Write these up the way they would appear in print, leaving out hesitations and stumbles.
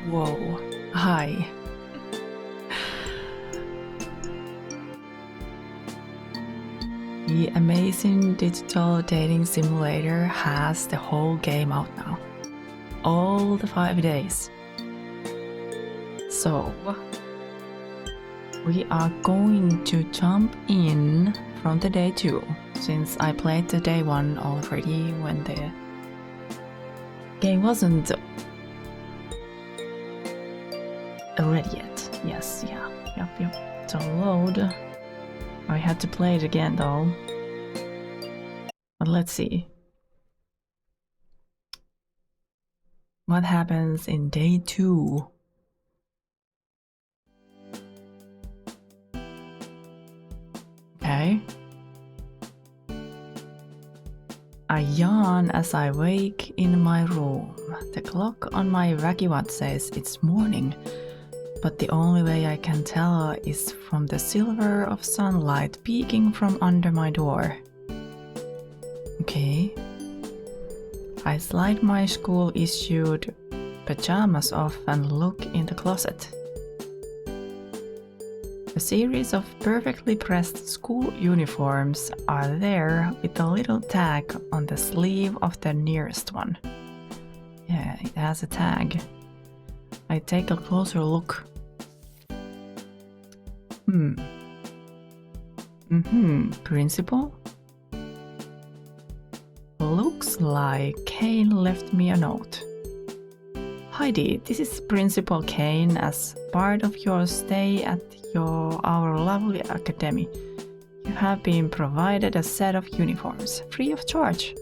Whoa. Hi. The Amazing Digital Dating Simulator has the whole game out now. All the 5 days. So, we are going to jump in from the day 2, since I played the day 1 already when the game wasn't ready yet. Yes, yeah, yep. So load. I had to play it again though. But let's see. What happens in day 2? Okay. I yawn as I wake in my room. The clock on my wacky watch says it's morning, but the only way I can tell is from the silver of sunlight peeking from under my door. Okay. I slide my school-issued pajamas off and look in the closet. A series of perfectly pressed school uniforms are there with a little tag on the sleeve of the nearest one. Yeah, it has a tag. I take a closer look. Principal? Looks like Kane left me a note. Heidi, this is Principal Kane as part of your stay at our lovely academy. You have been provided a set of uniforms, free of charge.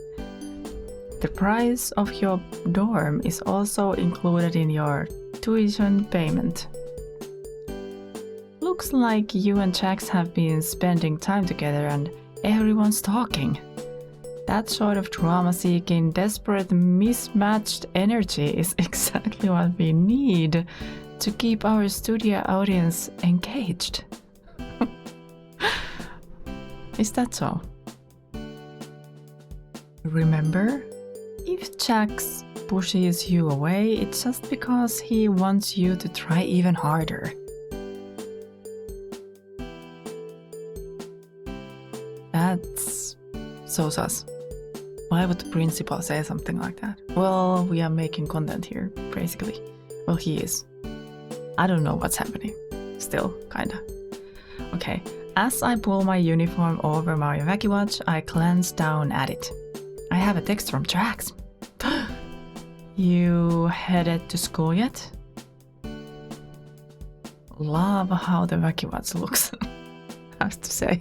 The price of your dorm is also included in your tuition payment. Looks like you and Jax have been spending time together and everyone's talking. That sort of drama-seeking, desperate, mismatched energy is exactly what we need to keep our studio audience engaged. Is that so? Remember, if Jax pushes you away, it's just because he wants you to try even harder. That's so sus. Why would the principal say something like that? Well, we are making content here, basically. Well, he is. I don't know what's happening. Still, kinda. Okay, as I pull my uniform over my wacky watch, I glance down at it. I have a text from Jax. You headed to school yet? Love how the wacky watch looks, I have to say.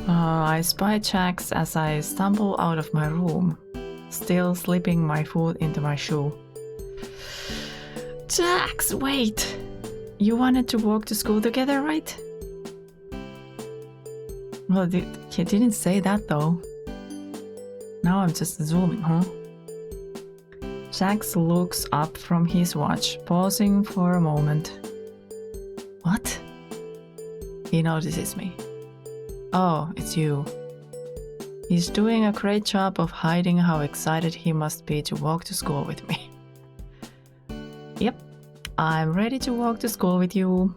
I spy Jax as I stumble out of my room, still slipping my foot into my shoe. Jax, wait! You wanted to walk to school together, right? Well, he didn't say that though. Now I'm just zooming, huh? Jax looks up from his watch, pausing for a moment. What? He notices me. Oh, it's you. He's doing a great job of hiding how excited he must be to walk to school with me. Yep, I'm ready to walk to school with you.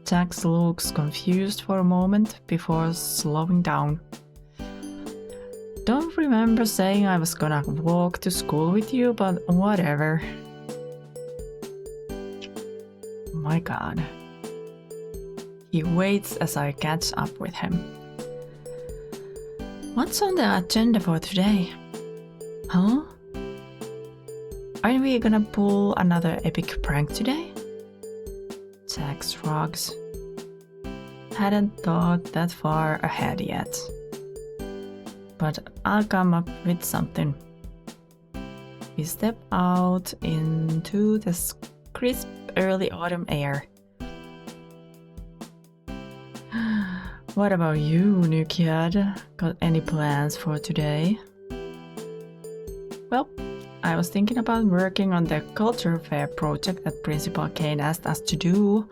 Jax looks confused for a moment before slowing down. Don't remember saying I was gonna walk to school with you, but whatever. My god. He waits as I catch up with him. What's on the agenda for today? Huh? Are we gonna pull another epic prank today? Jax shrugs. Hadn't thought that far ahead yet. But I'll come up with something. We step out into the crisp early autumn air. What about you, new kid? Got any plans for today? Well, I was thinking about working on the culture fair project that Principal Kane asked us to do.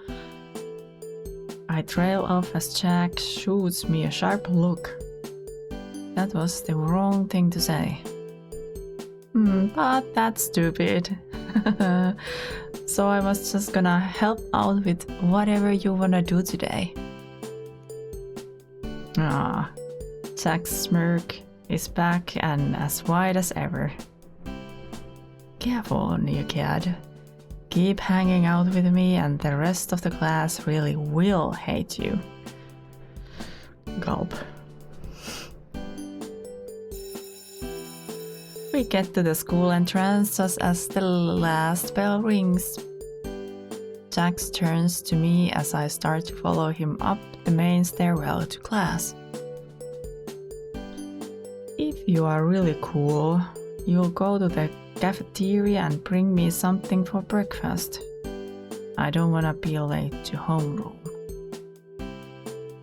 I trail off as Jax shoots me a sharp look. That was the wrong thing to say. But that's stupid. So I was just gonna help out with whatever you wanna do today. Ah, Jack's smirk is back and as wide as ever. Careful, new kid. Keep hanging out with me and the rest of the class really will hate you. Gulp. We get to the school entrance just as the last bell rings. Jax turns to me as I start to follow him up the main stairwell to class. If you are really cool, you'll go to the cafeteria and bring me something for breakfast. I don't wanna be late to homeroom.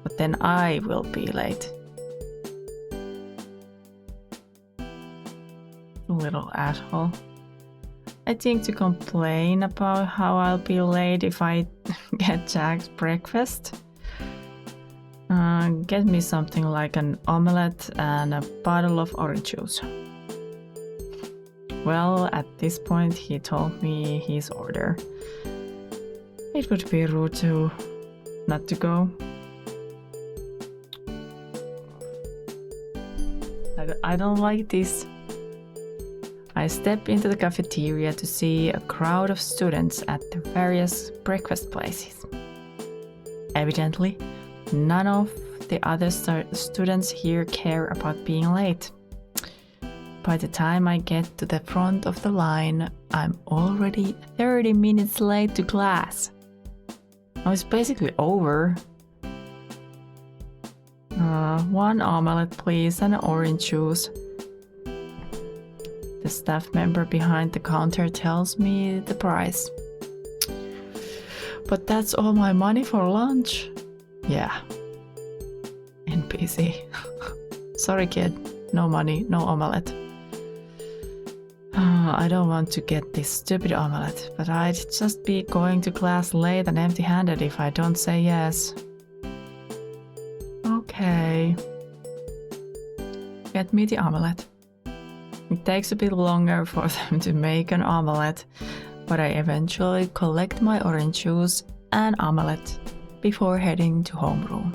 But then I will be late. Little asshole. I think to complain about how I'll be late if I get Jack's breakfast. Get me something like an omelette and a bottle of orange juice. Well, at this point he told me his order. It would be rude to not to go. I don't like this. I step into the cafeteria to see a crowd of students at the various breakfast places. Evidently, none of the other students here care about being late. By the time I get to the front of the line, I'm already 30 minutes late to class. Now it's basically over. One omelette please and orange juice. The staff member behind the counter tells me the price. But that's all my money for lunch. Yeah. NPC. Sorry kid, no money, no omelette. I don't want to get this stupid omelette, but I'd just be going to class late and empty-handed if I don't say yes. Okay. Get me the omelette. It takes a bit longer for them to make an omelette, but I eventually collect my orange juice and omelette before heading to homeroom.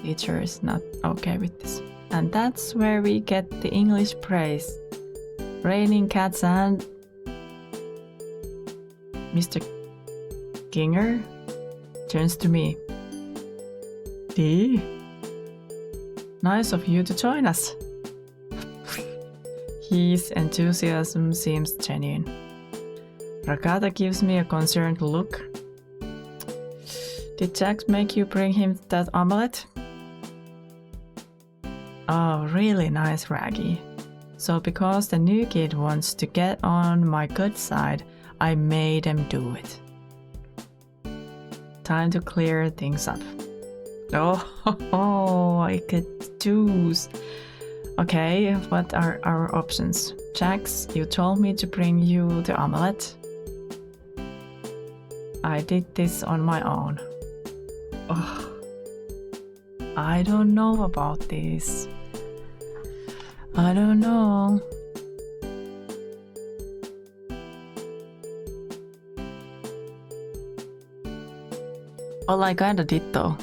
Teacher is not okay with this. And that's where we get the English praise. Raining cats and... Mr. Ginger turns to me. Dee? Nice of you to join us. His enthusiasm seems genuine. Rakata gives me a concerned look. Did Jack make you bring him that omelette? Oh, really nice, Raggy. So because the new kid wants to get on my good side, I made him do it. Time to clear things up. Oh, I could choose. Okay, what are our options? Jax, you told me to bring you the omelette. I did this on my own. Oh, I don't know about this. I don't know. Well, I kinda did though.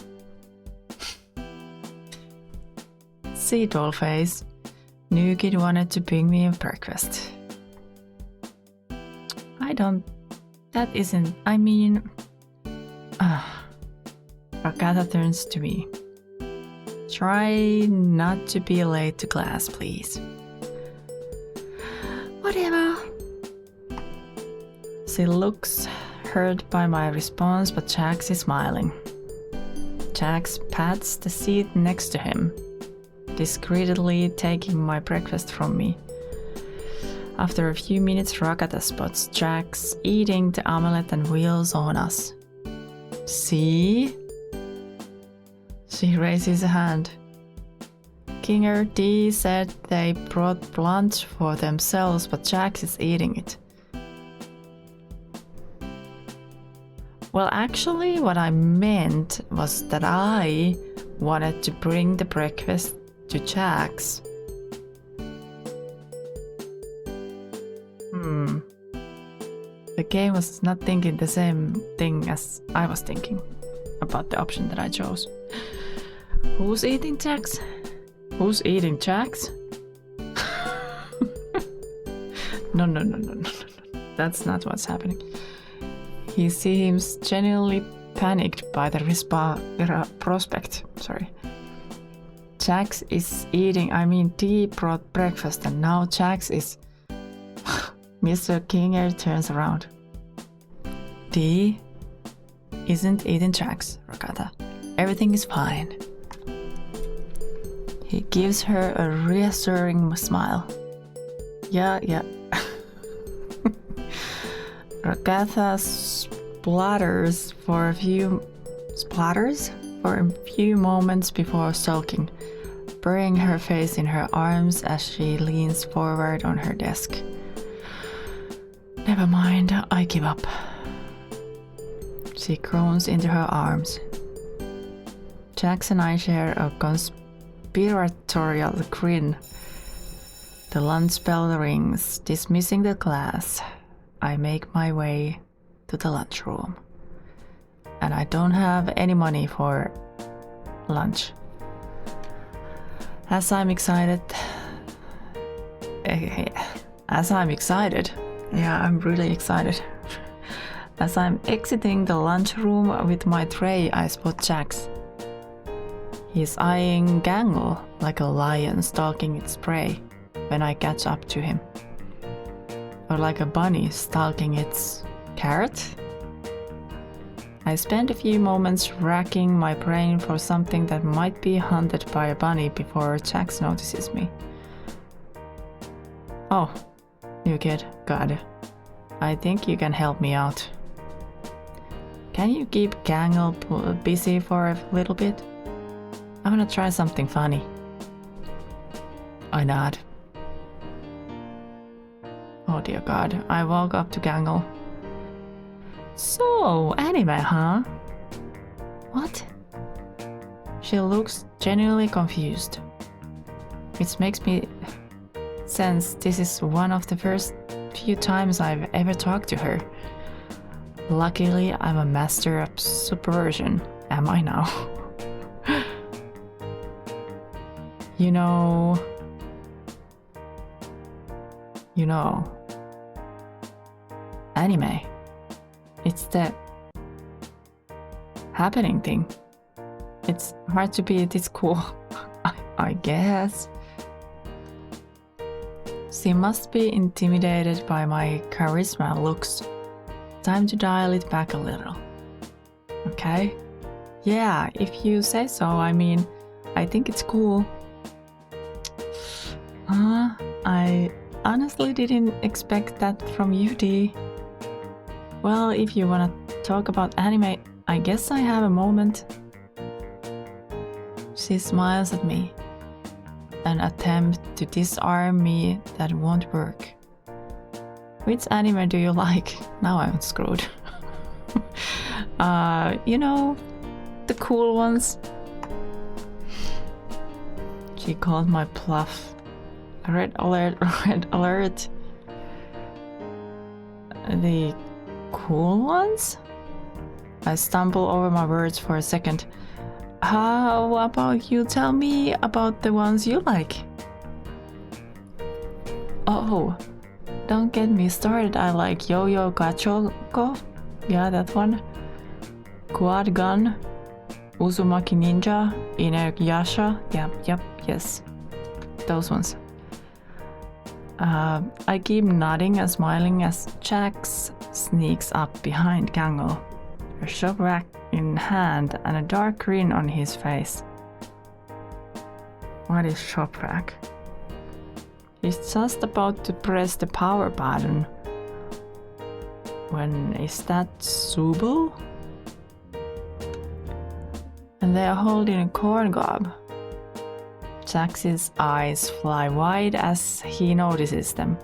See, dollface. New kid wanted to bring me a breakfast. That isn't, I mean... Rakata turns to me. Try not to be late to class, please. Whatever. She looks hurt by my response, but Jax is smiling. Jax pats the seat next to him, discreetly taking my breakfast from me. After a few minutes, Rakata spots Jax eating the omelette and wheels on us. See? She raises a hand. Kinger D said they brought lunch for themselves, but Jax is eating it. Well, actually, what I meant was that I wanted to bring the breakfast to Jack's. The game was not thinking the same thing as I was thinking about the option that I chose. Who's eating Jack's? Who's eating Jack's? No. That's not what's happening. He seems genuinely panicked by the prospect. Sorry. Jax is eating, Dee brought breakfast and now Jax is... Mr. Kinger turns around. Dee isn't eating Jax, Rokata. Everything is fine. He gives her a reassuring smile. Yeah. Rokata splatters for a few moments before sulking, burying her face in her arms as she leans forward on her desk. Never mind, I give up. She groans into her arms. Jax and I share a conspiratorial grin. The lunch bell rings, dismissing the class. I make my way to the lunchroom. And I don't have any money for lunch. As I'm excited, yeah, I'm really excited. As I'm exiting the lunchroom with my tray, I spot Jax. He's eyeing Gangle like a lion stalking its prey when I catch up to him. Or like a bunny stalking its carrot? I spend a few moments racking my brain for something that might be hunted by a bunny before Jax notices me. Oh, new kid, got it. I think you can help me out. Can you keep Gangle busy for a little bit? I'm gonna try something funny. I nod. Oh dear God, I walk up to Gangle. So, anime, huh? What? She looks genuinely confused, which makes me sense this is one of the first few times I've ever talked to her. Luckily, I'm a master of subversion, am I now? You know, anime. It's the happening thing. It's hard to be this cool, I guess. She must be intimidated by my charisma looks. Time to dial it back a little. Okay? Yeah, if you say so, I think it's cool. I honestly didn't expect that from you, Dee. Well, if you wanna talk about anime, I guess I have a moment. She smiles at me. An attempt to disarm me that won't work. Which anime do you like? Now I'm screwed. The cool ones. She called my bluff. Red alert, red alert. The cool ones? I stumble over my words for a second. How about you tell me about the ones you like? Oh, don't get me started. I like Yo-Yo Gachoko. Yeah, that one. Quad Gun. Uzumaki Ninja. Inuyasha. Yep, yes. Those ones. I keep nodding and smiling as Jax sneaks up behind Gangle, a shop rack in hand and a dark grin on his face. What is shop rack? He's just about to press the power button. When is that Subu? And they are holding a corn cob. Jax's eyes fly wide as he notices them,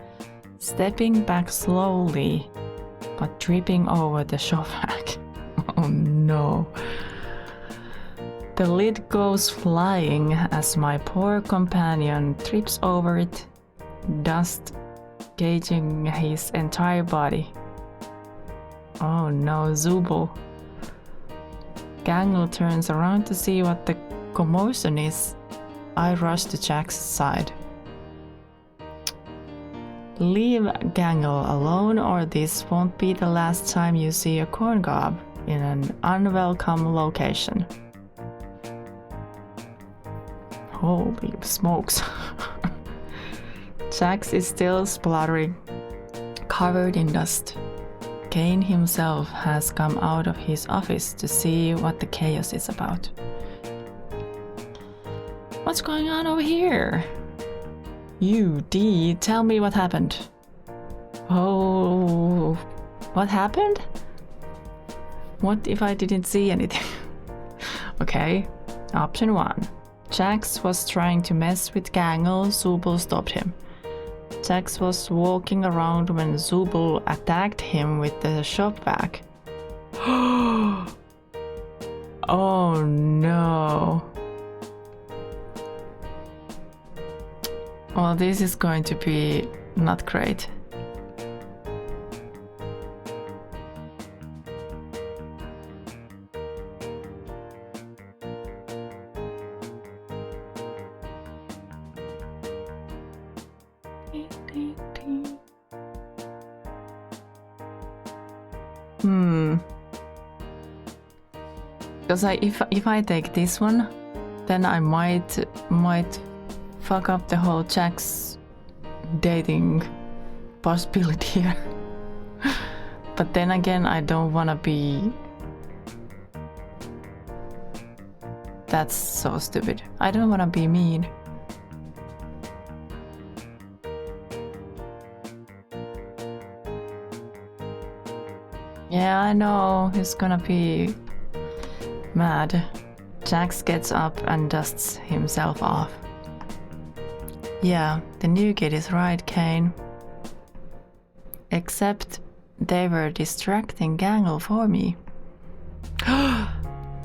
stepping back slowly, but tripping over the shop rack. Oh no. The lid goes flying as my poor companion trips over it, dust gauging his entire body. Oh no, Zubul. Gangle turns around to see what the commotion is. I rush to Jack's side. Leave Gangle alone or this won't be the last time you see a corn cob in an unwelcome location. Holy smokes. Jax is still spluttering, covered in dust. Kane himself has come out of his office to see what the chaos is about. What's going on over here? You, D, tell me what happened. Oh, what happened? What if I didn't see anything? Okay, option 1. Jax was trying to mess with Gangle, Zubul stopped him. Jax was walking around when Zubul attacked him with the shop vac. Oh no. Well, this is going to be not great. Because if I take this one, then I might fuck up the whole Jack's dating possibility here. But then again, I don't wanna be... That's so stupid. I don't wanna be mean. Yeah, I know, he's gonna be mad. Jax gets up and dusts himself off. Yeah, the new kid is right, Kane. Except they were distracting Gangle for me.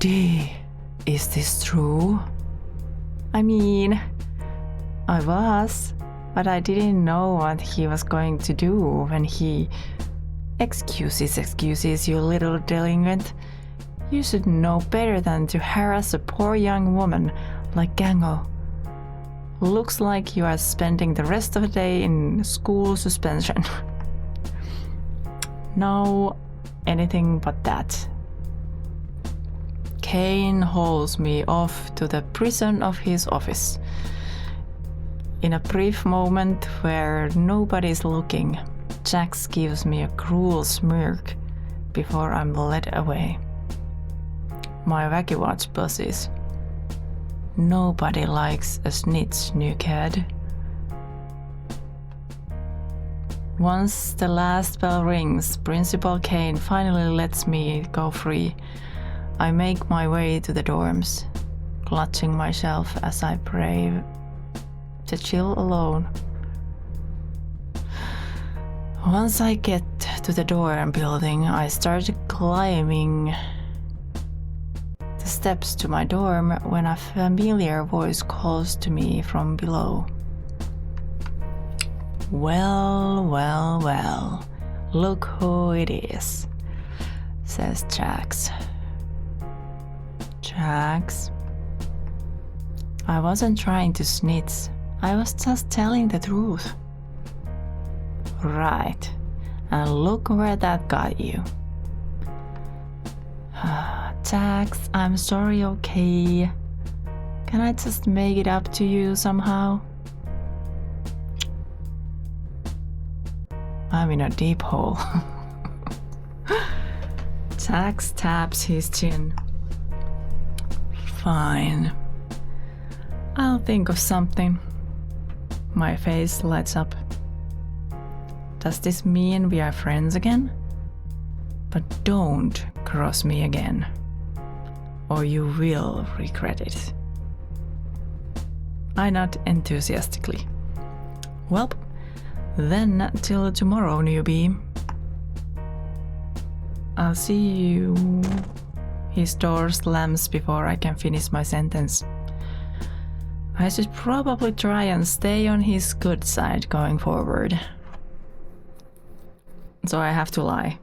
D, is this true? I mean, I was, but I didn't know what he was going to do when he... Excuses, you little delinquent. You should know better than to harass a poor young woman like Gangle. Looks like you are spending the rest of the day in school suspension. No, anything but that. Kane hauls me off to the prison of his office. In a brief moment where nobody's looking, Jax gives me a cruel smirk before I'm led away. My wacky watch buzzes. Nobody likes a snitch, new kid. Once the last bell rings, Principal Kane finally lets me go free. I make my way to the dorms, clutching myself as I pray to chill alone. Once I get to the dorm building, I start climbing the steps to my dorm when a familiar voice calls to me from below. Well, look who it is, says Jax. Jax? I wasn't trying to snitch, I was just telling the truth. Right, and look where that got you. Jax, I'm sorry, okay? Can I just make it up to you somehow? I'm in a deep hole. Jax taps his chin. Fine. I'll think of something. My face lights up. Does this mean we are friends again? But don't cross me again, or you will regret it. I nod enthusiastically. Well, then till tomorrow, newbie. I'll see you His door slams before I can finish my sentence. I should probably try and stay on his good side going forward. So I have to lie.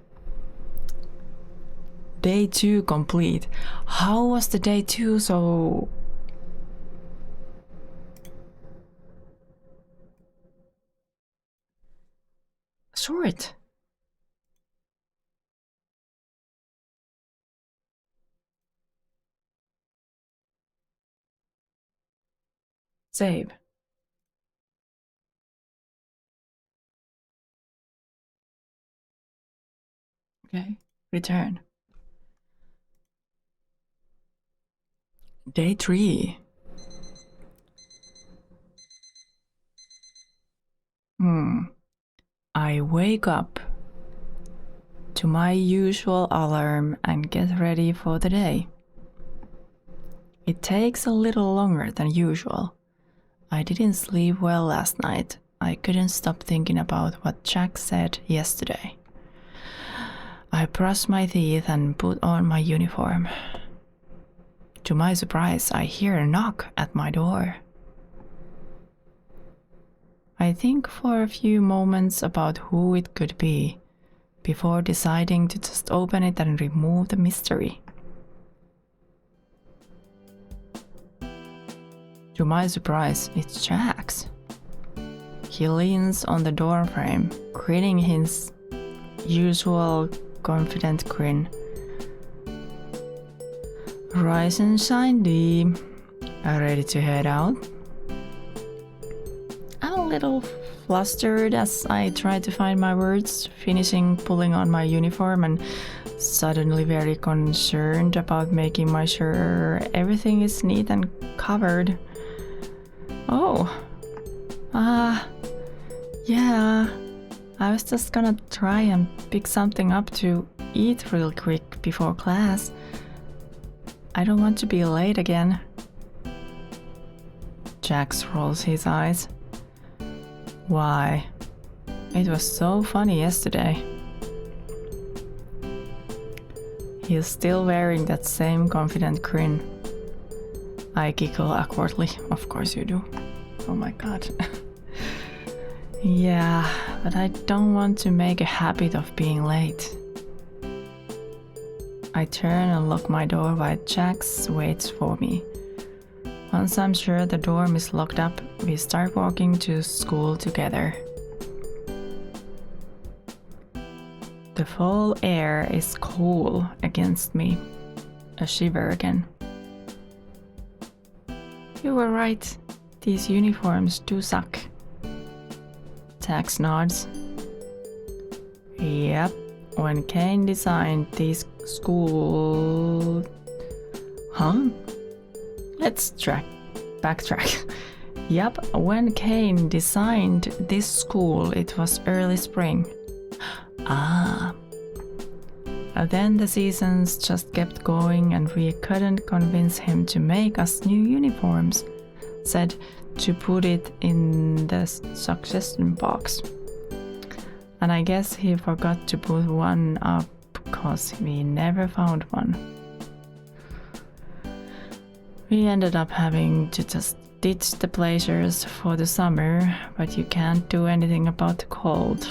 Day 2 complete. How was the day 2 so... short? Save. Okay, return. Day 3. I wake up to my usual alarm and get ready for the day. It takes a little longer than usual. I didn't sleep well last night. I couldn't stop thinking about what Jack said yesterday. I brush my teeth and put on my uniform. To my surprise, I hear a knock at my door. I think for a few moments about who it could be, before deciding to just open it and remove the mystery. To my surprise, it's Jack's. He leans on the doorframe, grinning his usual confident grin. Rise and shine, Dee. Ready to head out? I'm a little flustered as I try to find my words, finishing pulling on my uniform and suddenly very concerned about making sure everything is neat and covered. Oh. Yeah. I was just gonna try and pick something up to eat real quick before class. I don't want to be late again. Jax rolls his eyes. Why? It was so funny yesterday. He's still wearing that same confident grin. I giggle awkwardly. Of course you do. Oh my god. Yeah, but I don't want to make a habit of being late. I turn and lock my door while Jax waits for me. Once I'm sure the dorm is locked up, we start walking to school together. The fall air is cool against me. A shiver again. You were right. These uniforms do suck. Jax nods. Yep, when Kane designed these school... Huh? Let's backtrack. Yep, when Kane designed this school, it was early spring. Ah. Then the seasons just kept going and we couldn't convince him to make us new uniforms. Said to put it in the suggestion box. And I guess he forgot to put one up because we never found one. We ended up having to just ditch the blazers for the summer, but you can't do anything about the cold.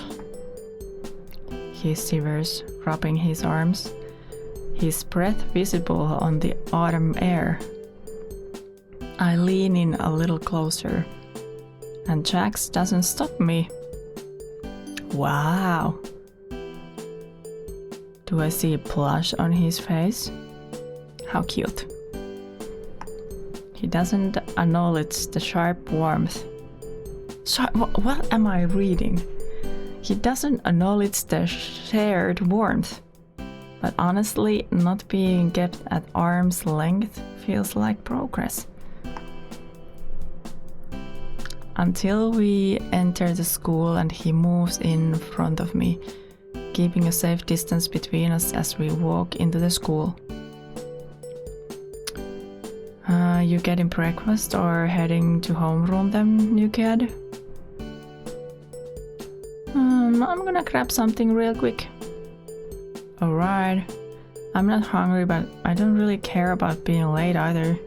He shivers, rubbing his arms, his breath visible on the autumn air. I lean in a little closer, and Jax doesn't stop me. Wow! Do I see a blush on his face? How cute. He doesn't acknowledge the sharp warmth. What am I reading? He doesn't acknowledge the shared warmth. But honestly, not being kept at arm's length feels like progress. Until we enter the school and he moves in front of me, keeping a safe distance between us as we walk into the school. You getting breakfast or heading to homeroom then, new kid? I'm gonna grab something real quick. Alright. I'm not hungry, but I don't really care about being late either.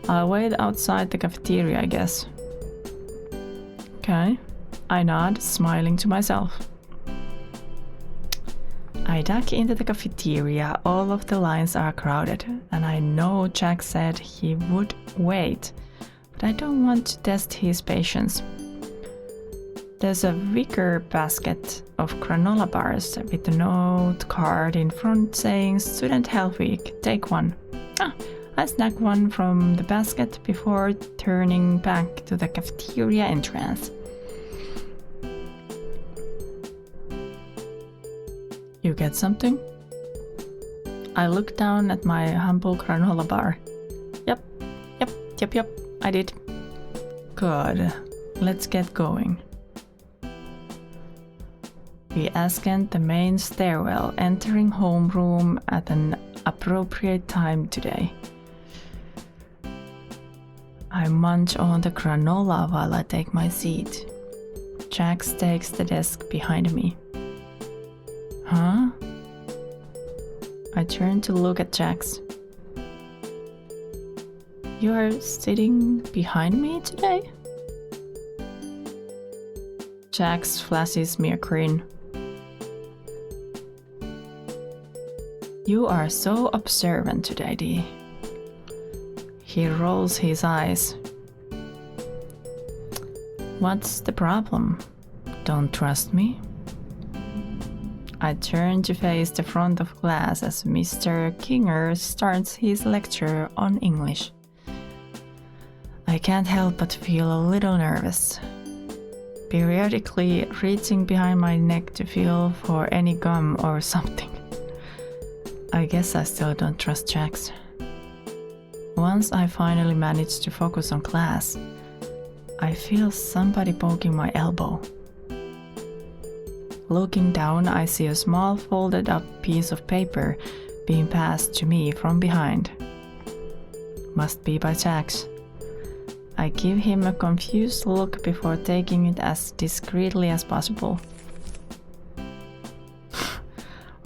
I'll wait outside the cafeteria, I guess. Okay. I nod, smiling to myself. I duck into the cafeteria. All of the lines are crowded, and I know Jack said he would wait, but I don't want to test his patience. There's a wicker basket of granola bars with a note card in front saying Student Health Week, take one. I snack one from the basket before turning back to the cafeteria entrance. You get something? I look down at my humble granola bar. Yep, I did. Good, let's get going. We ascend the main stairwell, entering homeroom at an appropriate time today. I munch on the granola while I take my seat. Jax takes the desk behind me. Huh? I turn to look at Jax. You are sitting behind me today? Jax flashes me a grin. You are so observant today, Dee. He rolls his eyes. What's the problem? Don't trust me? I turn to face the front of class as Mr. Kinger starts his lecture on English. I can't help but feel a little nervous, periodically reaching behind my neck to feel for any gum or something. I guess I still don't trust Jax. Once I finally manage to focus on class, I feel somebody poking my elbow. Looking down, I see a small folded up piece of paper being passed to me from behind. Must be by Jax. I give him a confused look before taking it as discreetly as possible.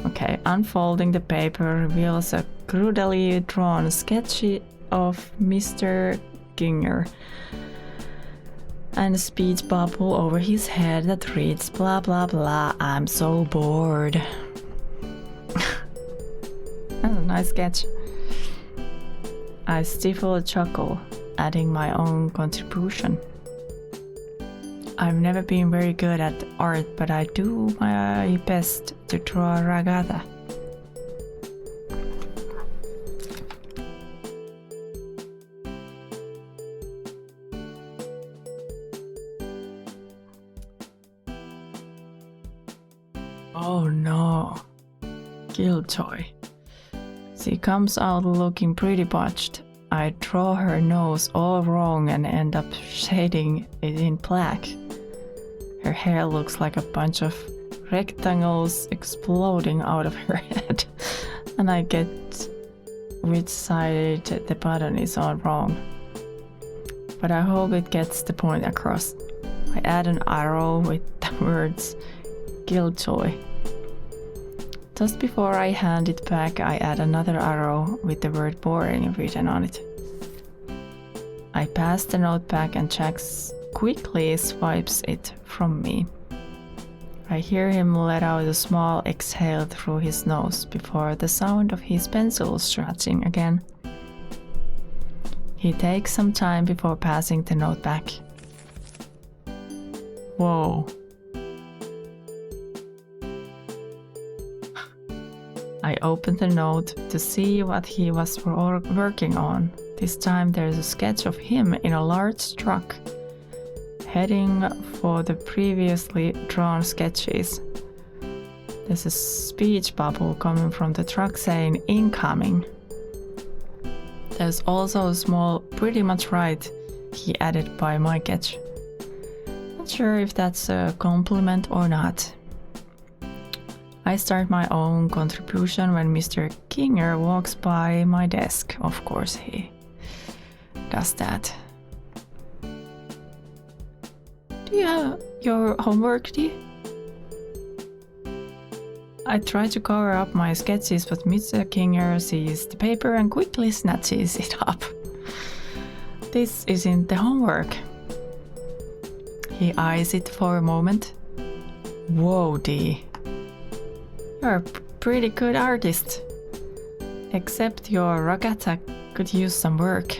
Okay, unfolding the paper reveals a crudely drawn sketch of Mr. Ginger and a speech bubble over his head that reads blah blah blah, I'm so bored. That's a nice sketch. I stifle a chuckle, adding my own contribution. I've never been very good at art, but I do my best to draw a ragata. Oh no, Killjoy. She comes out looking pretty botched. I draw her nose all wrong and end up shading it in black. Her hair looks like a bunch of rectangles exploding out of her head, and I get which side the button is all wrong. But I hope it gets the point across. I add an arrow with the words Killjoy. Just before I hand it back, I add another arrow with the word boring written on it. I pass the note back and Jax quickly swipes it from me. I hear him let out a small exhale through his nose before the sound of his pencil scratching again. He takes some time before passing the note back. Whoa. I opened the note to see what he was working on. This time there's a sketch of him in a large truck, heading for the previously drawn sketches. There's a speech bubble coming from the truck saying incoming. There's also a small pretty much right he added by my sketch. Not sure if that's a compliment or not. I start my own contribution when Mr. Kinger walks by my desk. Of course he does that. Do you have your homework, Dee? I try to cover up my sketches, but Mr. Kinger sees the paper and quickly snatches it up. This isn't the homework. He eyes it for a moment. Whoa, Dee. You're a pretty good artist. Except your regatta could use some work.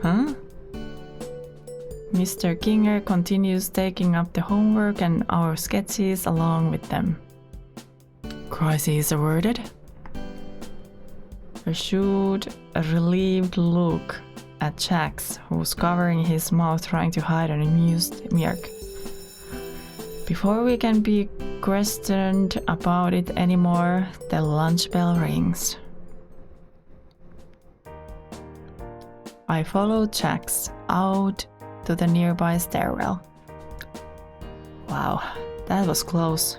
Huh? Mr. Kinger continues taking up the homework and our sketches along with them. Crisis averted. I shoot a relieved look at Jax, who's covering his mouth trying to hide an amused smirk. Before we can be questioned about it anymore, the lunch bell rings. I follow Jax out to the nearby stairwell. Wow, that was close.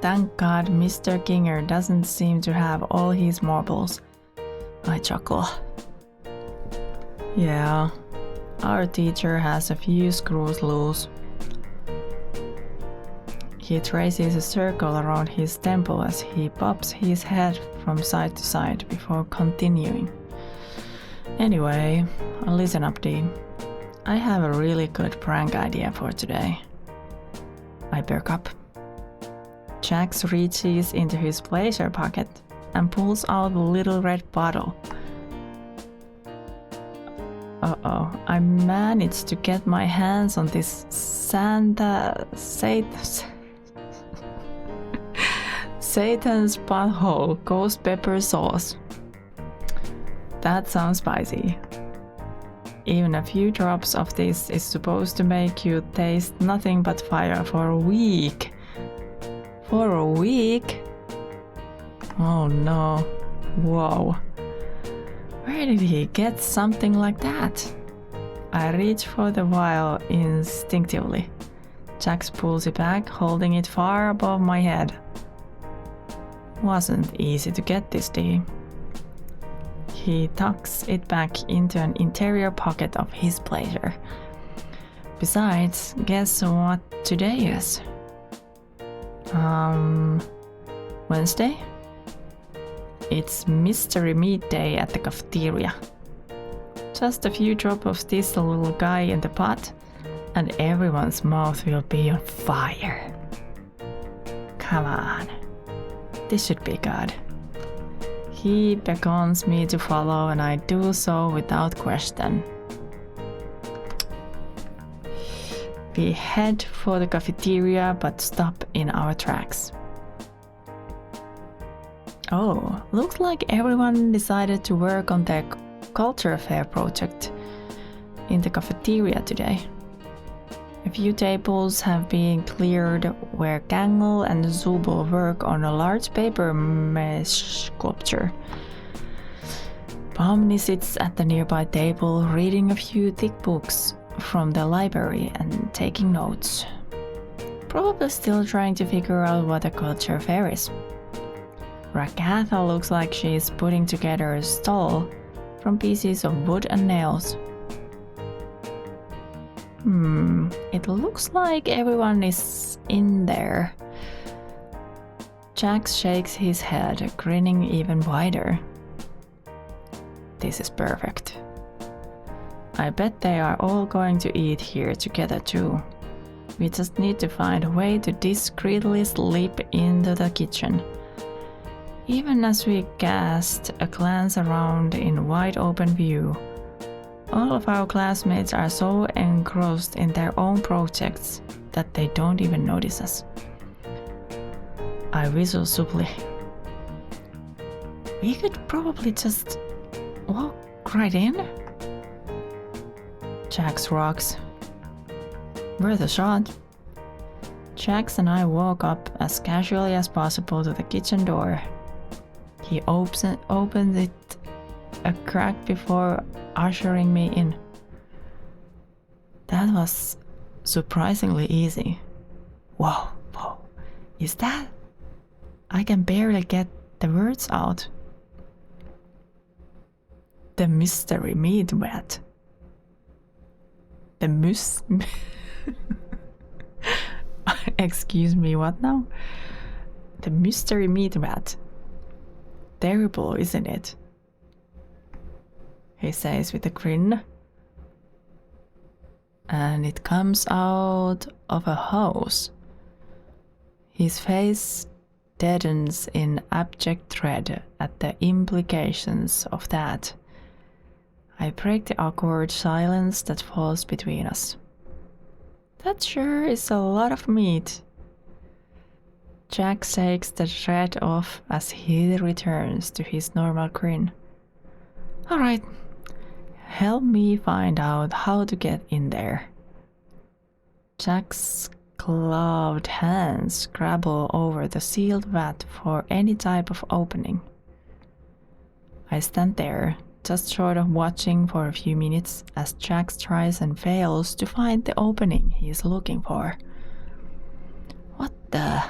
Thank God Mr. Kinger doesn't seem to have all his marbles. I chuckle. Yeah, our teacher has a few screws loose. He traces a circle around his temple as he pops his head from side to side before continuing. Anyway, listen up, Dee. I have a really good prank idea for today. I perk up. Jax reaches into his blazer pocket and pulls out a little red bottle. Uh-oh, I managed to get my hands on this Satan's butthole ghost pepper sauce. That sounds spicy. Even a few drops of this is supposed to make you taste nothing but fire for a week. For a week? Oh no. Whoa. Where did he get something like that? I reach for the vial instinctively. Jax pulls it back, holding it far above my head. Wasn't easy to get this, Dee. He tucks it back into an interior pocket of his blazer. Besides, guess what today is? Wednesday? It's Mystery Meat Day at the cafeteria. Just a few drops of this little guy in the pot, and everyone's mouth will be on fire. Come on. This should be good. He beckons me to follow, and I do so without question. We head for the cafeteria but stop in our tracks. Oh, looks like everyone decided to work on their culture fair project in the cafeteria today. A few tables have been cleared where Gangle and Zubul work on a large paper mesh sculpture. Pomni sits at the nearby table reading a few thick books from the library and taking notes. Probably still trying to figure out what a culture fair is. Ragatha looks like she's putting together a stall from pieces of wood and nails. It looks like everyone is in there. Jax shakes his head, grinning even wider. This is perfect. I bet they are all going to eat here together too. We just need to find a way to discreetly slip into the kitchen. Even as we cast a glance around in wide open view, all of our classmates are so engrossed in their own projects that they don't even notice us. I whistle softly. We could probably just walk right in. Jax rocks. Worth a shot. Jax and I walk up as casually as possible to the kitchen door. He opens it a crack before ushering me in. That was surprisingly easy. Whoa. Is that? I can barely get the words out. The mystery meat wet. Excuse me, what now? The mystery meat rat. Terrible, isn't it? He says with a grin. And it comes out of a hose. His face deadens in abject dread at the implications of that. I break the awkward silence that falls between us. That sure is a lot of meat. Jack shakes the dread off as he returns to his normal grin. All right, help me find out how to get in there. Jack's gloved hands scrabble over the sealed vat for any type of opening. I stand there, just short of watching for a few minutes as Jack tries and fails to find the opening he is looking for. What the?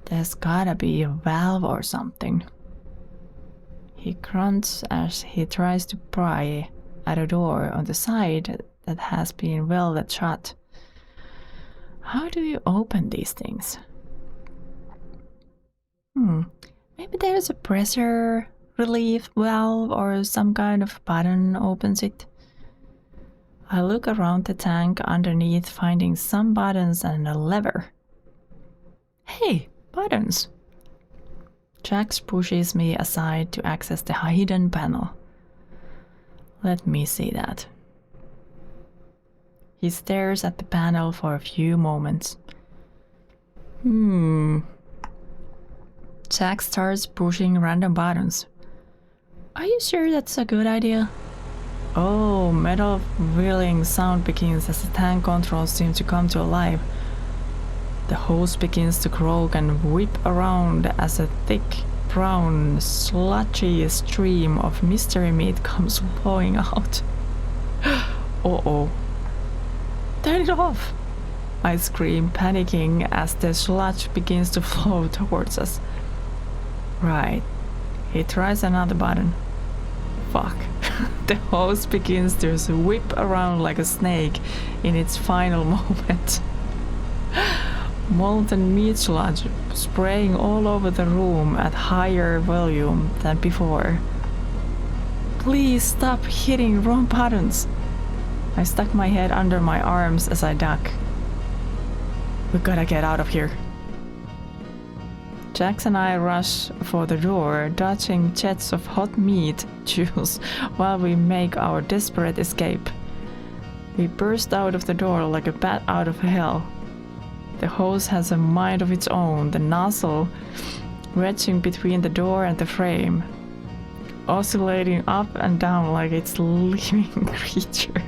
There's gotta be a valve or something. He grunts as he tries to pry at a door on the side that has been welded shut. How do you open these things? Maybe there's a pressure relief valve or some kind of button opens it. I look around the tank underneath, finding some buttons and a lever. Hey, buttons! Jax pushes me aside to access the hidden panel. Let me see that. He stares at the panel for a few moments. Jack starts pushing random buttons. Are you sure that's a good idea? Oh, metal whirling sound begins as the tank controls seem to come to life. The hose begins to croak and whip around as a thick, brown, sludgy stream of mystery meat comes flowing out. Uh-oh. Turn it off! I scream, panicking as the sludge begins to flow towards us. Right. He tries another button. Fuck. The hose begins to whip around like a snake in its final moment. Molten meat sludge spraying all over the room at higher volume than before. Please stop hitting wrong buttons. I stuck my head under my arms as I duck. We gotta get out of here. Jax and I rush for the door, dodging jets of hot meat juice while we make our desperate escape. We burst out of the door like a bat out of hell. The hose has a mind of its own, the nozzle wedging between the door and the frame, oscillating up and down like it's a living creature.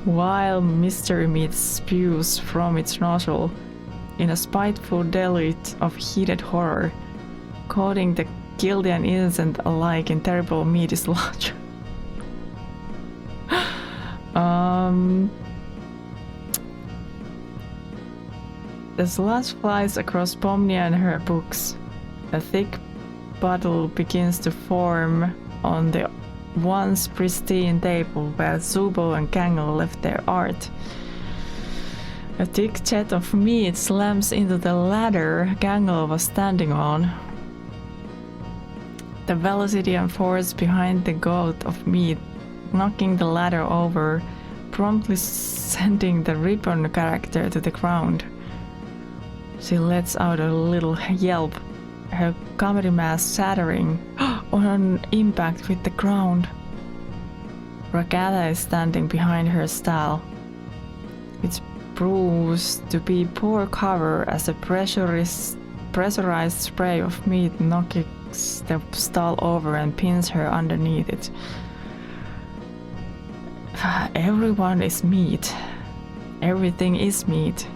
While mystery meat spews from its nozzle in a spiteful deluge of heated horror, coating the guilty and innocent alike in terrible meaty sludge. The sludge flies across Pomnia and her books. A thick puddle begins to form on the once pristine table where Zubo and Gangle left their art. A thick jet of meat slams into the ladder Gangle was standing on. The velocity and force behind the goat of meat, knocking the ladder over, promptly sending the ribbon character to the ground. She lets out a little yelp, her comedy mask shattering on impact with the ground. Ragatha is standing behind her stall. It proves to be poor cover as a pressurized spray of meat knocks the stall over and pins her underneath it. Everyone is meat. Everything is meat.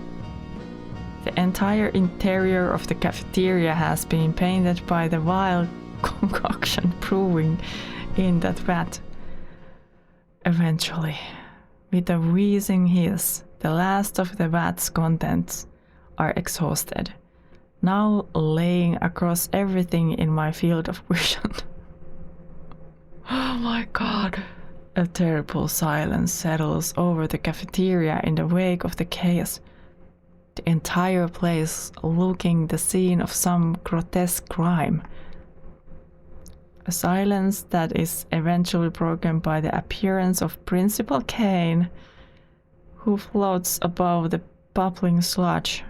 The entire interior of the cafeteria has been painted by the vile concoction brewing in that vat. Eventually, with a wheezing hiss, the last of the vat's contents are exhausted, now laying across everything in my field of vision. Oh my god. A terrible silence settles over the cafeteria in the wake of the chaos. The entire place looking the scene of some grotesque crime. A silence that is eventually broken by the appearance of Principal Kane, who floats above the bubbling sludge.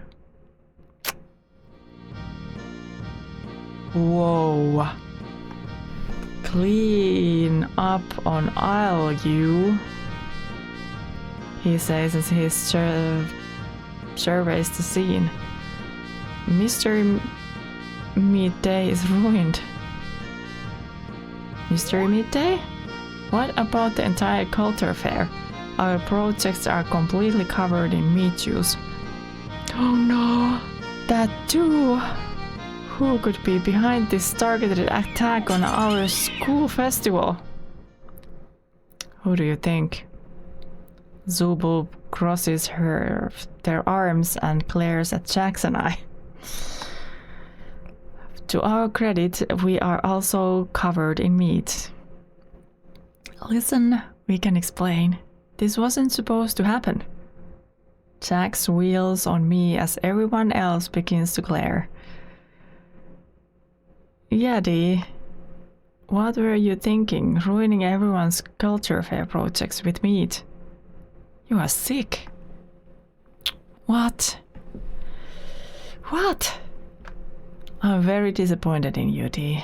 Whoa. Clean up on aisle, you, he says as he surveys the scene. Mr. Midday is ruined. Mr. Midday? What about the entire culture fair? Our projects are completely covered in meat juice. Oh no, that too! Who could be behind this targeted attack on our school festival? Who do you think? Zubul crosses their arms and glares at Jax and I. To our credit, we are also covered in meat. Listen, we can explain. This wasn't supposed to happen. Jax wheels on me as everyone else begins to glare. Yeah, Dee. What were you thinking, ruining everyone's culture fair projects with meat? You are sick. What? What? I'm very disappointed in you, Dee.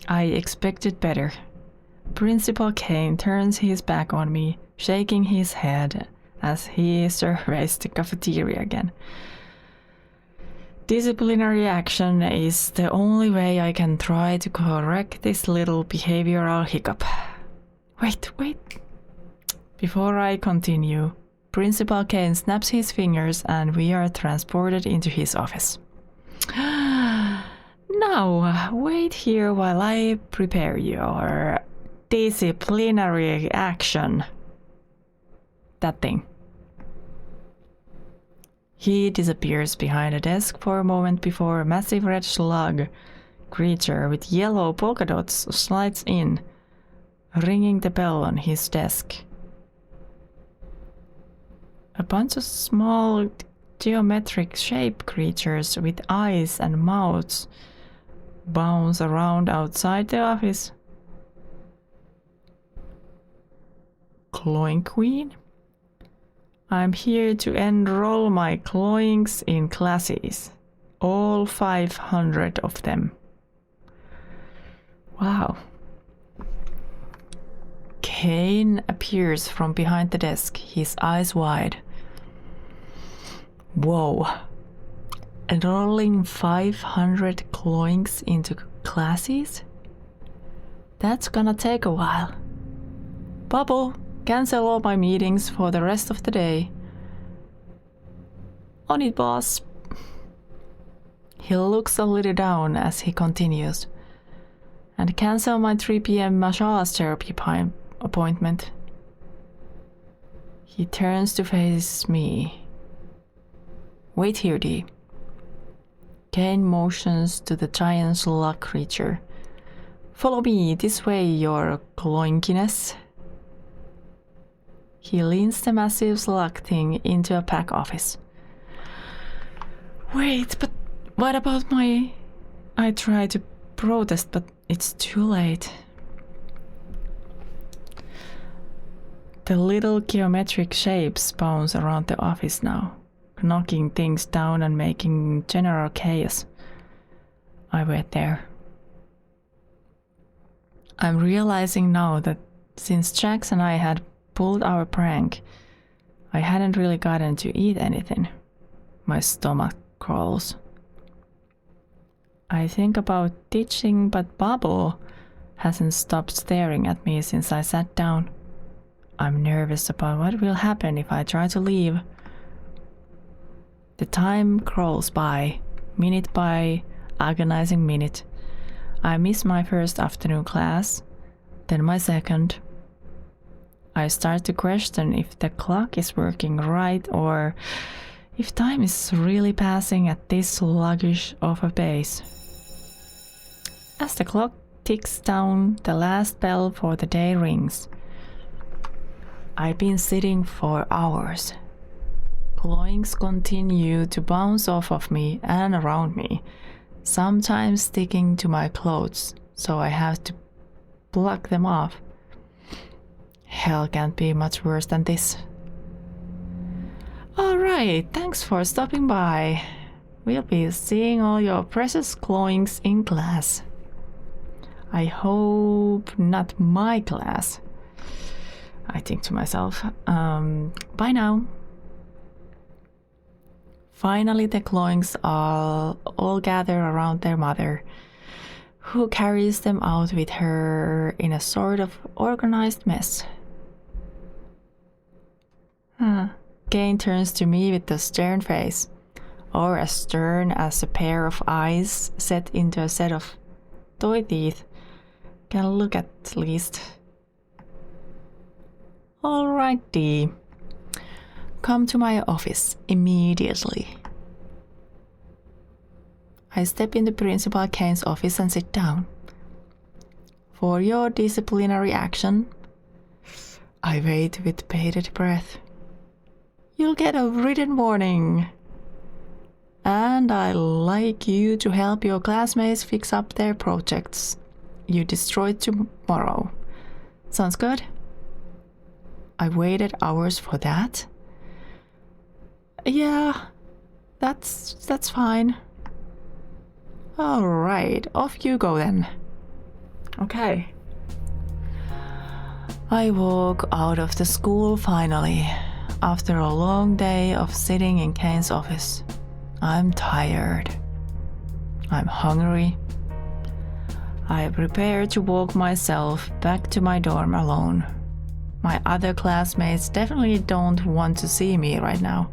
I expected better. Principal Kane turns his back on me, shaking his head as he surveys the cafeteria again. Disciplinary action is the only way I can try to correct this little behavioral hiccup. Wait. Before I continue, Principal Kane snaps his fingers and we are transported into his office. Now, wait here while I prepare your disciplinary action. That thing. He disappears behind a desk for a moment before a massive red slug creature with yellow polka dots slides in, ringing the bell on his desk. A bunch of small geometric shape creatures with eyes and mouths bounce around outside the office. Cloying Queen? I'm here to enroll my cloyings in classes. All 500 of them. Wow. Kane appears from behind the desk, his eyes wide. Whoa. Enrolling 500 cloyings into classes? That's gonna take a while. Bubble, cancel all my meetings for the rest of the day. On it, boss. He looks a little down as he continues. And cancel my 3 p.m. massage therapy appointment. He turns to face me. Wait here, Dee. Kane motions to the giant slug creature. Follow me this way, your cloinkiness. He leans the massive slug thing into a pack office. Wait, but what about my... I try to protest, but it's too late. The little geometric shapes bounce around the office now, knocking things down and making general chaos. I wait there. I'm realizing now that since Jax and I had pulled our prank, I hadn't really gotten to eat anything. My stomach crawls. I think about ditching, but Bubble hasn't stopped staring at me since I sat down. I'm nervous about what will happen if I try to leave. The time crawls by, minute by agonizing minute. I miss my first afternoon class, then my second. I start to question if the clock is working right or if time is really passing at this sluggish of a pace. As the clock ticks down, the last bell for the day rings. I've been sitting for hours. Cloings continue to bounce off of me and around me, sometimes sticking to my clothes, so I have to pluck them off. Hell can't be much worse than this. Alright, thanks for stopping by. We'll be seeing all your precious cloings in class. I hope not my class. I think to myself, bye now. Finally, the cloings all gather around their mother, who carries them out with her in a sort of organized mess. Kane turns to me with a stern face, or as stern as a pair of eyes set into a set of toy teeth can look at least. Alrighty. Come to my office immediately. I step into Principal Kane's office and sit down. For your disciplinary action, I wait with bated breath. You'll get a written warning. And I'd like you to help your classmates fix up their projects you destroyed tomorrow. Sounds good? I waited hours for that. Yeah, that's fine. All right, off you go then. Okay. I walk out of the school finally, after a long day of sitting in Kane's office. I'm tired. I'm hungry. I prepare to walk myself back to my dorm alone. My other classmates definitely don't want to see me right now.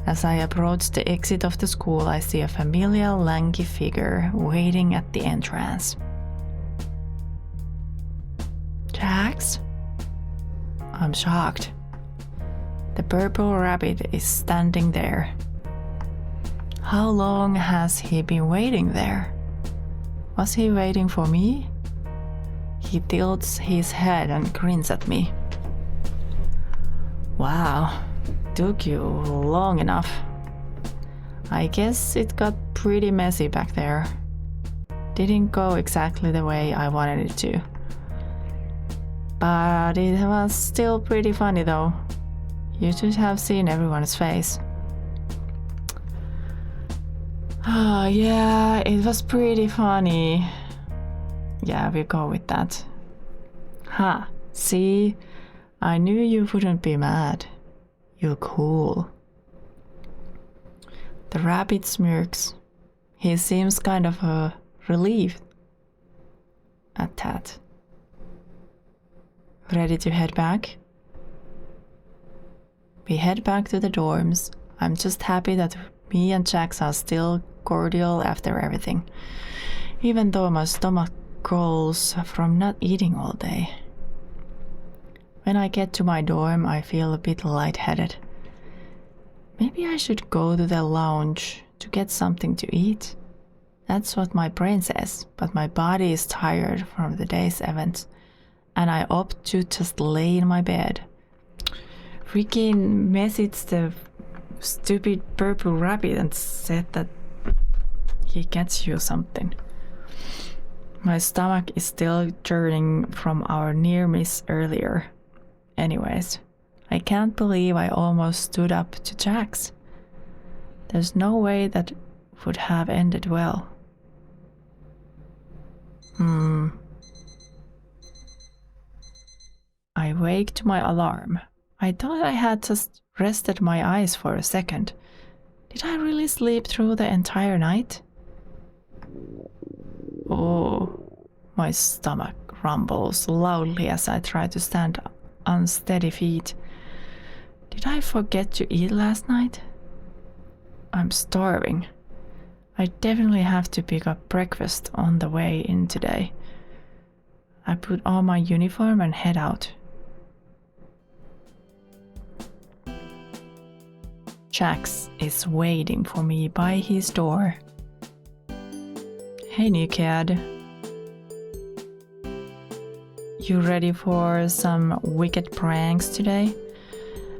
As I approach the exit of the school, I see a familiar lanky figure waiting at the entrance. Jax? I'm shocked. The purple rabbit is standing there. How long has he been waiting there? Was he waiting for me? He tilts his head and grins at me. Wow, took you long enough. I guess it got pretty messy back there. Didn't go exactly the way I wanted it to. But it was still pretty funny though. You should have seen everyone's face. Yeah, it was pretty funny. Yeah, we'll go with that. See? I knew you wouldn't be mad. You're cool. The rabbit smirks. He seems kind of relieved at that. Ready to head back? We head back to the dorms. I'm just happy that me and Jax are still cordial after everything, even though my stomach growls from not eating all day. When I get to my dorm, I feel a bit lightheaded. Maybe I should go to the lounge to get something to eat. That's what my brain says, but my body is tired from the day's events, and I opt to just lay in my bed. Freaking messaged the stupid purple rabbit and said that he gets you something. My stomach is still churning from our near miss earlier. Anyways, I can't believe I almost stood up to Jax. There's no way that would have ended well. I wake to my alarm. I thought I had just rested my eyes for a second. Did I really sleep through the entire night? Oh, my stomach rumbles loudly as I try to stand on steady feet. Did I forget to eat last night? I'm starving. I definitely have to pick up breakfast on the way in today. I put on my uniform and head out. Jax is waiting for me by his door. Hey, new kid. You ready for some wicked pranks today?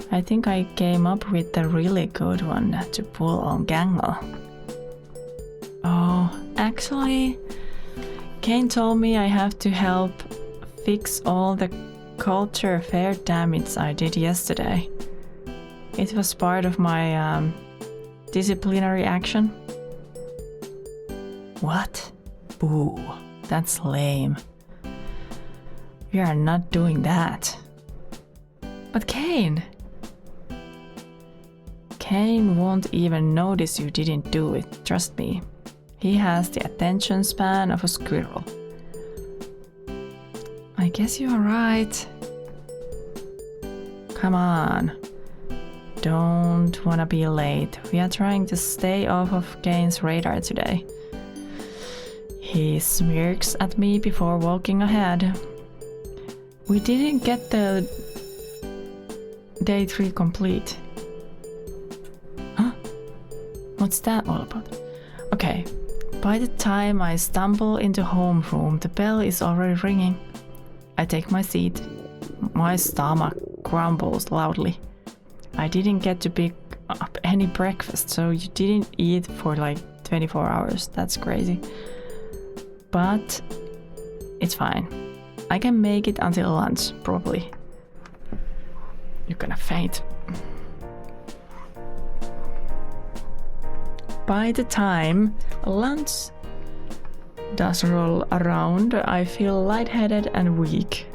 I think I came up with a really good one to pull on Gangle. Oh, actually, Kane told me I have to help fix all the culture fair damage I did yesterday. It was part of my disciplinary action. What? Boo, that's lame. We are not doing that. But Kane won't even notice you didn't do it, trust me. He has the attention span of a squirrel. I guess you're right. Come on. Don't wanna be late. We are trying to stay off of Kane's radar today. He smirks at me before walking ahead. We didn't get the day 3 complete. Huh? What's that all about? Okay, by the time I stumble into homeroom, the bell is already ringing. I take my seat. My stomach grumbles loudly. I didn't get to pick up any breakfast, so you didn't eat for like 24 hours. That's crazy. But it's fine. I can make it until lunch, probably. You're gonna faint. By the time lunch does roll around, I feel lightheaded and weak.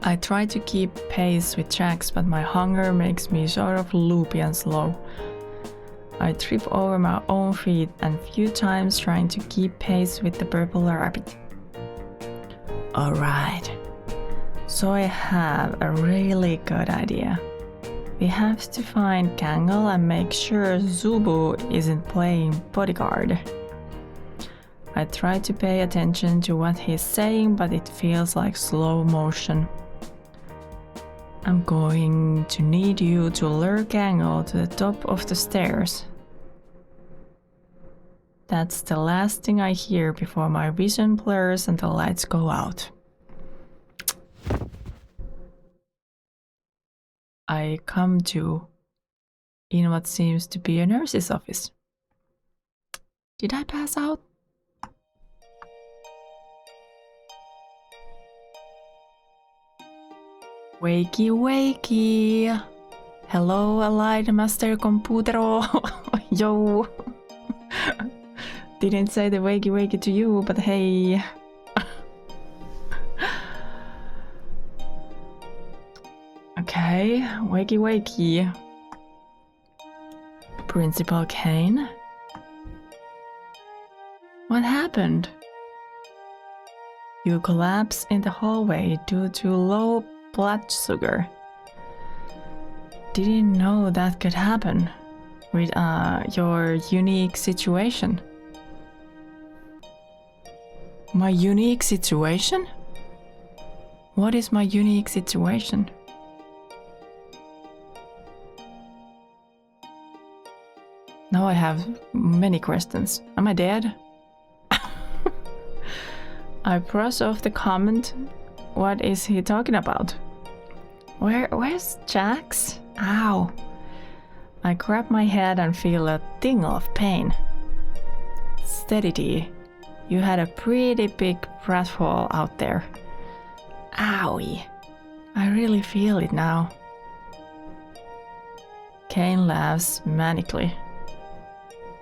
I try to keep pace with Jax, but my hunger makes me sort of loopy and slow. I trip over my own feet and few times trying to keep pace with the purple rabbit. Alright, so I have a really good idea. We have to find Gangle and make sure Zubu isn't playing bodyguard. I try to pay attention to what he's saying, but it feels like slow motion. I'm going to need you to lure Gangle to the top of the stairs. That's the last thing I hear before my vision blurs and the lights go out. I come to in what seems to be a nurse's office. Did I pass out? Wakey wakey! Hello, allied master computero! Yo! Didn't say the wakey wakey to you, but hey! Okay, wakey wakey. Principal Kane? What happened? You collapsed in the hallway due to low blood sugar. Didn't know that could happen with your unique situation. My unique situation? What is my unique situation? Now I have many questions. Am I dead? I brush off the comment. What is he talking about? Where's Jax? Ow. I grab my head and feel a tingle of pain. Steady, you had a pretty big pratfall out there. Owie. I really feel it now. Kane laughs manically.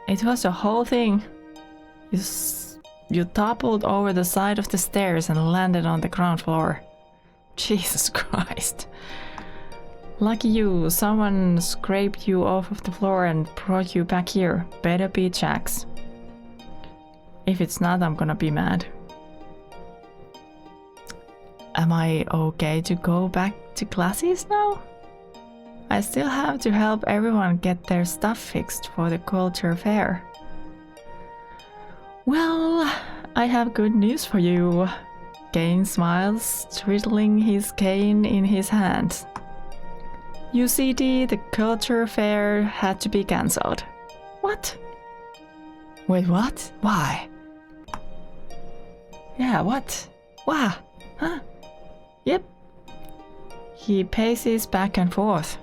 It was a whole thing. You toppled over the side of the stairs and landed on the ground floor. Jesus Christ. Lucky you, someone scraped you off of the floor and brought you back here. Better be Jax. If it's not, I'm gonna be mad. Am I okay to go back to classes now? I still have to help everyone get their stuff fixed for the culture fair. Well, I have good news for you. Kane smiles, twiddling his cane in his hands. UCD, the culture fair had to be cancelled. What? Wait, what? Why? Yeah, what? Why? Huh? Yep. He paces back and forth.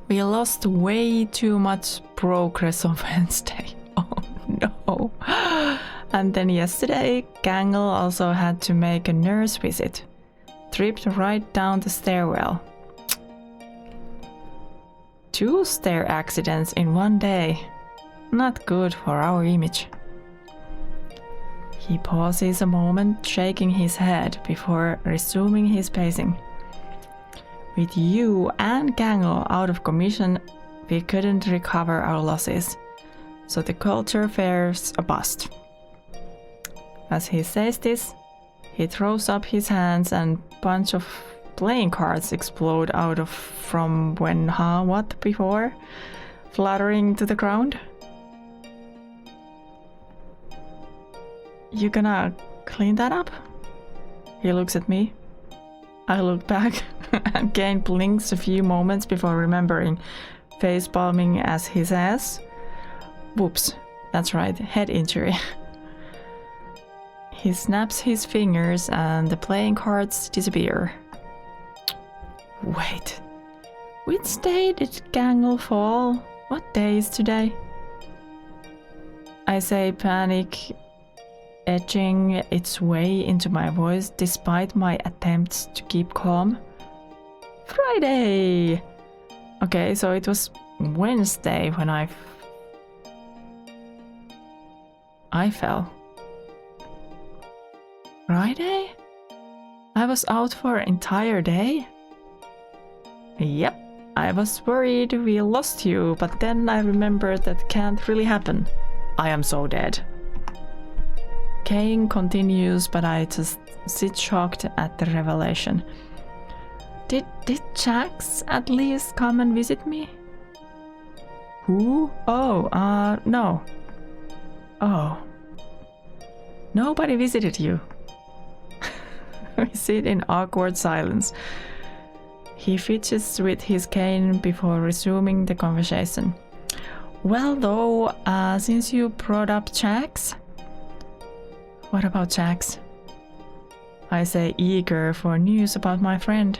We lost way too much progress on Wednesday. Oh no. And then yesterday, Gangle also had to make a nurse visit. Tripped right down the stairwell. 2 stair accidents in one day. Not good for our image. He pauses a moment, shaking his head before resuming his pacing. With you and Gangle out of commission, we couldn't recover our losses, so the culture fair's a bust. As he says this, he throws up his hands and a bunch of playing cards explode out of from when, what before? Fluttering to the ground. You gonna clean that up? He looks at me. I look back and Kane blinks a few moments before remembering, face palming as he says, "Whoops, that's right, head injury." He snaps his fingers and the playing cards disappear. Wait, which day did Gangle fall? What day is today? I say, panic edging its way into my voice despite my attempts to keep calm. Friday! Okay, so it was Wednesday when I fell. Friday? I was out for an entire day? Yep, I was worried we lost you, but then I remembered that can't really happen. I am so dead. Kane continues, but I just sit shocked at the revelation. Did Jax at least come and visit me? Who? Oh, no. Oh. Nobody visited you. We sit in awkward silence. He fidgets with his cane before resuming the conversation. Well though, since you brought up Jax... What about Jax? I say, eager for news about my friend.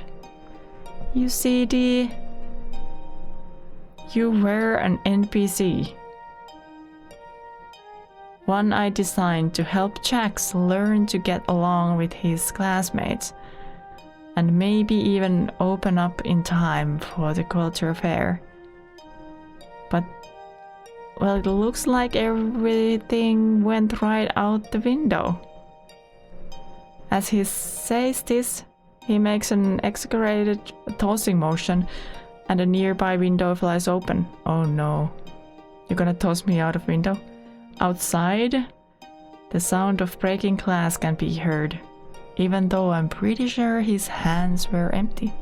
You see, Dee, you were an NPC. One I designed to help Jax learn to get along with his classmates, and maybe even open up in time for the culture fair. But, well, it looks like everything went right out the window. As he says this, he makes an exaggerated tossing motion, and a nearby window flies open. Oh no. You're gonna toss me out of window? Outside, the sound of breaking glass can be heard, even though I'm pretty sure his hands were empty.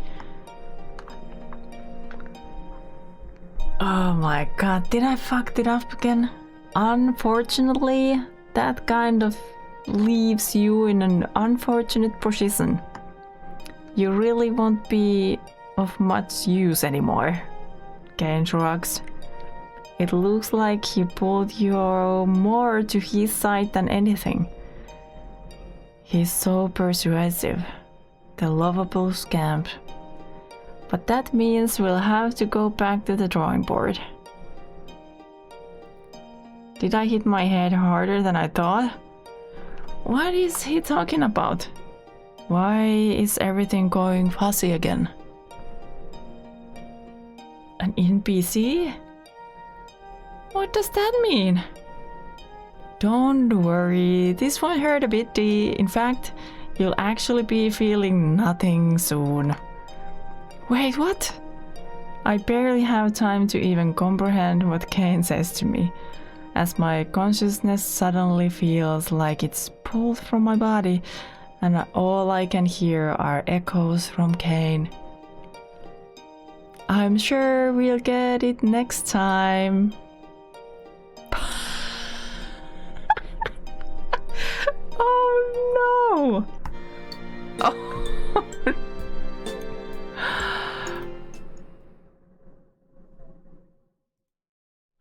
Oh my god, did I fuck it up again? Unfortunately, that kind of leaves you in an unfortunate position. You really won't be of much use anymore. Kane shrugs. It looks like he pulled you more to his side than anything. He's so persuasive, the lovable scamp. But that means we'll have to go back to the drawing board. Did I hit my head harder than I thought? What is he talking about? Why is everything going fuzzy again? An NPC? What does that mean? Don't worry, this won't hurt a bit, Dee. In fact, you'll actually be feeling nothing soon. Wait, what? I barely have time to even comprehend what Kane says to me, as my consciousness suddenly feels like it's pulled from my body, and all I can hear are echoes from Kane. I'm sure we'll get it next time. Oh no! Oh.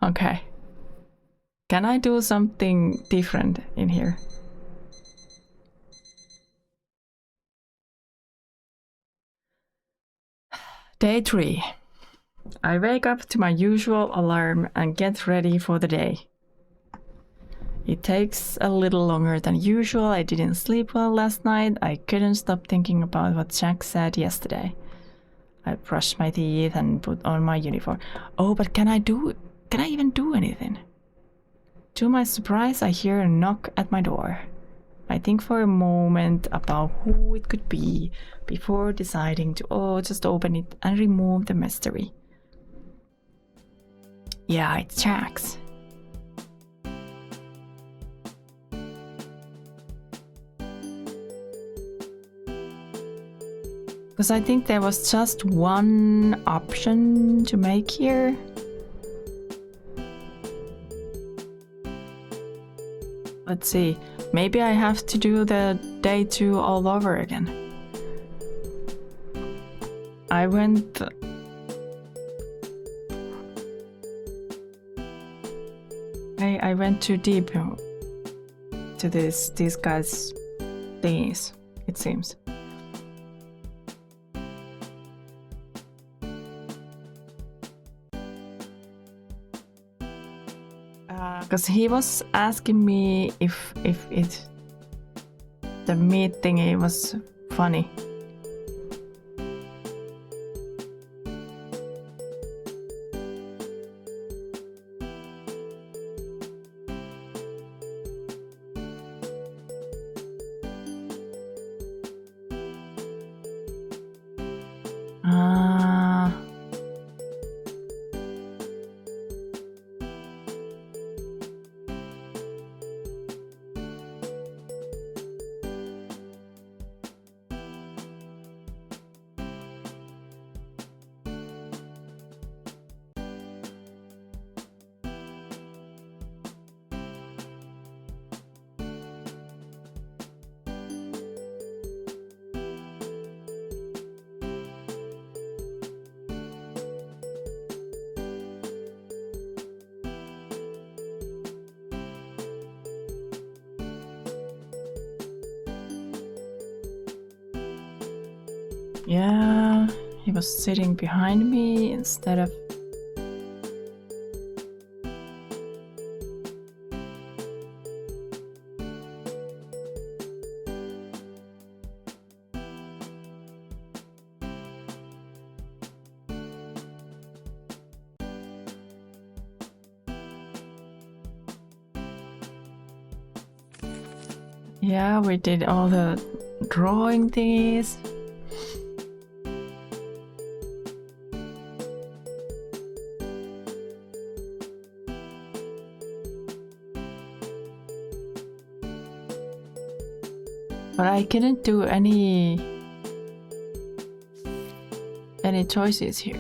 Okay. Can I do something different in here? Day 3. I wake up to my usual alarm and get ready for the day. It takes a little longer than usual. I didn't sleep well last night. I couldn't stop thinking about what Jack said yesterday. I brushed my teeth and put on my uniform. Oh, but can I even do anything? To my surprise, I hear a knock at my door. I think for a moment about who it could be before deciding to just open it and remove the mystery. Yeah, it's Jack's. Because I think there was just one option to make here. Let's see. Maybe I have to do the day 2 all over again. I went too deep to these guys' thingies, it seems. Because he was asking me if the meat thingy was funny. Yeah, he was sitting behind me instead of... Yeah, we did all the drawing things. But I couldn't do any choices here.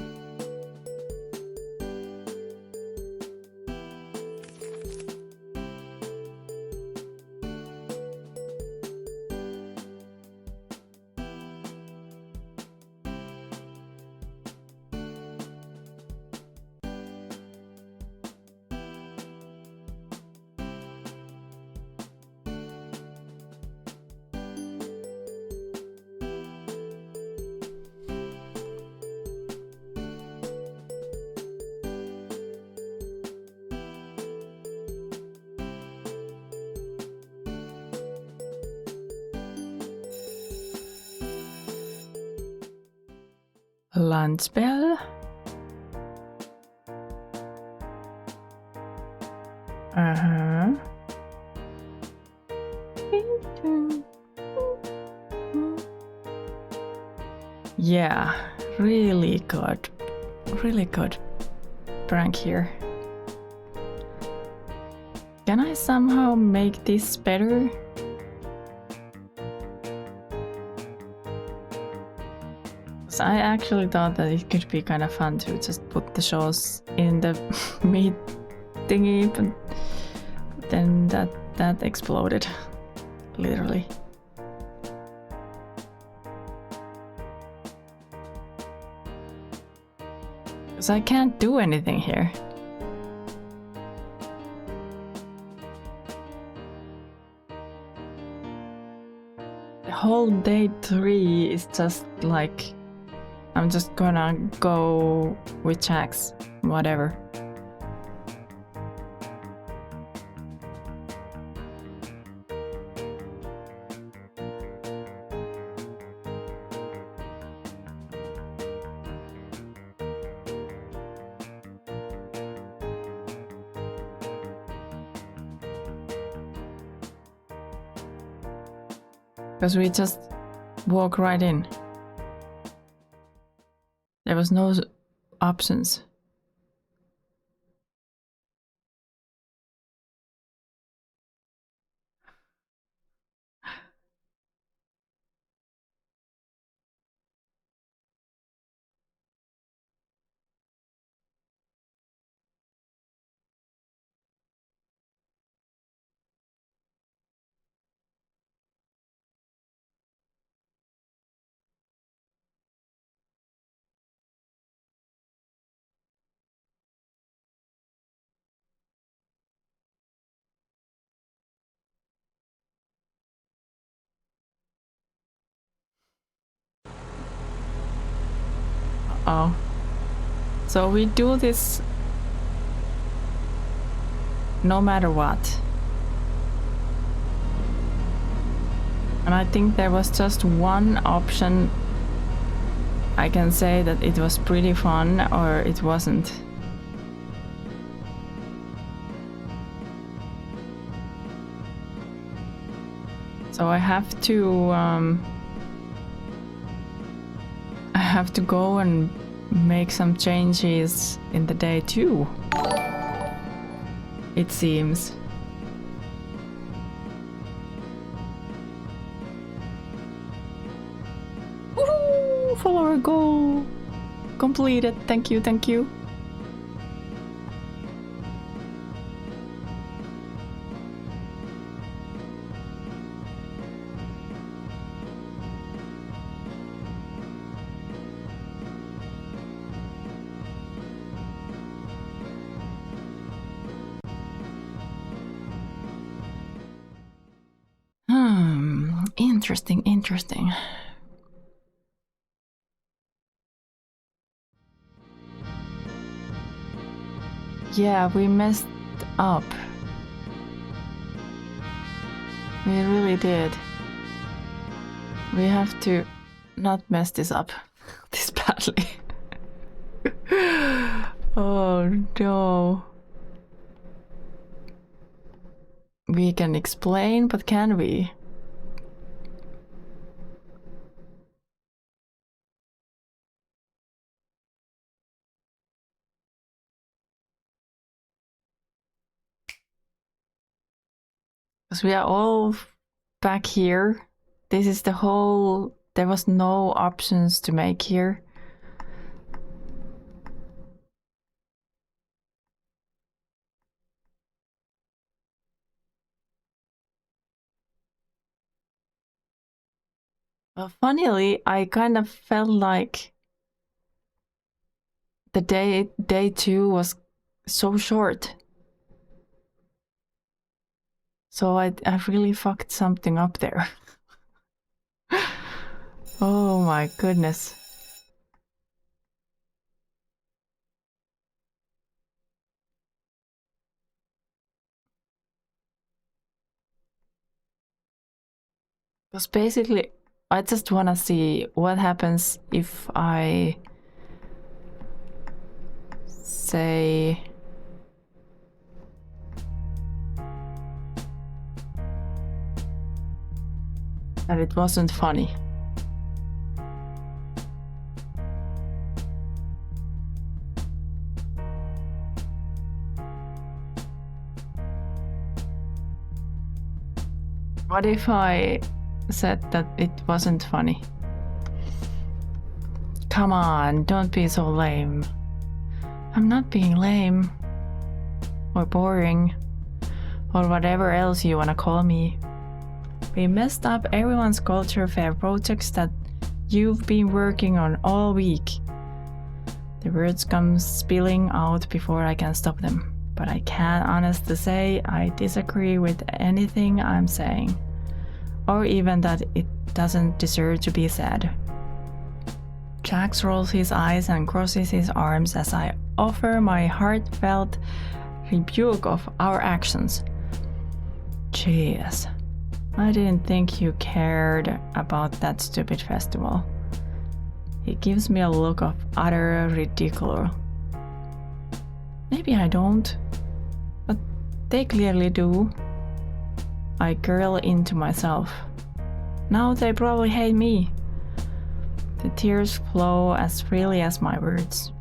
Lunch bell. Yeah, really good prank here. Can I somehow make this better? I actually thought that it could be kind of fun to just put the shows in the meat thingy, but then that exploded, literally. Because I can't do anything here. The whole day 3 is just like I'm just gonna go with checks, whatever. Because we just walk right in. There was no options. Oh. So we do this no matter what. And I think there was just one option. I can say that it was pretty fun or it wasn't. So I have to go and make some changes in the day too. It seems. Woohoo! Follower goal completed. Thank you, thank you. Interesting. Yeah, we messed up. We really did. We have to not mess this up this badly. Oh no. We can explain, but can we? Because we are all back here. This is the whole... There was no options to make here. Well, funnily, I kind of felt like the day 2 was so short. So I really fucked something up there. Oh my goodness. Because basically, I just want to see what happens if I say that it wasn't funny. What if I said that it wasn't funny? Come on, don't be so lame. I'm not being lame or boring or whatever else you wanna call me. We messed up everyone's culture fair projects that you've been working on all week. The words come spilling out before I can stop them, but I can honestly say I disagree with anything I'm saying, or even that it doesn't deserve to be said. Jax rolls his eyes and crosses his arms as I offer my heartfelt rebuke of our actions. Jeez, I didn't think you cared about that stupid festival. He gives me a look of utter ridicule. Maybe I don't, but they clearly do. I gurgle into myself. Now they probably hate me. The tears flow as freely as my words.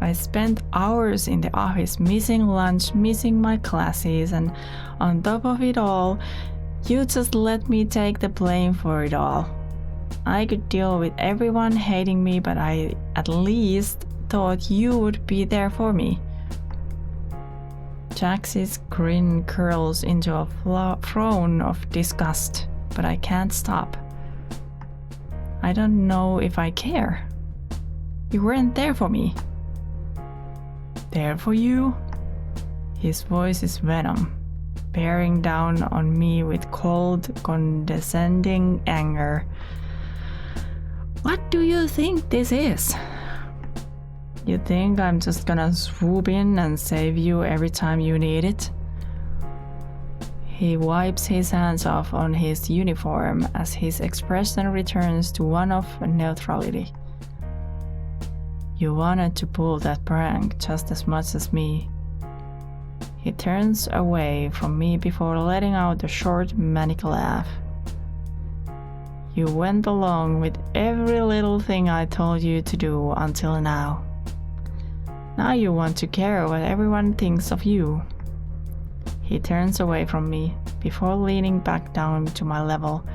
I spent hours in the office missing lunch, missing my classes, and on top of it all, you just let me take the blame for it all. I could deal with everyone hating me, but I at least thought you would be there for me. Jax's grin curls into a frown of disgust, but I can't stop. I don't know if I care. You weren't there for me. There for you? His voice is venom, bearing down on me with cold, condescending anger. What do you think this is? You think I'm just gonna swoop in and save you every time you need it? He wipes his hands off on his uniform as his expression returns to one of neutrality. You wanted to pull that prank just as much as me. He turns away from me before letting out a short, manic laugh. You went along with every little thing I told you to do until now. Now you want to care what everyone thinks of you. He turns away from me before leaning back down to my level,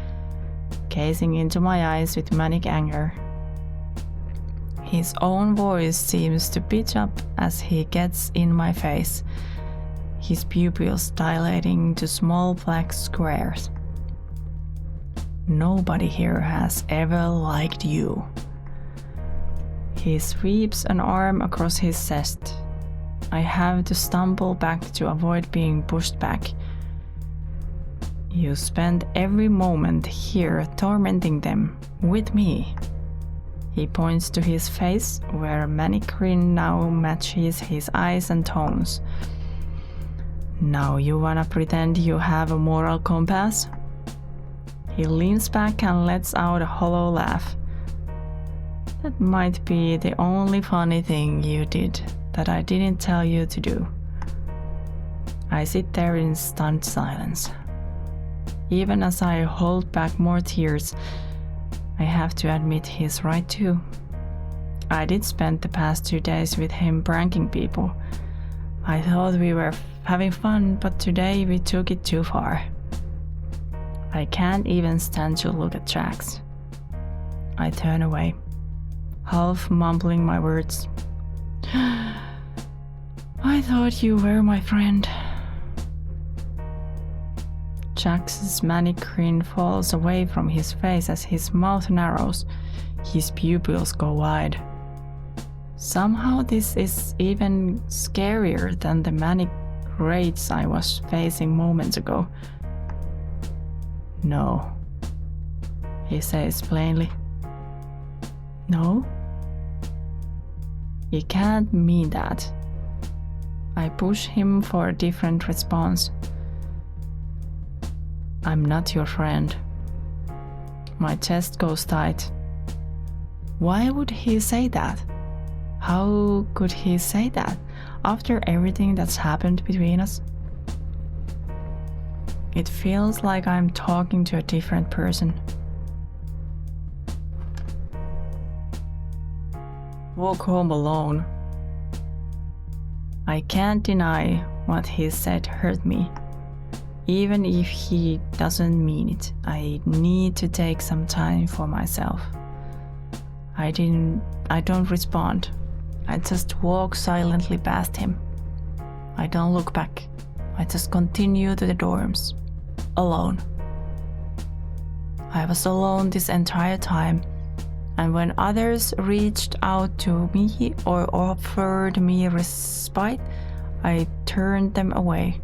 gazing into my eyes with manic anger. His own voice seems to pitch up as he gets in my face, his pupils dilating to small black squares. Nobody here has ever liked you. He sweeps an arm across his chest. I have to stumble back to avoid being pushed back. You spend every moment here tormenting them with me. He points to his face, where a manic grin now matches his eyes and tones. Now you wanna pretend you have a moral compass? He leans back and lets out a hollow laugh. That might be the only funny thing you did that I didn't tell you to do. I sit there in stunned silence. Even as I hold back more tears, I have to admit he's right too. I did spend the past 2 days with him pranking people. I thought we were having fun, but today we took it too far. I can't even stand to look at Jax. I turn away, half mumbling my words. I thought you were my friend. Jax's manic grin falls away from his face as his mouth narrows. His pupils go wide. Somehow this is even scarier than the manic rage I was facing moments ago. No, he says plainly. No? He can't mean that. I push him for a different response. I'm not your friend. My chest goes tight. Why would he say that? How could he say that after everything that's happened between us? It feels like I'm talking to a different person. Walk home alone. I can't deny what he said hurt me. Even if he doesn't mean it, I need to take some time for myself. I don't respond. I just walk silently past him. I don't look back. I just continue to the dorms. Alone. I was alone this entire time, and when others reached out to me or offered me respite, I turned them away.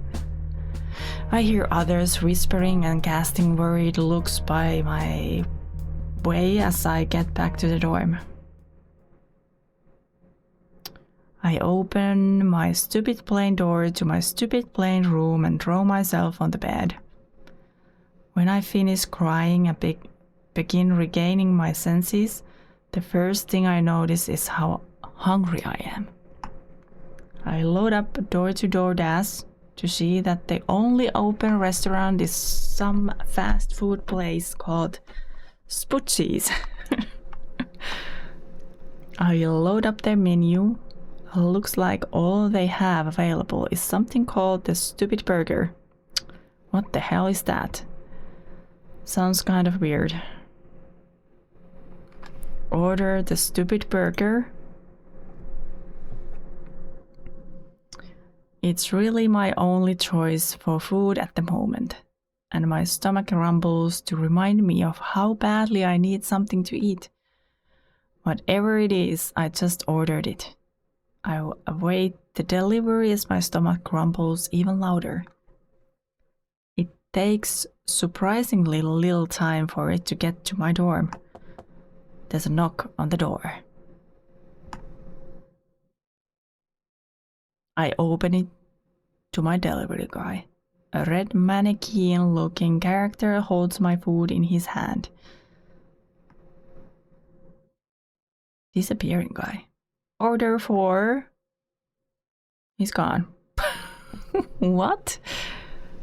I hear others whispering and casting worried looks by my way as I get back to the dorm. I open my stupid plain door to my stupid plain room and throw myself on the bed. When I finish crying and begin regaining my senses, the first thing I notice is how hungry I am. I load up door-to-door dash to see that the only open restaurant is some fast food place called Spoochie's. I load up their menu. Looks like all they have available is something called the Stupid Burger. What the hell is that? Sounds kind of weird. Order the Stupid Burger. It's really my only choice for food at the moment, and my stomach rumbles to remind me of how badly I need something to eat. Whatever it is, I just ordered it. I await the delivery as my stomach grumbles even louder. It takes surprisingly little time for it to get to my dorm. There's a knock on the door. I open it to my delivery guy. A red mannequin-looking character holds my food in his hand. Disappearing guy. Order for... He's gone. What?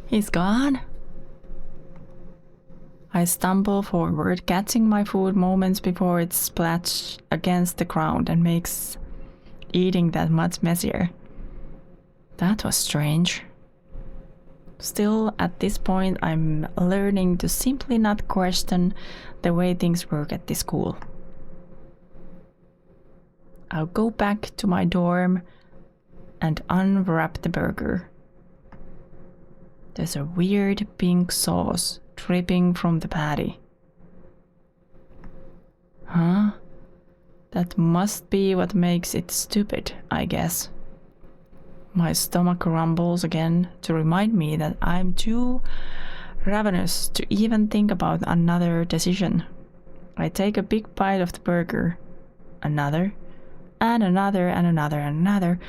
He's gone? I stumble forward, catching my food moments before it splashes against the ground and makes eating that much messier. That was strange. Still, at this point, I'm learning to simply not question the way things work at this school. I'll go back to my dorm and unwrap the burger. There's a weird pink sauce dripping from the patty. Huh? That must be what makes it stupid, I guess. My stomach rumbles again to remind me that I'm too ravenous to even think about another decision. I take a big bite of the burger. Another, and another, and another, and another.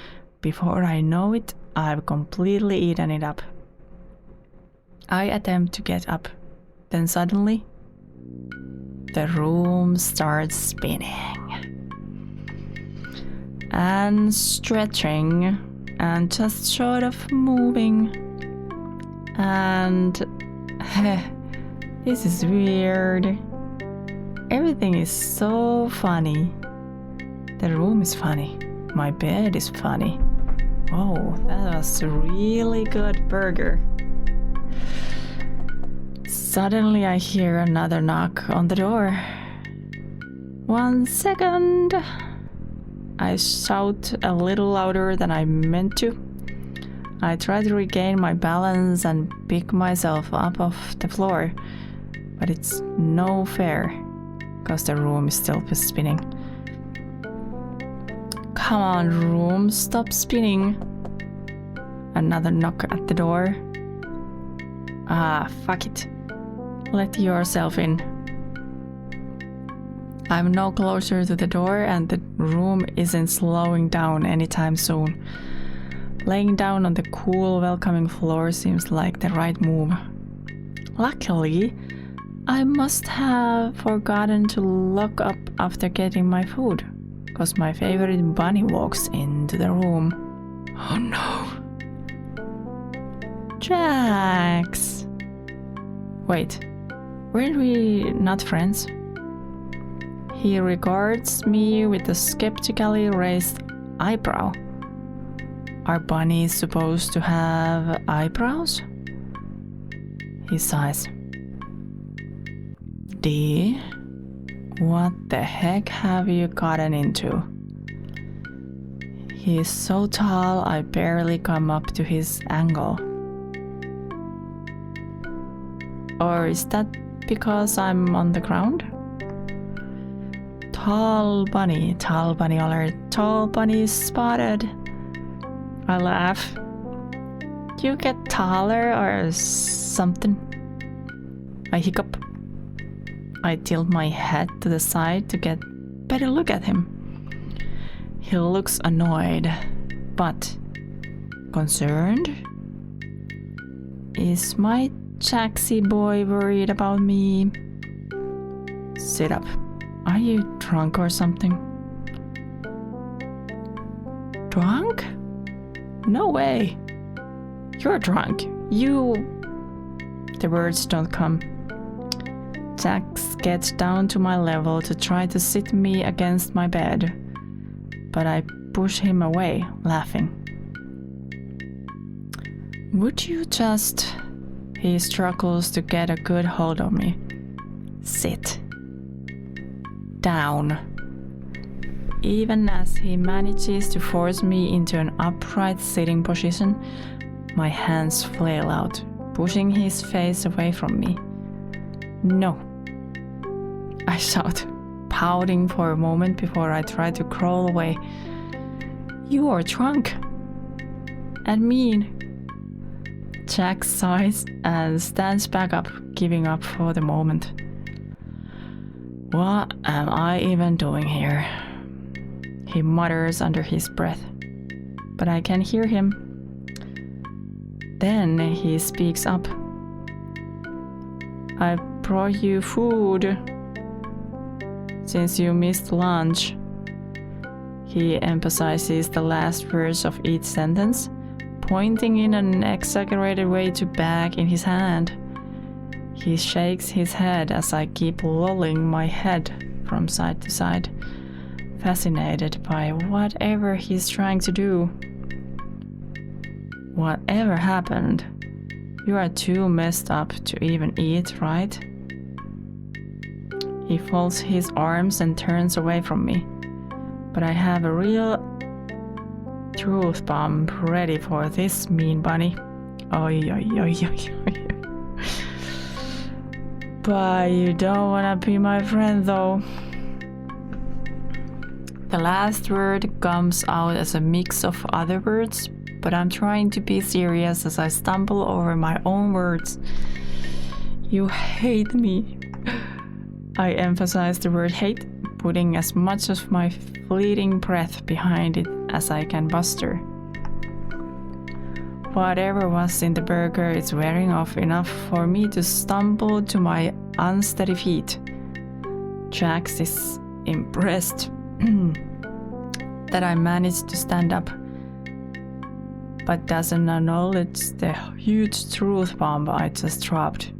Before I know it, I've completely eaten it up. I attempt to get up. Then suddenly, the room starts spinning and stretching and just sort of moving. And this is weird. Everything is so funny. The room is funny. My bed is funny. Oh, that was a really good burger. Suddenly I hear another knock on the door. 1 second. I shout a little louder than I meant to. I try to regain my balance and pick myself up off the floor, but it's no fair, because the room is still spinning. Come on, room, stop spinning. Another knock at the door. Ah, fuck it. Let yourself in. I'm no closer to the door and the room isn't slowing down anytime soon. Laying down on the cool, welcoming floor seems like the right move. Luckily, I must have forgotten to lock up after getting my food, because my favorite bunny walks into the room. Oh no. Jax! Wait, weren't we not friends? He regards me with a skeptically raised eyebrow. Are bunnies supposed to have eyebrows? He sighs. D, what the heck have you gotten into? He is so tall I barely come up to his angle. Or is that because I'm on the ground? Tall bunny alert, tall bunny spotted. I laugh. You get taller or something? I hiccup. I tilt my head to the side to get a better look at him. He looks annoyed, but concerned? Is my Jaxie boy worried about me? Sit up. Are you drunk or something? Drunk? No way. You're drunk. The words don't come. Jax gets down to my level to try to sit me against my bed, but I push him away, laughing. Would you just... He struggles to get a good hold of me. Sit. Down. Even as he manages to force me into an upright sitting position, my hands flail out, pushing his face away from me. No. I shout, pouting for a moment before I try to crawl away. You are drunk. And mean. Jax sighs and stands back up, giving up for the moment. What am I even doing here? He mutters under his breath, but I can hear him. Then he speaks up. I brought you food since you missed lunch. He emphasizes the last words of each sentence, pointing in an exaggerated way to bag in his hand. He shakes his head as I keep lolling my head from side to side, fascinated by whatever he's trying to do. Whatever happened? You are too messed up to even eat, right? He folds his arms and turns away from me, but I have a real truth bomb ready for this mean bunny. Oi, oi, oi, oi, oi. But you don't wanna be my friend though. The last word comes out as a mix of other words, but I'm trying to be serious as I stumble over my own words. You hate me. I emphasize the word hate, putting as much of my fleeting breath behind it as I can muster. Whatever was in the burger is wearing off enough for me to stumble to my unsteady feet. Jax is impressed that I managed to stand up, but doesn't acknowledge the huge truth bomb I just dropped.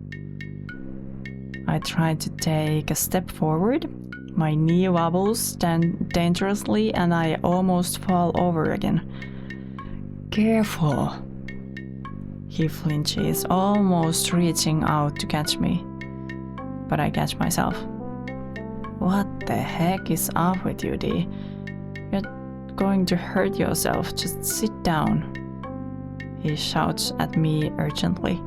I try to take a step forward. My knee wobbles dangerously and I almost fall over again. Careful. He flinches, almost reaching out to catch me, but I catch myself. What the heck is up with you, D? You're going to hurt yourself. Just sit down. He shouts at me urgently,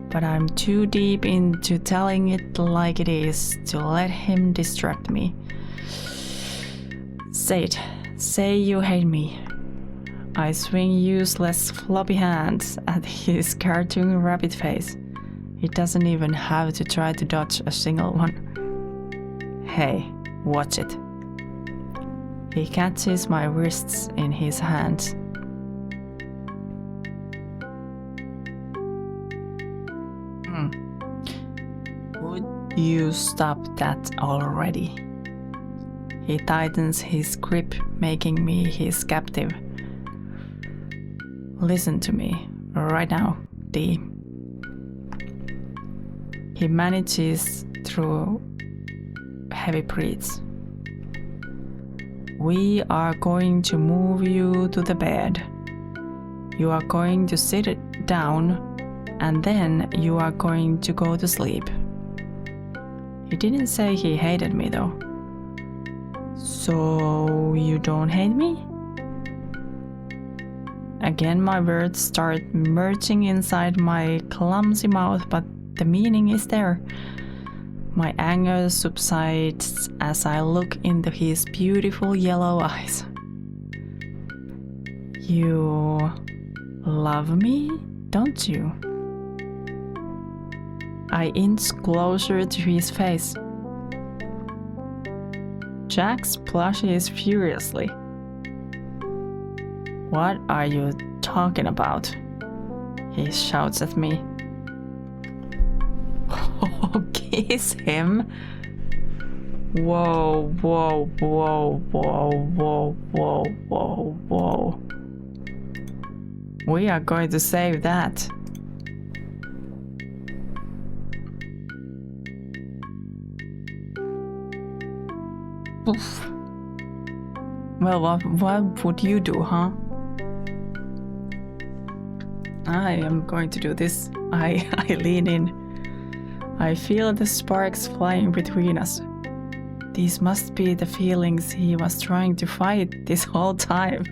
but I'm too deep into telling it like it is to let him distract me. Say it. Say you hate me. I swing useless floppy hands at his cartoon rabbit face. He doesn't even have to try to dodge a single one. Hey, watch it. He catches my wrists in his hands. Would you stop that already? He tightens his grip, making me his captive. Listen to me, right now, D. He manages through heavy breaths. We are going to move you to the bed. You are going to sit down, and then you are going to go to sleep. He didn't say he hated me though. So you don't hate me? Again, my words start merging inside my clumsy mouth, but the meaning is there. My anger subsides as I look into his beautiful yellow eyes. You love me, don't you? I inch closer to his face. Jax blushes furiously. What are you talking about? He shouts at me. Oh, kiss him? Whoa, whoa, whoa, whoa, whoa, whoa, whoa, whoa. We are going to save that. Oof. Well, what would you do, huh? I am going to do this. I lean in. I feel the sparks flying between us. These must be the feelings he was trying to fight this whole time.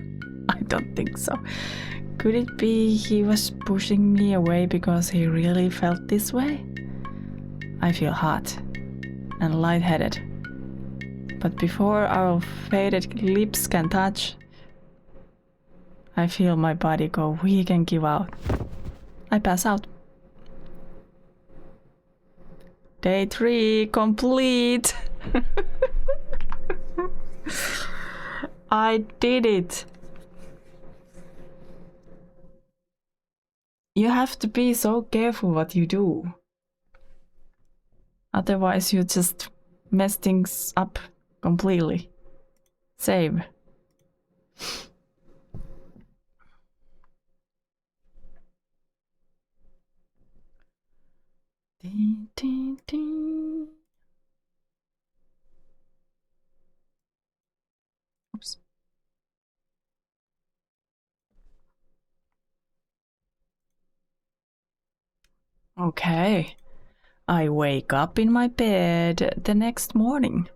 I don't think so. Could it be he was pushing me away because he really felt this way? I feel hot and lightheaded. But before our faded lips can touch, I feel my body go weak and give out. I pass out. Day 3 complete. I did it. You have to be so careful what you do. Otherwise you just mess things up completely. Save. Ding, ding, ding. Oops. Okay. I wake up in my bed the next morning.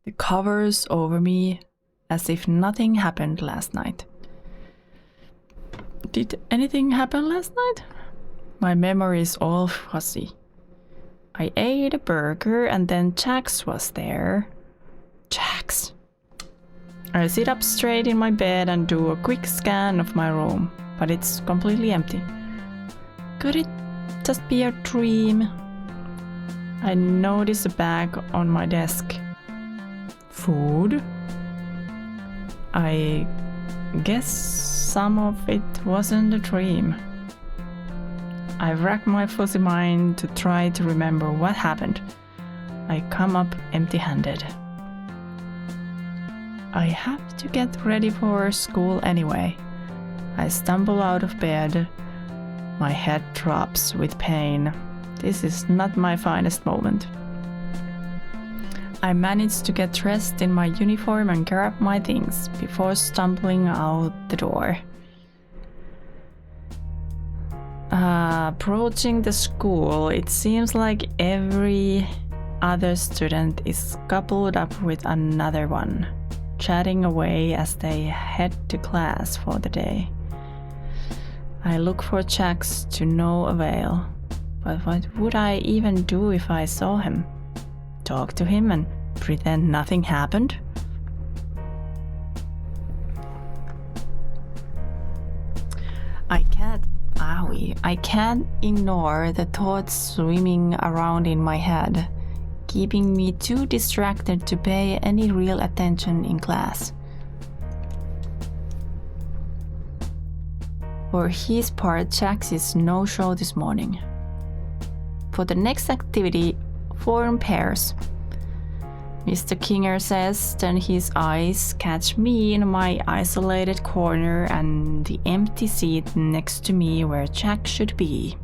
The covers over me as if nothing happened last night. Did anything happen last night? My memory is all fuzzy. I ate a burger and then Jax was there. Jax. I sit up straight in my bed and do a quick scan of my room, but it's completely empty. Could it just be a dream? I notice a bag on my desk. Food? I guess some of it wasn't a dream. I rack my fuzzy mind to try to remember what happened. I come up empty-handed. I have to get ready for school anyway. I stumble out of bed. My head drops with pain. This is not my finest moment. I manage to get dressed in my uniform and grab my things before stumbling out the door. Approaching the school, it seems like every other student is coupled up with another one, chatting away as they head to class for the day. I look for Jax to no avail, but what would I even do if I saw him? Talk to him and pretend nothing happened? I can't ignore the thoughts swimming around in my head, keeping me too distracted to pay any real attention in class. For his part, Jax is no show this morning. For the next activity, form pairs. Mr. Kinger says, then his eyes catch me in my isolated corner and the empty seat next to me where Jax should be.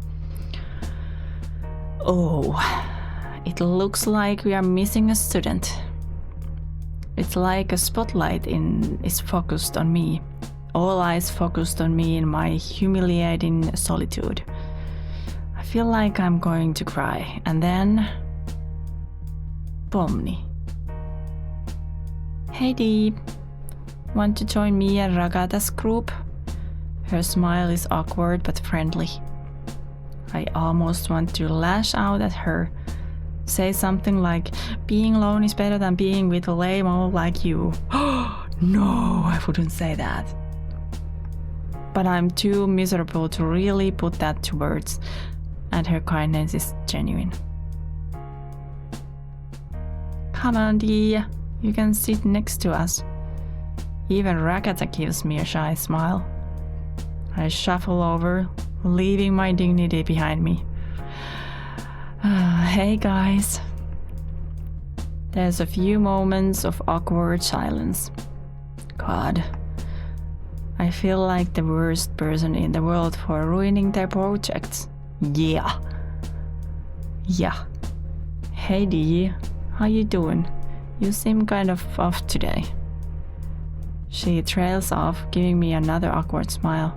Oh, it looks like we are missing a student. It's like a spotlight is focused on me. All eyes focused on me in my humiliating solitude. I feel like I'm going to cry, and then Pomni. Hey Deep, want to join me and Ragata's group? Her smile is awkward but friendly. I almost want to lash out at her, say something like, being alone is better than being with a lame-o like you. No, I wouldn't say that. But I'm too miserable to really put that to words, and her kindness is genuine. Come on, Dee. You can sit next to us. Even Rakata gives me a shy smile. I shuffle over, leaving my dignity behind me. Hey guys. There's a few moments of awkward silence. God, I feel like the worst person in the world for ruining their projects. Yeah. Hey Dee, how you doing? You seem kind of off today. She trails off, giving me another awkward smile.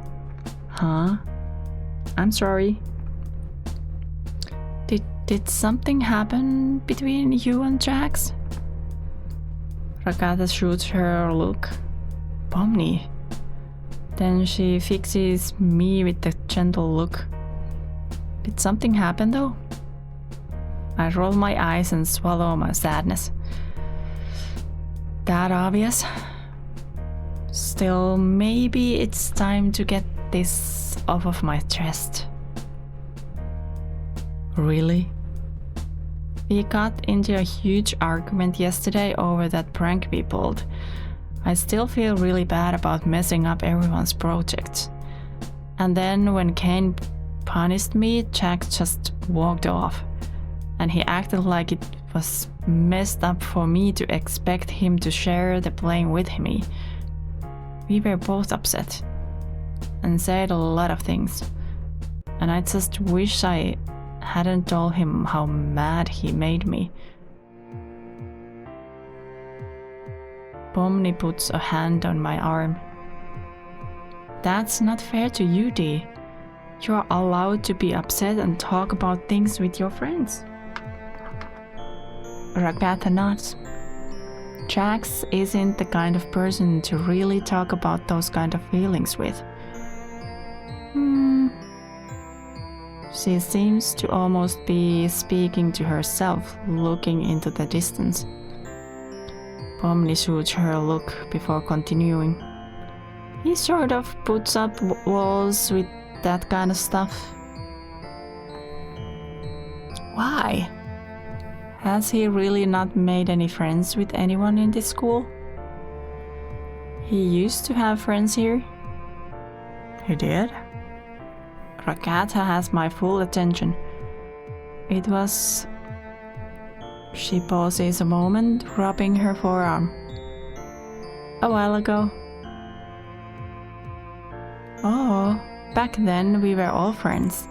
Huh? I'm sorry. Did something happen between you and Jax? Rakata shoots her a look. Pomni. Then she fixes me with a gentle look. Did something happen though? I roll my eyes and swallow my sadness. That obvious? Still, maybe it's time to get this off of my chest. Really? We got into a huge argument yesterday over that prank we pulled. I still feel really bad about messing up everyone's projects. And then when Kane punished me, Jack just walked off. And he acted like it was messed up for me to expect him to share the blame with me. We were both upset and said a lot of things. And I just wish I hadn't told him how mad he made me. Pomni puts a hand on my arm. That's not fair to you, Dee. You're allowed to be upset and talk about things with your friends. Rakata nods. Jax isn't the kind of person to really talk about those kind of feelings with. She seems to almost be speaking to herself, looking into the distance. Pomni shoots her a look before continuing. He sort of puts up walls with that kind of stuff. Why? Has he really not made any friends with anyone in this school? He used to have friends here. He did? Rakata has my full attention. It was... She pauses a moment, rubbing her forearm. A while ago. Oh, back then we were all friends.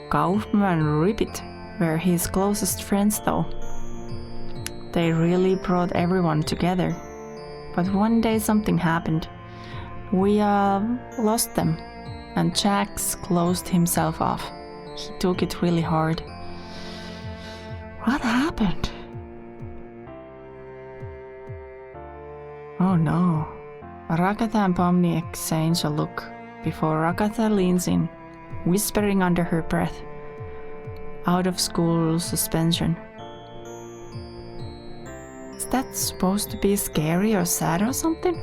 Kaufman and Ribbit were his closest friends though. They really brought everyone together. But one day something happened. We lost them. And Jax closed himself off. He took it really hard. What happened? Oh no. Rakata and Pomni exchange a look before Rakata leans in, whispering under her breath. Out of school suspension. Is that supposed to be scary or sad or something?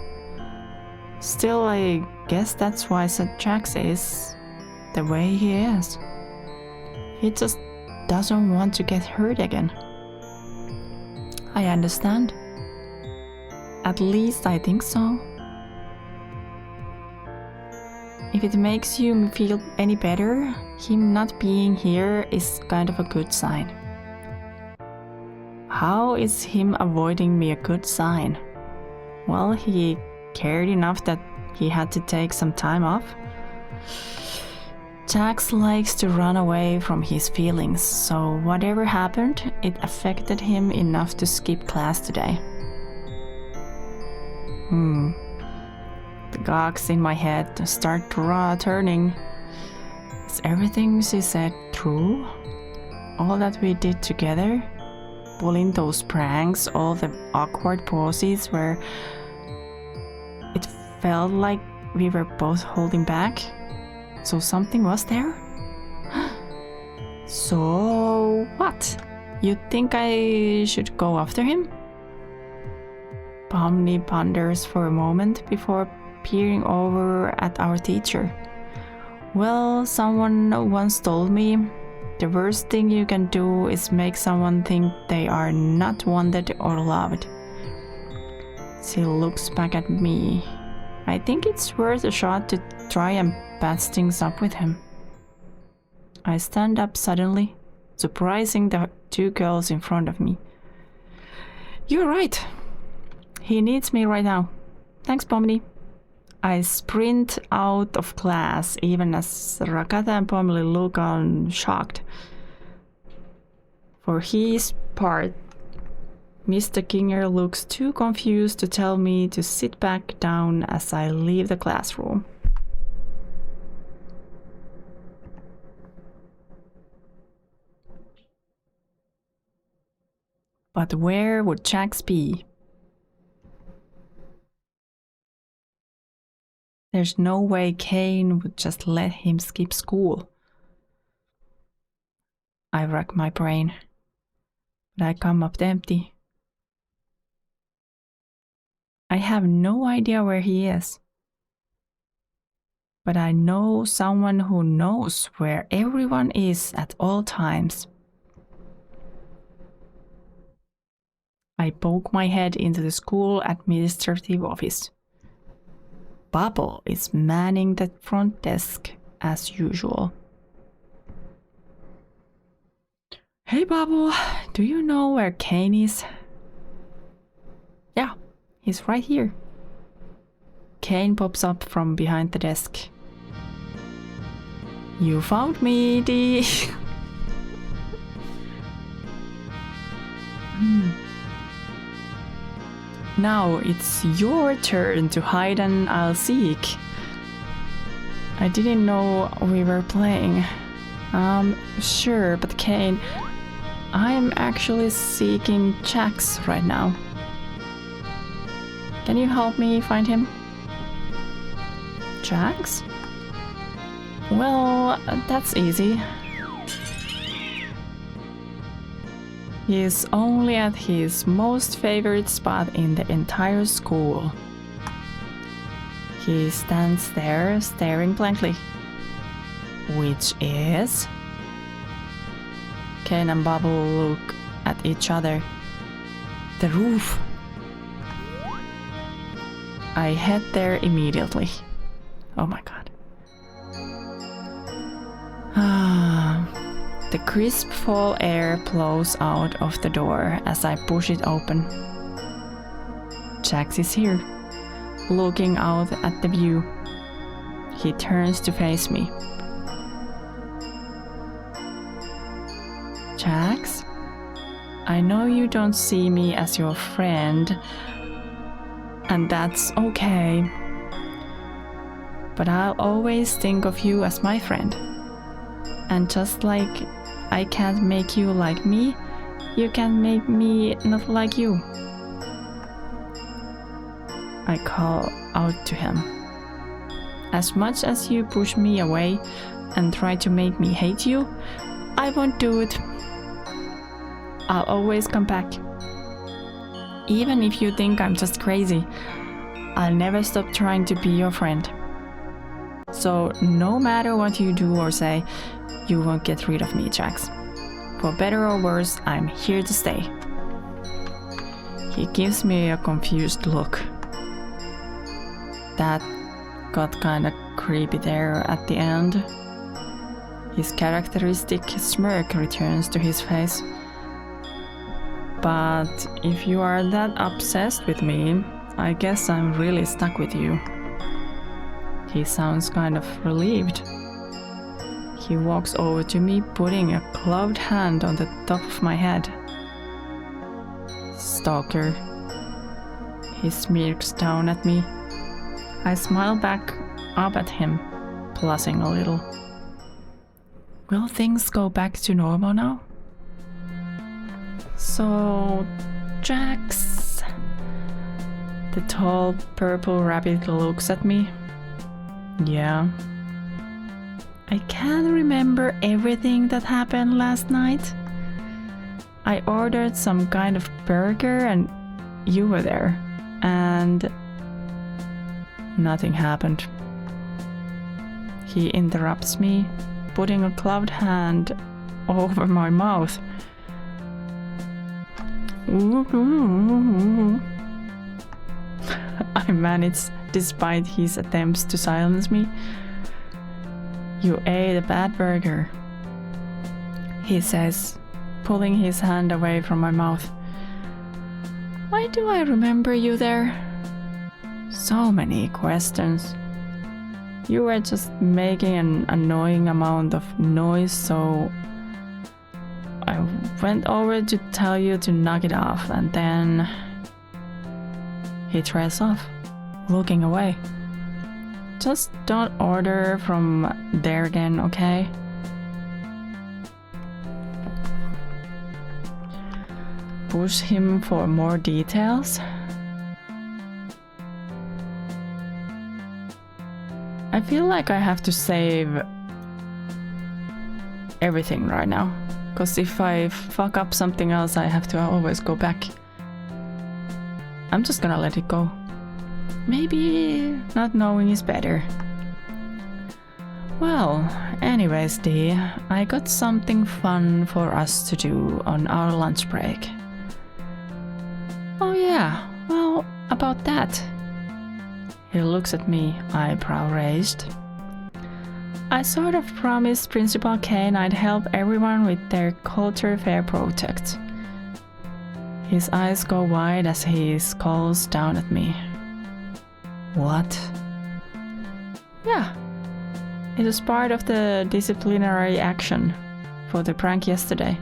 Still, I guess that's why Jax is the way he is. He just doesn't want to get hurt again. I understand. At least I think so. If it makes you feel any better, him not being here is kind of a good sign. How is him avoiding me a good sign? Well, he cared enough that he had to take some time off. Jax likes to run away from his feelings, so whatever happened, it affected him enough to skip class today. The cogs in my head start turning. Is everything she said true? All that we did together? Pulling those pranks, all the awkward pauses where it felt like we were both holding back? So something was there? So what? You think I should go after him? Pomni ponders for a moment before peering over at our teacher. Well, someone once told me The worst thing you can do is make someone think they are not wanted or loved. She looks back at me. I think it's worth a shot to try and patch things up with him. I stand up suddenly, surprising the two girls in front of me. You're right. He needs me right now. Thanks, Pomni. I sprint out of class, even as Rakata and Pomni look on shocked. For his part, Mr. Kinger looks too confused to tell me to sit back down as I leave the classroom. But where would Jax be? There's no way Kane would just let him skip school. I rack my brain, but I come up empty. I have no idea where he is. But I know someone who knows where everyone is at all times. I poke my head into the school administrative office. Bubble is manning the front desk as usual. Hey Bubble, do you know where Kane is? Yeah, he's right here. Kane pops up from behind the desk. You found me, Dee. Now it's your turn to hide and I'll seek. I didn't know we were playing. Sure, but Kane, I'm actually seeking Jax right now. Can you help me find him? Jax? Well, that's easy. He is only at his most favorite spot in the entire school. He stands there staring blankly. Which is? Kane and Bubble look at each other. The roof. I head there immediately. Oh my god. The crisp fall air blows out of the door as I push it open. Jax is here, looking out at the view. He turns to face me. Jax, I know you don't see me as your friend, and that's okay. But I'll always think of you as my friend. And just like I can't make you like me, you can't make me not like you. I call out to him. As much as you push me away and try to make me hate you, I won't do it. I'll always come back. Even if you think I'm just crazy, I'll never stop trying to be your friend. So no matter what you do or say, you won't get rid of me, Jax. For better or worse, I'm here to stay. He gives me a confused look. That got kinda creepy there at the end. His characteristic smirk returns to his face. But if you are that obsessed with me, I guess I'm really stuck with you. He sounds kind of relieved. He walks over to me, putting a gloved hand on the top of my head. Stalker. He smirks down at me. I smile back up at him, blushing a little. Will things go back to normal now? So, Jax. The tall purple rabbit looks at me. Yeah. I can't remember everything that happened last night. I ordered some kind of burger and you were there. And nothing happened. He interrupts me, putting a gloved hand over my mouth. I managed, despite his attempts to silence me. You ate a bad burger, he says, pulling his hand away from my mouth. Why do I remember you there? So many questions. You were just making an annoying amount of noise, so I went over to tell you to knock it off, and then he trails off, looking away. Just don't order from there again, okay? Push him for more details. I feel like I have to save everything right now, because if I fuck up something else, I have to always go back. I'm just gonna let it go. Maybe not knowing is better. Well, anyways, Dee, I got something fun for us to do on our lunch break. Oh yeah, well, about that. He looks at me, eyebrow raised. I sort of promised Principal Kane I'd help everyone with their culture fair project. His eyes go wide as he scowls down at me. What? Yeah. It was part of the disciplinary action for the prank yesterday.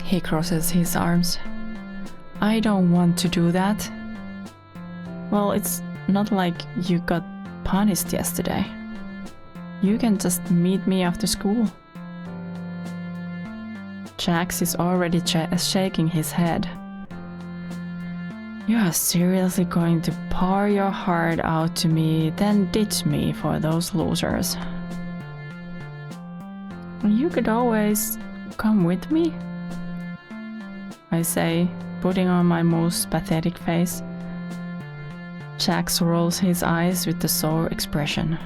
He crosses his arms. I don't want to do that. Well, it's not like you got punished yesterday. You can just meet me after school. Jax is already shaking his head. You are seriously going to pour your heart out to me, then ditch me for those losers. You could always come with me, I say, putting on my most pathetic face. Jax rolls his eyes with a sore expression.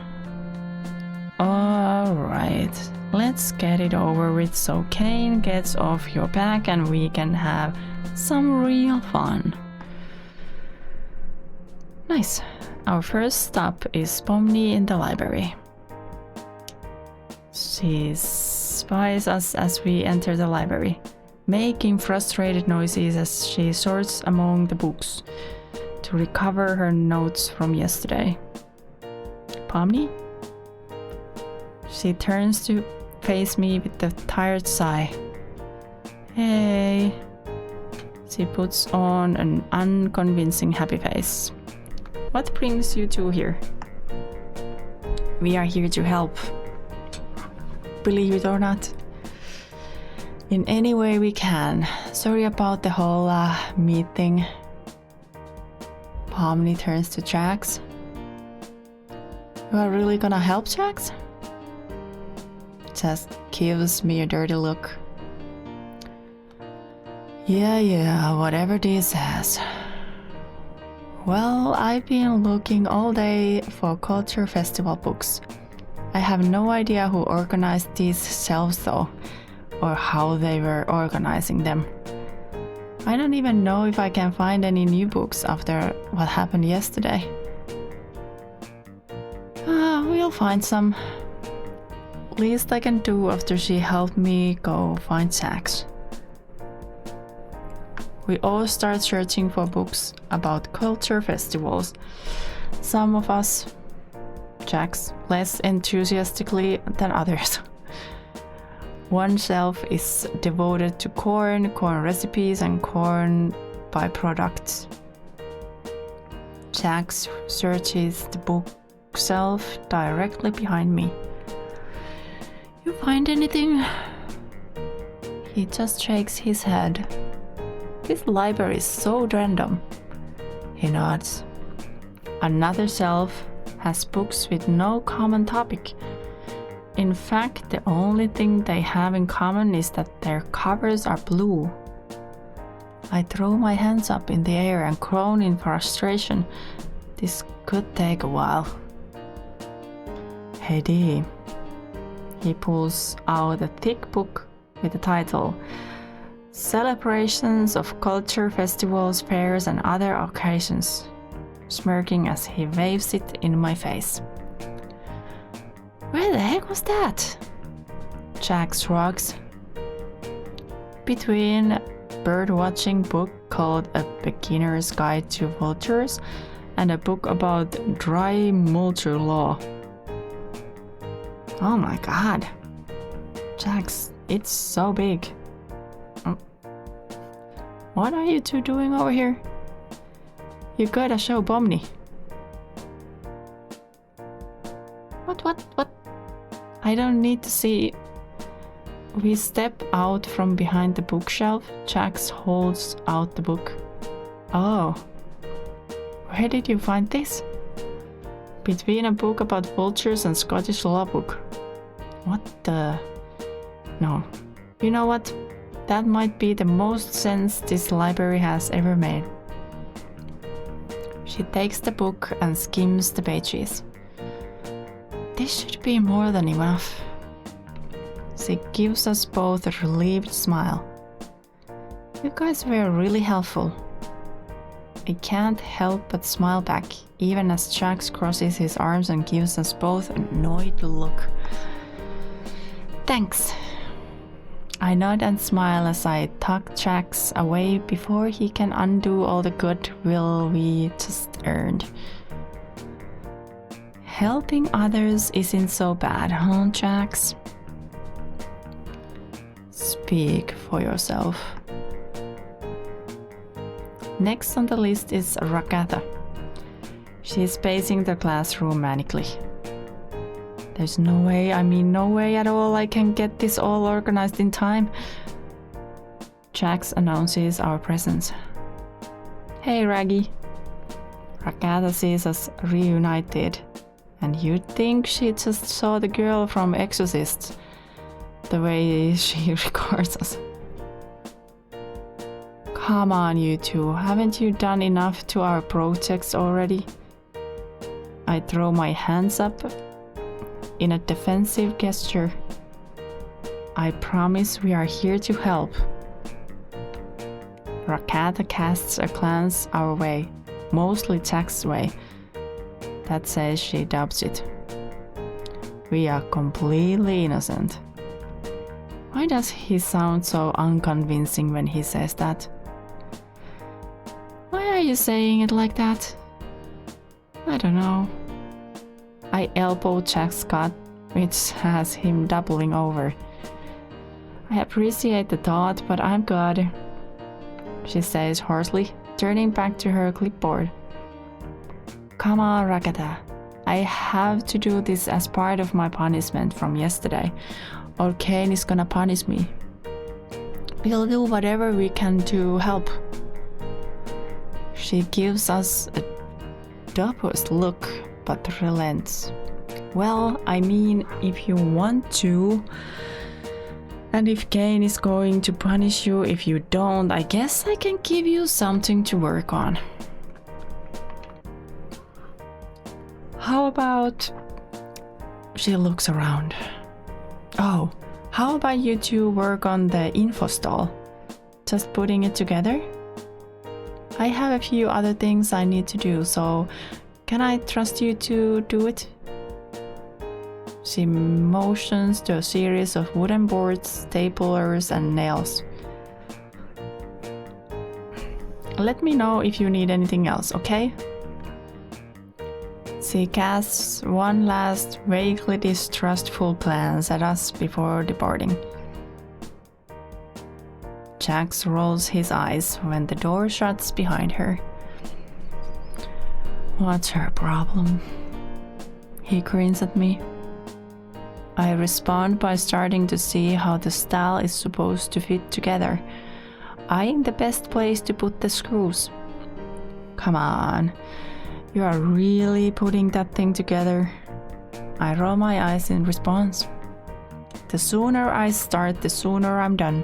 Alright, let's get it over with so Kane gets off your back and we can have some real fun. Nice. Our first stop is Pomni in the library. She spies us as we enter the library, making frustrated noises as she sorts among the books to recover her notes from yesterday. Pomni? She turns to face me with a tired sigh. Hey. She puts on an unconvincing happy face. What brings you two here? We are here to help. Believe it or not. In any way we can. Sorry about the whole meat thing. Pomni turns to Jax. You are really gonna help, Jax? Just gives me a dirty look. Yeah, whatever this says. Well, I've been looking all day for culture festival books. I have no idea who organized these shelves though, or how they were organizing them. I don't even know if I can find any new books after what happened yesterday. We'll find some. Least I can do after she helped me go find Jax. We all start searching for books about culture festivals. Some of us, Jax, less enthusiastically than others. One shelf is devoted to corn recipes and corn byproducts. Jax searches the bookshelf directly behind me. You find anything? He just shakes his head. This library is so random. He nods. Another shelf has books with no common topic. In fact, the only thing they have in common is that their covers are blue. I throw my hands up in the air and groan in frustration. This could take a while. Hey Dee. He pulls out a thick book with the title Celebrations of Culture, Festivals, Fairs and Other Occasions, smirking as he waves it in my face. Where the heck was that? Jack shrugs. Between a bird-watching book called A Beginner's Guide to Vultures and a book about dry multure law. Oh my god. Jax, it's so big. What are you two doing over here? You gotta show Bomni. What? I don't need to see. We step out from behind the bookshelf. Jax holds out the book. Oh. Where did you find this? Between a book about vultures and Scottish law book. What the? No. You know what? That might be the most sense this library has ever made. She takes the book and skims the pages. This should be more than enough. She gives us both a relieved smile. You guys were really helpful. I can't help but smile back, even as Jax crosses his arms and gives us both an annoyed look. Thanks. I nod and smile as I tuck Jax away before he can undo all the goodwill we just earned. Helping others isn't so bad, huh, Jax? Speak for yourself. Next on the list is Rakatha. She's pacing the classroom manically. There's no way at all I can get this all organized in time. Jax announces our presence. Hey, Raggy. Rakatha sees us reunited, and you'd think she just saw the girl from Exorcist, the way she regards us. Come on, you two, haven't you done enough to our projects already? I throw my hands up in a defensive gesture. I promise we are here to help. Rakatha casts a glance our way, mostly Jax's way, that says she doubts it. We are completely innocent. Why does he sound so unconvincing when he says that? Why are you saying it like that? I don't know. I elbow Jack's gut, which has him doubling over. I appreciate the thought, but I'm good, she says hoarsely, turning back to her clipboard. Come on, Rakatha. I have to do this as part of my punishment from yesterday, or Kane is gonna punish me. We'll do whatever we can to help. She gives us a dubious look, but relents. Well, I mean, if you want to, and if Kane is going to punish you if you don't, I guess I can give you something to work on. How about... She looks around. Oh, how about you two work on the info stall? Just putting it together? I have a few other things I need to do, so can I trust you to do it? She motions to a series of wooden boards, staplers, and nails. Let me know if you need anything else, okay? She casts one last vaguely distrustful glance at us before departing. Jax rolls his eyes when the door shuts behind her. What's her problem? He grins at me. I respond by starting to see how the style is supposed to fit together, eyeing the best place to put the screws. Come on, you are really putting that thing together. I roll my eyes in response. The sooner I start, the sooner I'm done.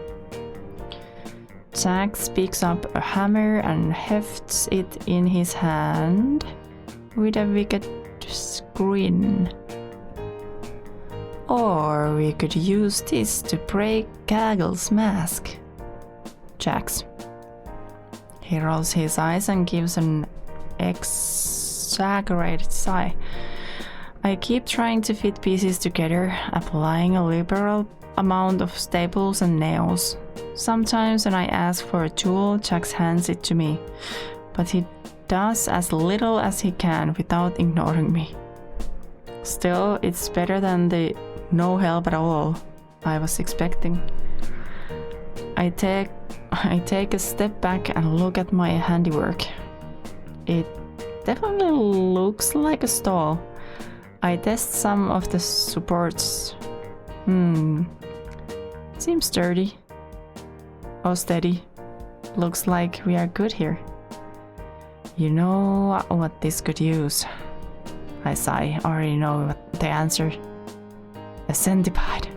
Jack picks up a hammer and hefts it in his hand with a wicked grin. Or we could use this to break Gaggle's mask. Jax. He rolls his eyes and gives an exaggerated sigh. I keep trying to fit pieces together, applying a liberal amount of staples and nails. Sometimes when I ask for a tool, Jax hands it to me, but he does as little as he can without ignoring me. Still, it's better than the no help at all I was expecting. I take a step back and look at my handiwork. It definitely looks like a stall. I test some of the supports. Seems sturdy. Oh, steady. Looks like we are good here. You know what this could use? I sigh. Already know what the answer. A centipede.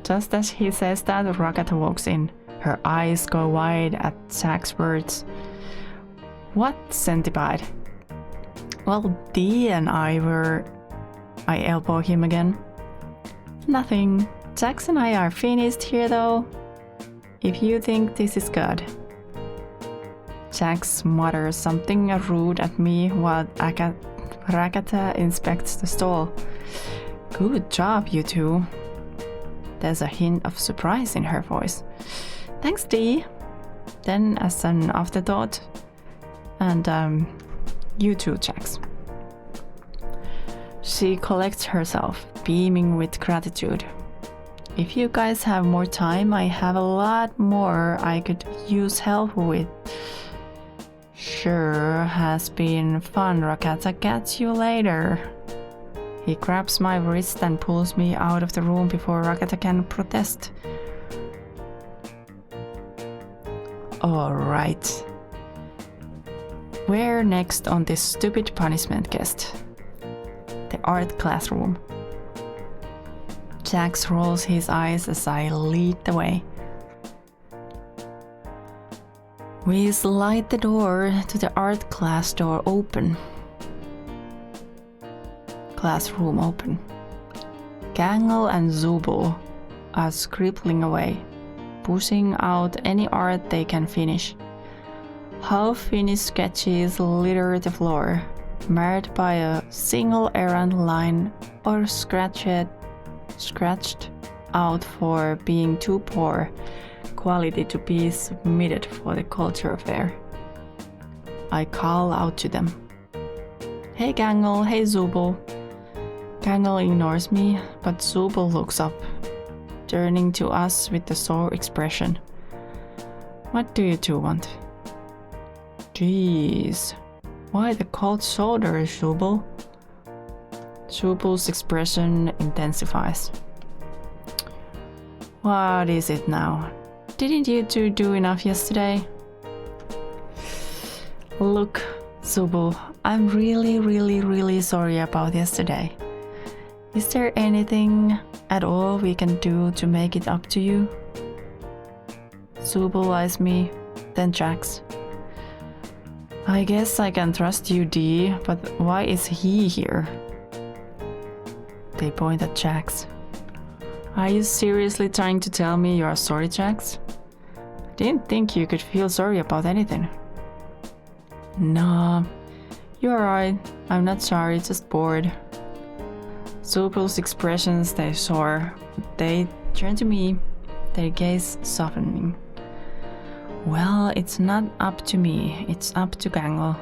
Just as he says that, Rakata walks in. Her eyes go wide at Jax's words. What centipede? Well, Dee and I elbow him again. Nothing. Jax and I are finished here though. If you think this is good. Jax mutters something rude at me while Rakata inspects the stall. Good job, you two. There's a hint of surprise in her voice. Thanks, Dee. Then, as an afterthought, and you too, Jax. She collects herself, beaming with gratitude. If you guys have more time, I have a lot more I could use help with. Sure, has been fun, Rakata. Catch you later. He grabs my wrist and pulls me out of the room before Rakata can protest. Alright. Where next on this stupid punishment guest? The art classroom. Jax rolls his eyes as I lead the way. We slide the door to the art classroom open. Gangle and Zubul are scribbling away, pushing out any art they can finish. Half-finished sketches litter the floor, marred by a single errant line or scratched out for being too poor quality to be submitted for the culture fair. I call out to them. Hey Gangle, hey Zubul. Gangle ignores me, but Zubul looks up, turning to us with a sore expression. What do you two want? Jeez, why the cold shoulder, Zubul? Zubul's expression intensifies. What is it now? Didn't you two do enough yesterday? Look, Zubul, I'm really sorry about yesterday. Is there anything at all we can do to make it up to you? Zubul eyes me, then Jax. I guess I can trust you, Dee, but why is he here? They point at Jax. Are you seriously trying to tell me you're sorry, Jax? I didn't think you could feel sorry about anything. Nah, you're right. I'm not sorry, just bored. Zubul's expressions stay sore. They turn to me, their gaze softening. Well, it's not up to me, it's up to Gangle.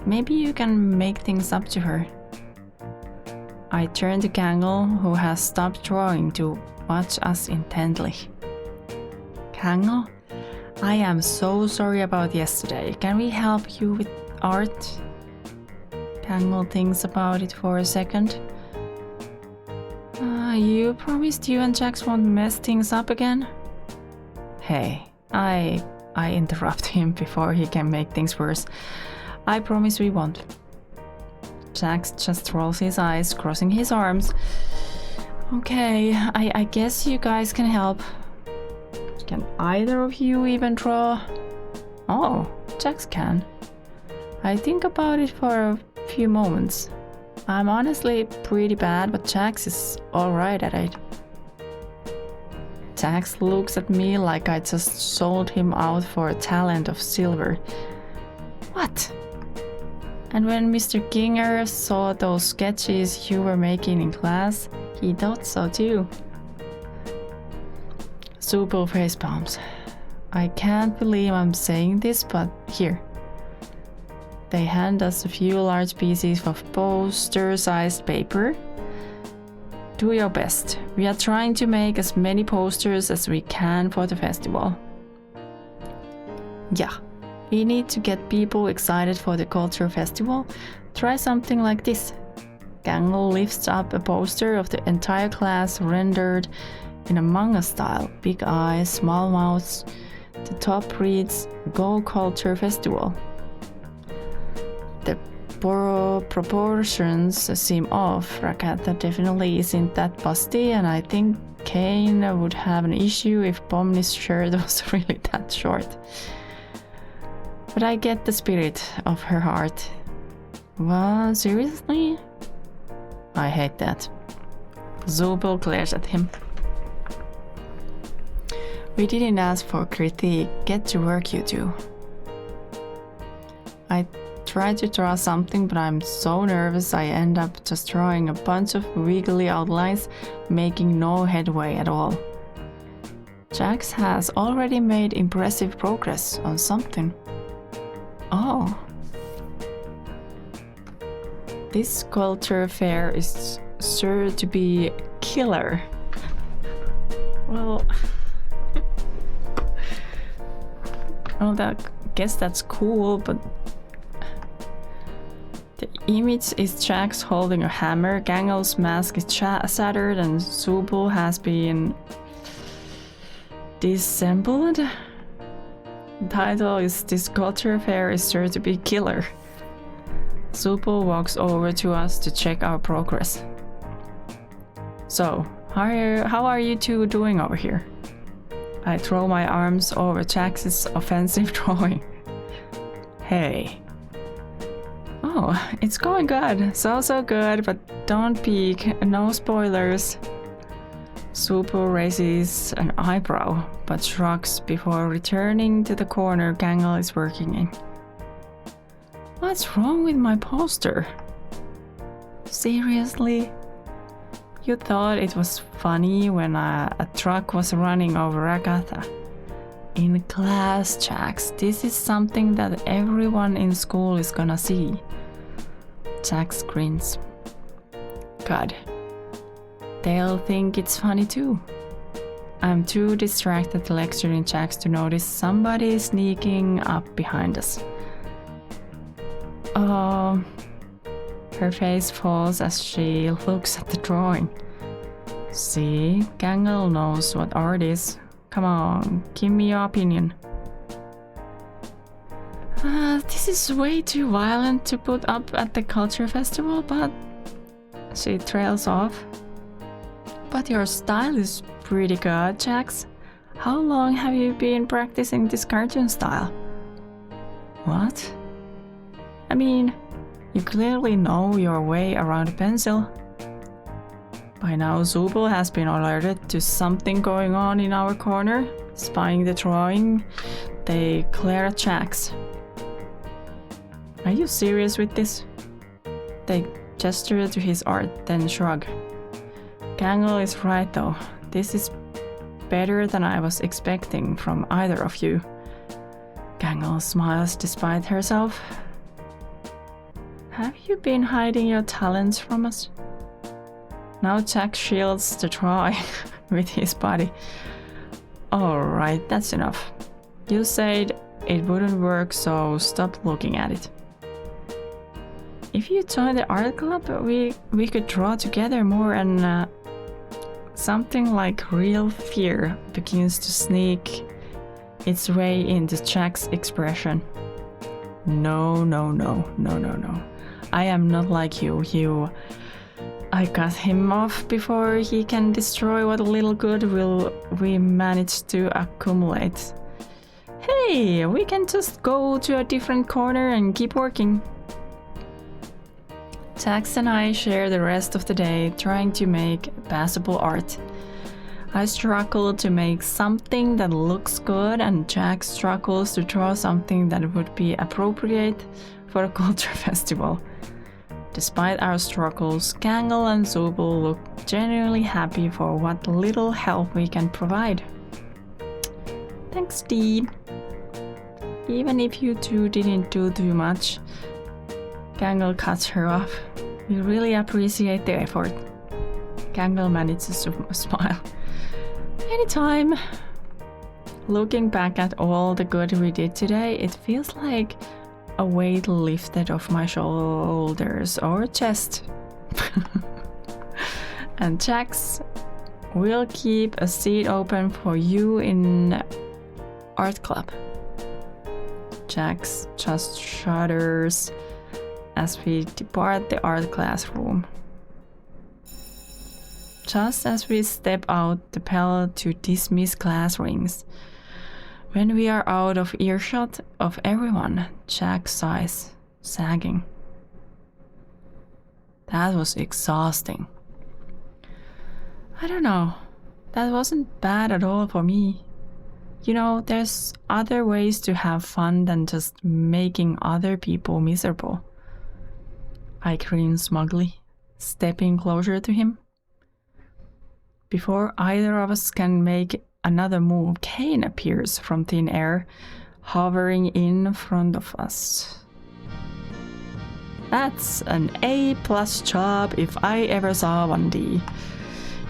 Maybe you can make things up to her. I turn to Gangle, who has stopped drawing, to watch us intently. Gangle, I am so sorry about yesterday. Can we help you with art? Gangle thinks about it for a second. You promised you and Jax won't mess things up again? Hey, I interrupt him before he can make things worse. I promise we won't. Jax just rolls his eyes, crossing his arms. Okay, I guess you guys can help. Can either of you even draw? Oh, Jax can. I think about it for a few moments. I'm honestly pretty bad, but Jax is alright at it. Jax looks at me like I just sold him out for a talent of silver. What? And when Mr. Ginger saw those sketches you were making in class, he thought so too. Super face palms. I can't believe I'm saying this, but here. They hand us a few large pieces of poster-sized paper. Do your best. We are trying to make as many posters as we can for the festival. Yeah, we need to get people excited for the culture festival. Try something like this. Gangle lifts up a poster of the entire class rendered in a manga style. Big eyes, small mouths. The top reads, Go Culture Festival. The proportions seem off. Rakata definitely isn't that busty, and I think Kane would have an issue if Pomni's shirt was really that short. But I get the spirit of her heart. What, seriously? I hate that. Zubul glares at him. We didn't ask for critique. Get to work, you two. I try to draw something, but I'm so nervous I end up just drawing a bunch of wiggly outlines, making no headway at all. Jax has already made impressive progress on something. Oh. This culture fair is sure to be killer. Well, guess that's cool, but the image is Jax holding a hammer, Gangle's mask is shattered, and Zubul has been disassembled. The title is This Culture Fair is sure to be killer. Zubul walks over to us to check our progress. So, how are you two doing over here? I throw my arms over Jax's offensive drawing. Hey. Oh, it's going good. So good, but don't peek. No spoilers. Zubul raises an eyebrow, but shrugs before returning to the corner Gangle is working in. What's wrong with my poster? Seriously? You thought it was funny when a truck was running over Agatha. In class, Jax, this is something that everyone in school is gonna see. Jax grins. God, they'll think it's funny too. I'm too distracted lecturing Jax to notice somebody sneaking up behind us. Her face falls as she looks at the drawing. See, Gangle knows what art is. Come on, give me your opinion. This is way too violent to put up at the culture festival, but... She trails off. But your style is pretty good, Jax. How long have you been practicing this cartoon style? What? I mean, you clearly know your way around a pencil. By now, Zubul has been alerted to something going on in our corner. Spying the drawing, they glare at Jax. Are you serious with this? They gesture to his art, then shrug. Gangle is right though. This is better than I was expecting from either of you. Gangle smiles despite herself. Have you been hiding your talents from us? Now Jax shields the drawing with his body. Alright, that's enough. You said it wouldn't work, so stop looking at it. If you join the art club, we could draw together more, and something like real fear begins to sneak its way into Jax's expression. No. I am not like you. I cut him off before he can destroy what little goodwill we managed to accumulate. Hey, we can just go to a different corner and keep working. Jax and I share the rest of the day trying to make passable art. I struggle to make something that looks good, and Jax struggles to draw something that would be appropriate for a culture festival. Despite our struggles, Gangle and Zubul look genuinely happy for what little help we can provide. Thanks, Steve. Even if you two didn't do too much, Gangle cuts her off. We really appreciate the effort. Gangle manages to smile. Anytime. Looking back at all the good we did today, it feels like a weight lifted off my shoulders or chest. And Jax, we'll keep a seat open for you in art club. Jax just shudders as we depart the art classroom. Just as we step out, the bell to dismiss class rings. When we are out of earshot of everyone, Jack sighs, sagging. That was exhausting. I don't know. That wasn't bad at all for me. You know, there's other ways to have fun than just making other people miserable. I grin smugly, stepping closer to him. Before either of us can make another move, Kane appears from thin air, hovering in front of us. That's an A+ job if I ever saw one, D.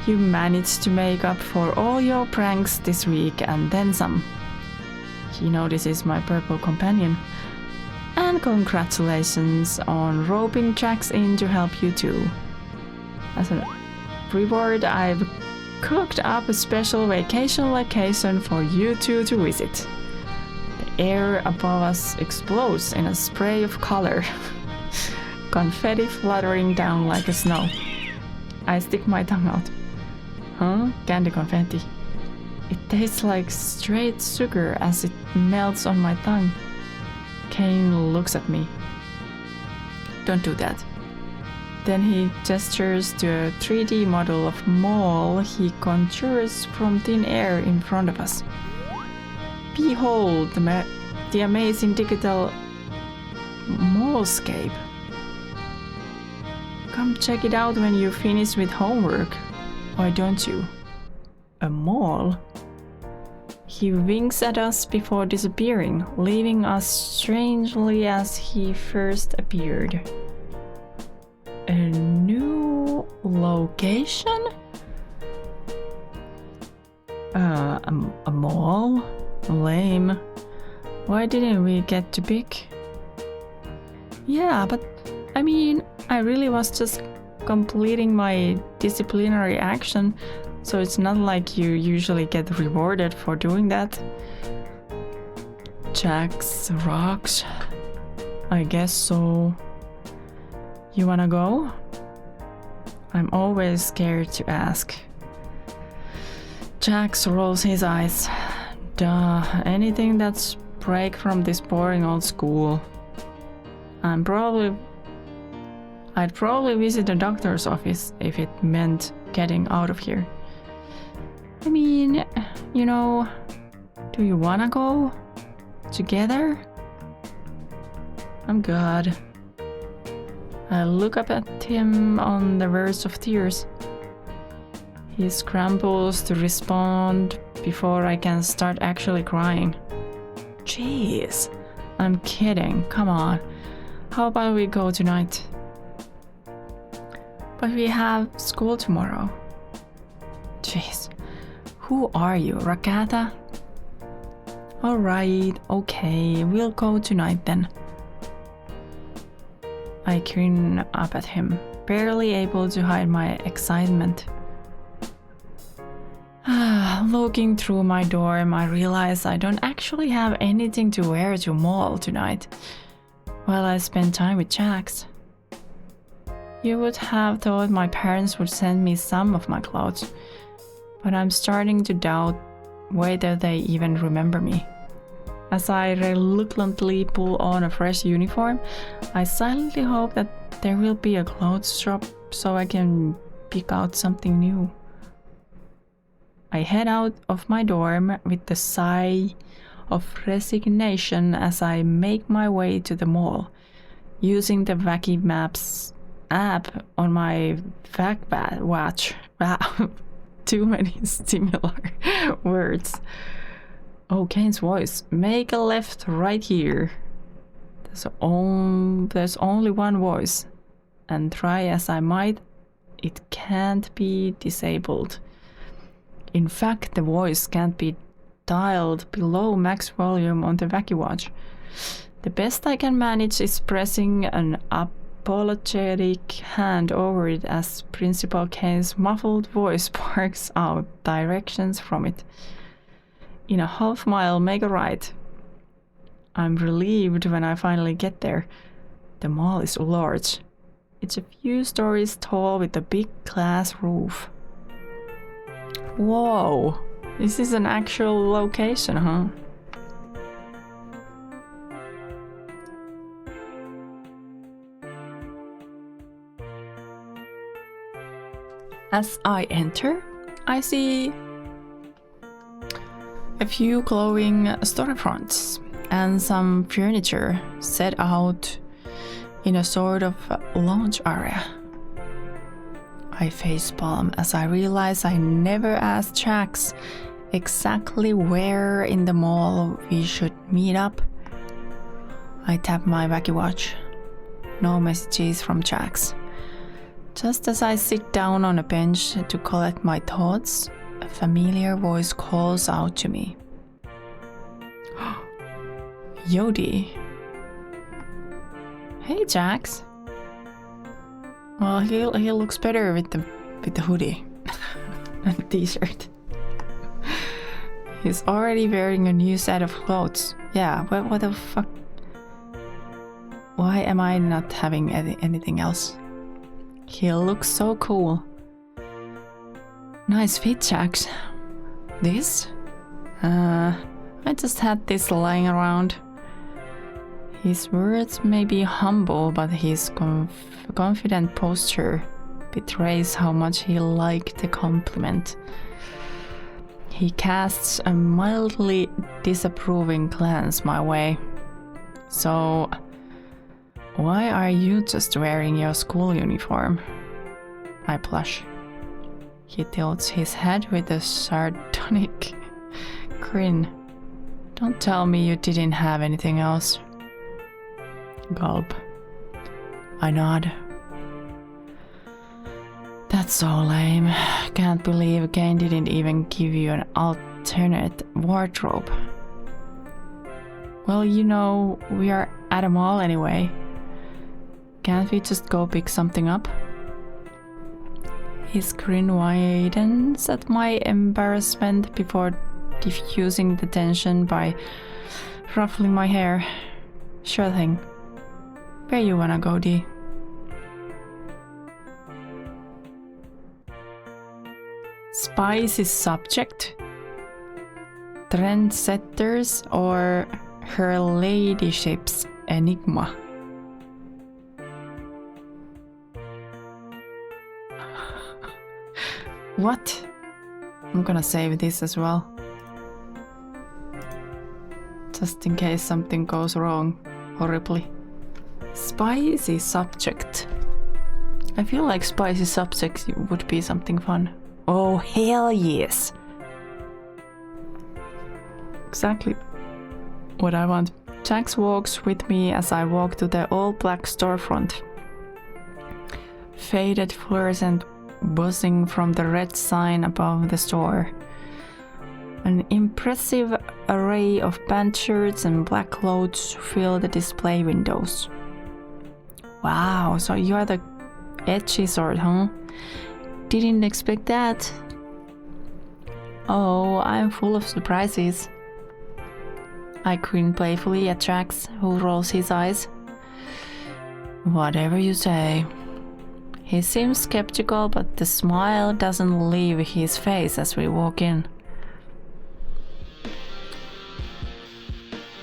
You managed to make up for all your pranks this week and then some. He notices my purple companion. And congratulations on roping Jax in to help you too. As a reward, I've cooked up a special vacation location for you two to visit. The air above us explodes in a spray of color. Confetti fluttering down like a snow. I stick my tongue out. Huh? Candy confetti. It tastes like straight sugar as it melts on my tongue. Kane looks at me. Don't do that. Then he gestures to a 3D model of mall he conjures from thin air in front of us. Behold the amazing digital mallscape. Come check it out when you finish with homework. Why don't you? A mall? He winks at us before disappearing, leaving us strangely as he first appeared. A new location? A mall? Lame. Why didn't we get to pick? Yeah, but I mean, I really was just completing my disciplinary action, so it's not like you usually get rewarded for doing that. Jax rocks. I guess so. You wanna go? I'm always scared to ask. Jax rolls his eyes. Duh, anything that's break from this boring old school. I'd probably visit the doctor's office if it meant getting out of here. I mean, you know, do you wanna go? Together? I'm good. I look up at him on the verge of tears. He scrambles to respond before I can start actually crying. Jeez, I'm kidding, come on. How about we go tonight? But we have school tomorrow. Jeez, who are you, Rakata? Alright, okay, we'll go tonight then. I grin up at him, barely able to hide my excitement. Looking through my dorm, I realize I don't actually have anything to wear to mall tonight, while I spend time with Jax. You would have thought my parents would send me some of my clothes, but I'm starting to doubt whether they even remember me. As I reluctantly pull on a fresh uniform, I silently hope that there will be a clothes shop so I can pick out something new. I head out of my dorm with a sigh of resignation as I make my way to the mall, using the Wacky Maps app on my watch. Wow, too many similar words. Oh, Kane's voice. Make a left right here. There's only one voice, and try as I might, it can't be disabled. In fact, the voice can't be dialed below max volume on the Wacky Watch. The best I can manage is pressing an apologetic hand over it as Principal Kane's muffled voice barks out directions from it. In a half mile, make a right. I'm relieved when I finally get there. The mall is large. It's a few stories tall with a big glass roof. Whoa, this is an actual location, huh? As I enter, I see a few glowing storefronts and some furniture set out in a sort of lounge area. I facepalm as I realize I never asked Jax exactly where in the mall we should meet up. I tap my Wacky Watch. No messages from Jax. Just as I sit down on a bench to collect my thoughts, a familiar voice calls out to me. Yodi. Hey, Jax. Well, he looks better with the hoodie and the t-shirt. He's already wearing a new set of clothes. Yeah, what the fuck? Why am I not having anything else? He looks so cool. Nice fit, Jax. This? I just had this lying around. His words may be humble, but his confident posture betrays how much he liked the compliment. He casts a mildly disapproving glance my way. So, why are you just wearing your school uniform? I blush. He tilts his head with a sardonic grin. Don't tell me you didn't have anything else. Gulp. I nod. That's so lame. Can't believe Kane didn't even give you an alternate wardrobe. Well, you know, we are at a mall anyway. Can't we just go pick something up? His grin widens at my embarrassment before diffusing the tension by ruffling my hair. Sure thing. Where you wanna go, D? Spicy subject? Trendsetters or her ladyship's enigma? What? I'm gonna save this as well. Just in case something goes wrong horribly. Spicy subject. I feel like spicy subjects would be something fun. Oh, hell yes! Exactly what I want. Jax walks with me as I walk to the all-black storefront. Faded fluorescent buzzing from the red sign above the store. An impressive array of band shirts and black clothes fill the display windows. Wow, so you're the edgy sort, huh? Didn't expect that. Oh, I'm full of surprises. I grin playfully at Jax, who rolls his eyes. Whatever you say. He seems skeptical, but the smile doesn't leave his face as we walk in.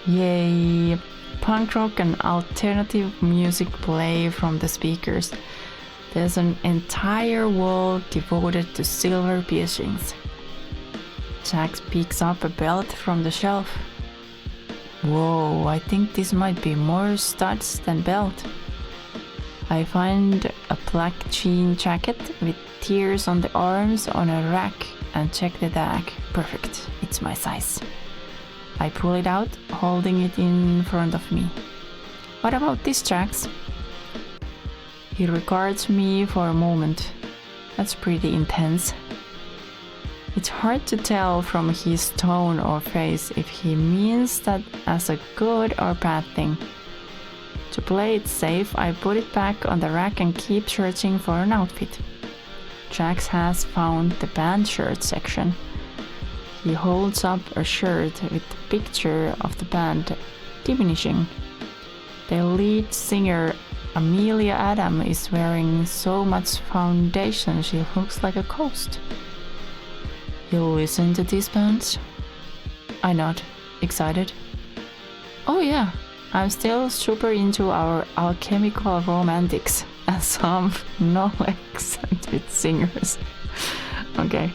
Yay! punk rock and alternative music play from the speakers. There's an entire wall devoted to silver piercings. Jack picks up a belt from the shelf. Whoa, I think this might be more studs than belt. I find a black jean jacket with tears on the arms on a rack and check the tag. Perfect, it's my size. I pull it out, holding it in front of me. What about this, Jax? He regards me for a moment. That's pretty intense. It's hard to tell from his tone or face if he means that as a good or bad thing. To play it safe, I put it back on the rack and keep searching for an outfit. Jax has found the band shirt section. He holds up a shirt with the picture of the band diminishing. The lead singer Amelia Adam is wearing so much foundation she looks like a ghost. You listen to these bands? I nod, excited. Oh yeah, I'm still super into our alchemical romantics and some non-eccentric singers. Okay,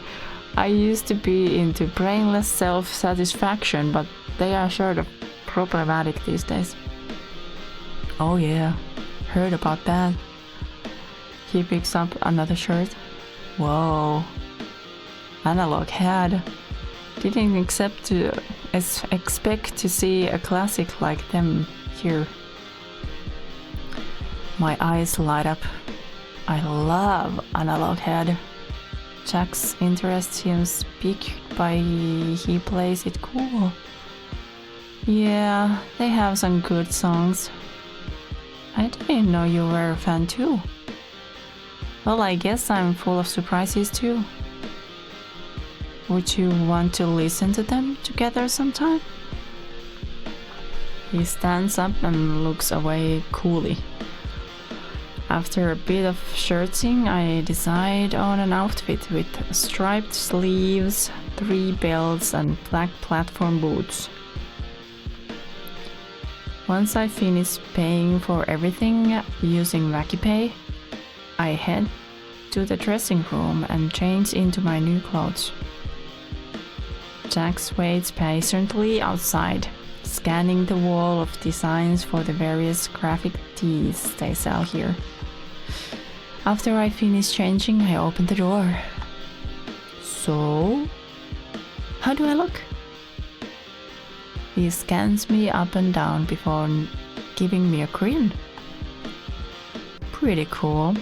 I used to be into brainless self-satisfaction, but they are sort of problematic these days. Oh yeah, heard about that. He picks up another shirt. Whoa. Analog head. Didn't expect to see a classic like them here. My eyes light up. I love Analog Head. Jack's interest seems piqued by he plays it cool. Yeah, they have some good songs. I didn't know you were a fan too. Well, I guess I'm full of surprises too. Would you want to listen to them together sometime? He stands up and looks away coolly. After a bit of searching, I decide on an outfit with striped sleeves, 3 belts, and black platform boots. Once I finish paying for everything using VacuPay, I head to the dressing room and change into my new clothes. Jax waits patiently outside, scanning the wall of designs for the various graphic tees they sell here. After I finish changing, I open the door. So, how do I look? He scans me up and down before giving me a grin. Pretty cool.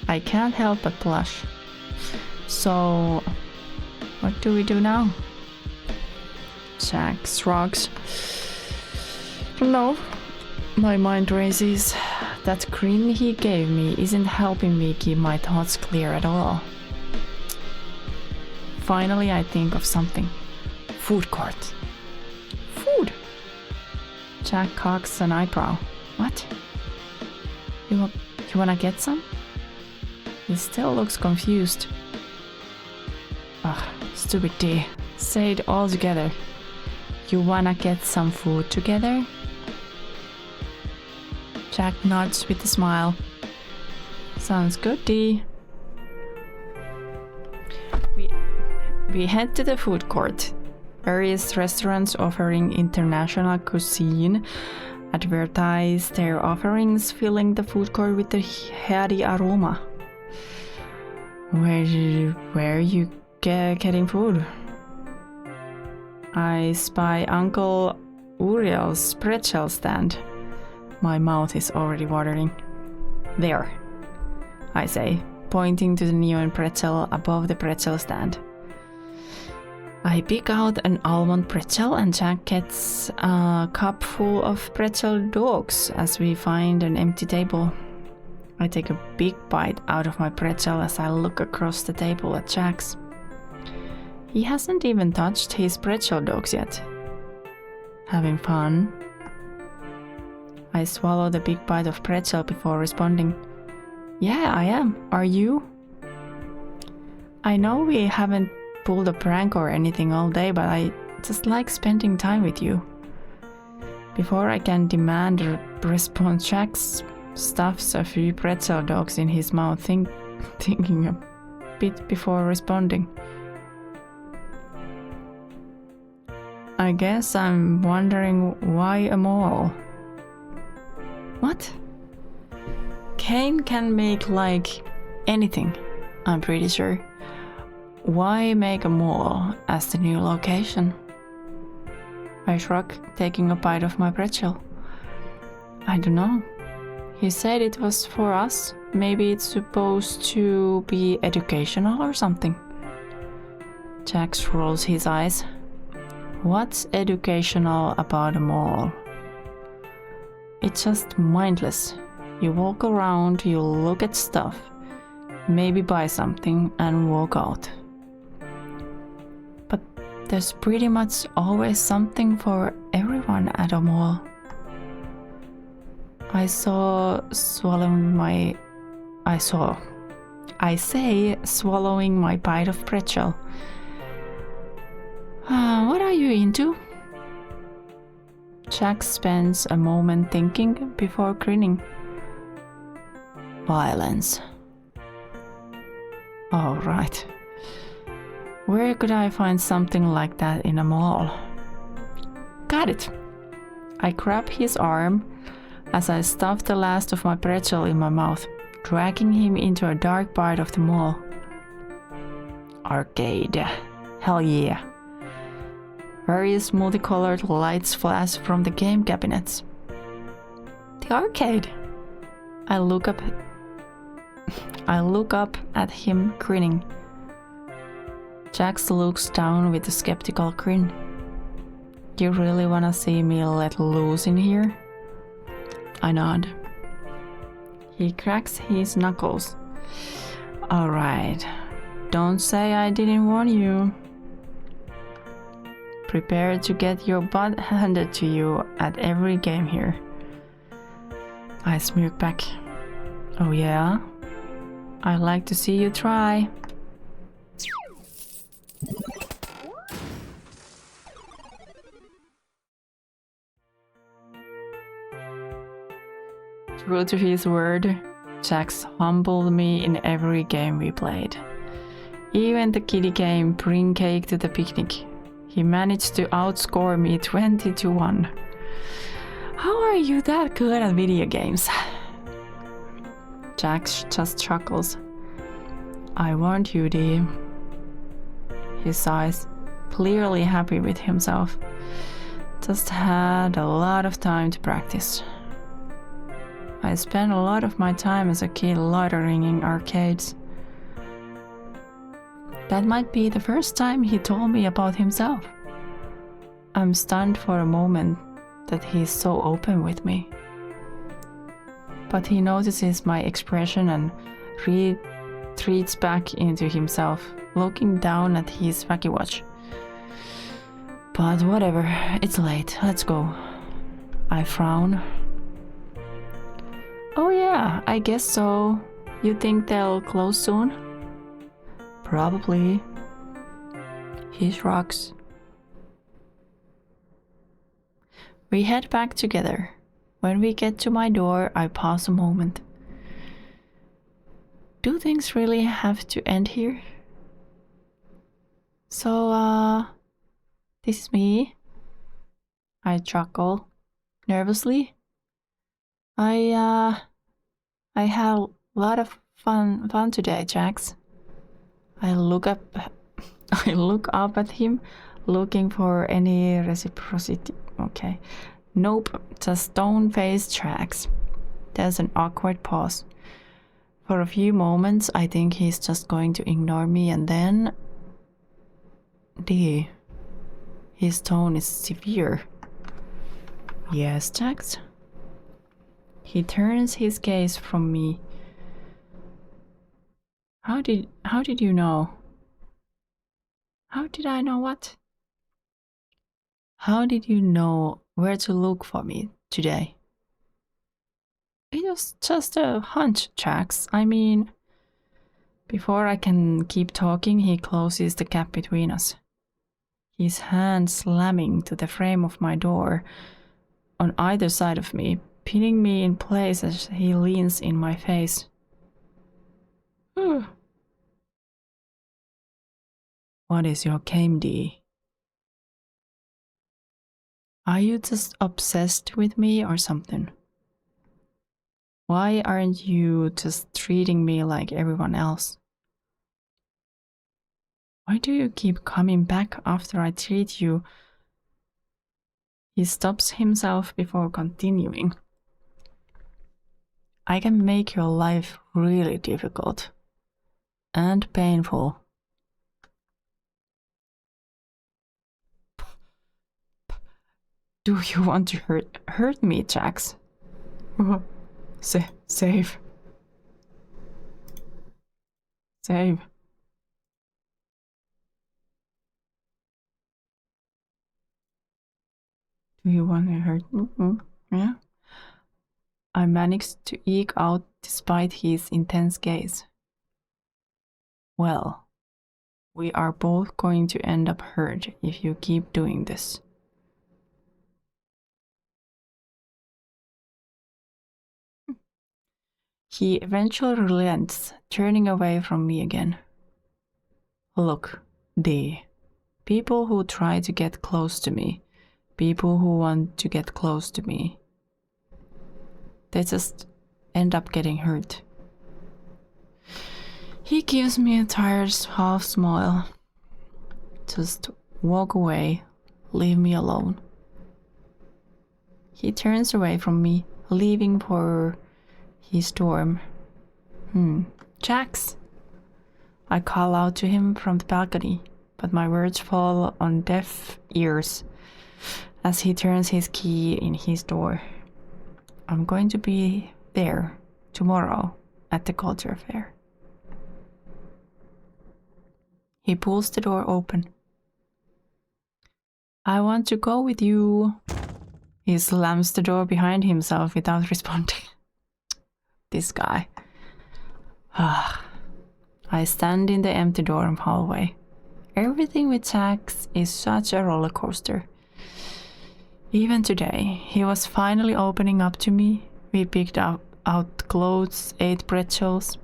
I can't help but blush. So, what do we do now? Jack shrugs. No, my mind races. That grin he gave me isn't helping me keep my thoughts clear at all. Finally, I think of something. Food court. Food? Jack cocks an eyebrow. What? You wanna get some? He still looks confused. Ugh, stupid D. Say it all together. You wanna get some food together? Jack nods with a smile. Sounds good, D. We head to the food court. Various restaurants offering international cuisine advertise their offerings, filling the food court with a heady aroma. Where are you getting food? I spy Uncle Uriel's pretzel stand. My mouth is already watering. There, I say, pointing to the neon pretzel above the pretzel stand. I pick out an almond pretzel and Jack gets a cup full of pretzel dogs as we find an empty table. I take a big bite out of my pretzel as I look across the table at Jack's. He hasn't even touched his pretzel dogs yet. Having fun? I swallow the big bite of pretzel before responding. Yeah, I am. Are you? I know we haven't pulled a prank or anything all day, but I just like spending time with you. Before I can demand a response, Jack stuffs a few pretzel dogs in his mouth, thinking a bit before responding. I guess I'm wondering why a mall? What? Kane can make like anything, I'm pretty sure. Why make a mall as the new location? I shrug, taking a bite of my pretzel. I don't know. He said it was for us. Maybe it's supposed to be educational or something. Jax rolls his eyes. What's educational about a mall? It's just mindless. You walk around, you look at stuff, maybe buy something and walk out. But there's pretty much always something for everyone at a mall. I say swallowing my bite of pretzel. What are you into? Jack spends a moment thinking before grinning. Violence. All right. Where could I find something like that in a mall? Got it. I grab his arm as I stuff the last of my pretzel in my mouth, dragging him into a dark part of the mall. Arcade. Hell yeah. Various multicolored lights flash from the game cabinets. The arcade. I look up at him, grinning. Jax looks down with a skeptical grin. You really wanna see me let loose in here? I nod. He cracks his knuckles. Alright, don't say I didn't warn you. Prepare to get your butt handed to you at every game here. I smirk back. Oh yeah? I'd like to see you try. True to his word, Jax humbled me in every game we played. Even the kiddie game Bring Cake to the Picnic. He managed to outscore me 20-1. How are you that good at video games? Jax just chuckles. I warned you, D. He sighs, clearly happy with himself. Just had a lot of time to practice. I spent a lot of my time as a kid loitering in arcades. That might be the first time he told me about himself. I'm stunned for a moment that he's so open with me. But he notices my expression and retreats back into himself, looking down at his wacky watch. But whatever, it's late, let's go. I frown. Oh yeah, I guess so. You think they'll close soon? Probably. He shrugs. We head back together. When we get to my door, I pause a moment. Do things really have to end here? So, this is me. I chuckle nervously. I had a lot of fun today, Jax. I look up at him, looking for any reciprocity. Okay. Nope, just stone-faced Jax. There's an awkward pause. For a few moments, I think he's just going to ignore me, and then... D. His tone is severe. Yes, Jax? He turns his gaze from me. How did you know? How did I know what? How did you know where to look for me today? It was just a hunch, Jax. I mean, before I can keep talking, he closes the gap between us. His hand slamming to the frame of my door. on either side of me, pinning me in place as he leans in my face. What is your game, D? Are you just obsessed with me or something? Why aren't you just treating me like everyone else? Why do you keep coming back after I treat you? He stops himself before continuing. I can make your life really difficult and painful. Do you want to hurt me, Jax? Save. Do you want to hurt me? Yeah. I managed to eke out despite his intense gaze. Well, we are both going to end up hurt if you keep doing this. He eventually relents, turning away from me again. Look, D. People who try to get close to me, people who want to get close to me, they just end up getting hurt. He gives me a tired half smile. Just walk away, leave me alone. He turns away from me, leaving for his dorm. Jax! I call out to him from the balcony, but my words fall on deaf ears as he turns his key in his door. I'm going to be there tomorrow at the culture fair. He pulls the door open. I want to go with you. He slams the door behind himself without responding. This guy. I stand in the empty dorm hallway. Everything with Jax is such a roller coaster. Even today, he was finally opening up to me. We picked out clothes, ate pretzels.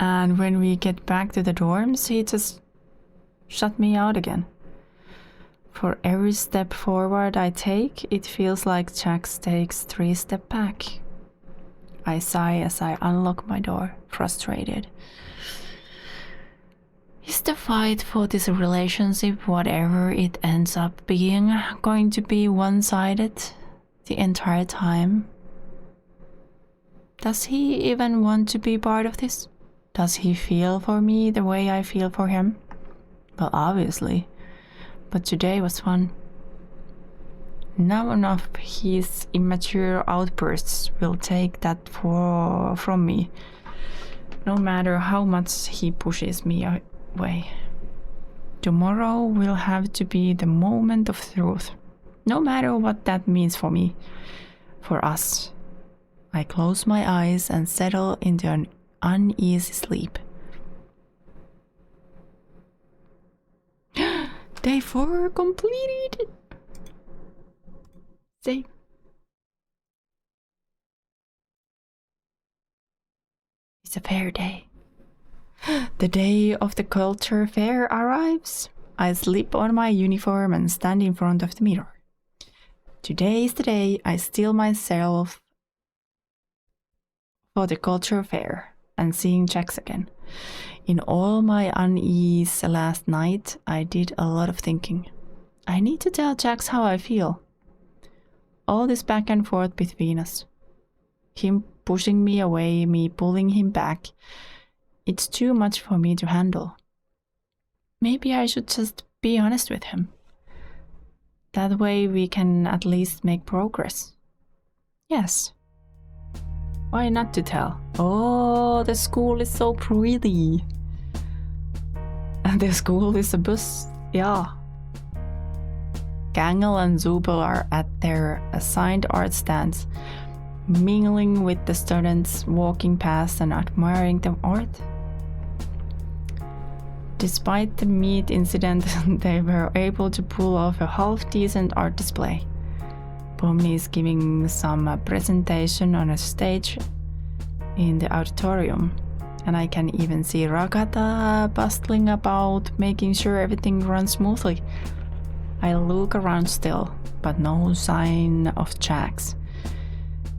And when we get back to the dorms, he just shut me out again. For every step forward I take, it feels like Jax takes 3 steps back. I sigh as I unlock my door, frustrated. Is the fight for this relationship, whatever it ends up being, going to be one-sided the entire time? Does he even want to be part of this? Does he feel for me the way I feel for him? Well, obviously. But today was fun. None of his immature outbursts will take that from me, no matter how much he pushes me away. Tomorrow will have to be the moment of truth, no matter what that means for me, for us. I close my eyes and settle into an uneasy sleep. Day 4 completed. Save. It's a fair day. The day of the culture fair arrives. I slip on my uniform and stand in front of the mirror. Today is the day I steel myself for the culture fair and seeing Jax again. In all my unease last night, I did a lot of thinking. I need to tell Jax how I feel. All this back and forth between us. Him pushing me away, me pulling him back. It's too much for me to handle. Maybe I should just be honest with him. That way we can at least make progress. Yes. Why not to tell? Oh, the school is so pretty. And the school is a bus. Yeah. Gangel and Zubel are at their assigned art stands, mingling with the students walking past and admiring the art. Despite the meat incident, they were able to pull off a half-decent art display. Pomni is giving some presentation on a stage in the auditorium, and I can even see Ragata bustling about, making sure everything runs smoothly. I look around still, but no sign of Jax.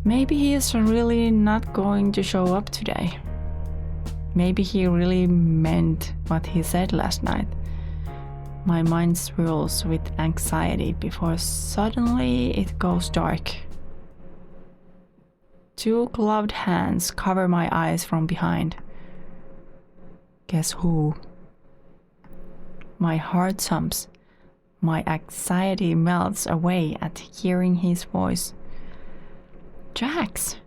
Maybe he is really not going to show up today. Maybe he really meant what he said last night. My mind swirls with anxiety before suddenly it goes dark. 2 gloved hands cover my eyes from behind. Guess who? My heart thumps. My anxiety melts away at hearing his voice. Jax!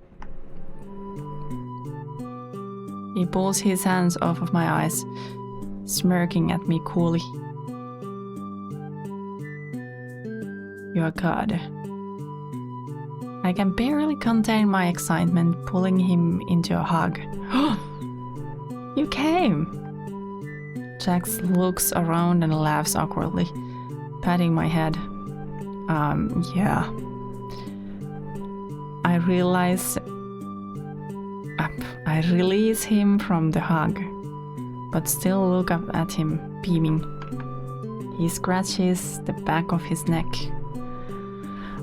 He pulls his hands off of my eyes, smirking at me coolly. You're good. I can barely contain my excitement, pulling him into a hug. You came! Jax looks around and laughs awkwardly, patting my head. Yeah. I release him from the hug, but still look up at him, beaming. He scratches the back of his neck.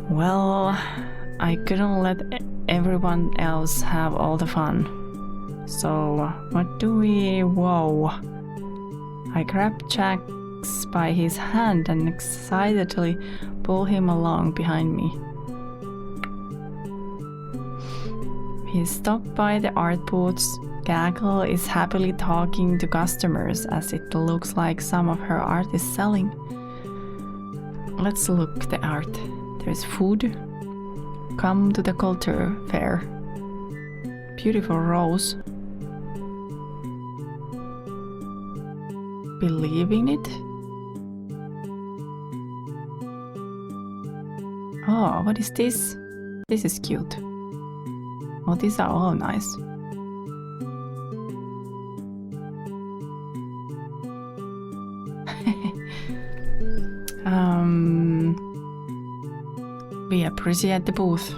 Well, I couldn't let everyone else have all the fun. So, what do we... Whoa. I grab Jax by his hand and excitedly pull him along behind me. We stop by the art booths. Gaggle is happily talking to customers as it looks like some of her art is selling. Let's look at the art. There's food. Come to the culture fair. Beautiful rose. Believe in it? Oh, what is this? This is cute. Oh, these are all nice. We appreciate the booth.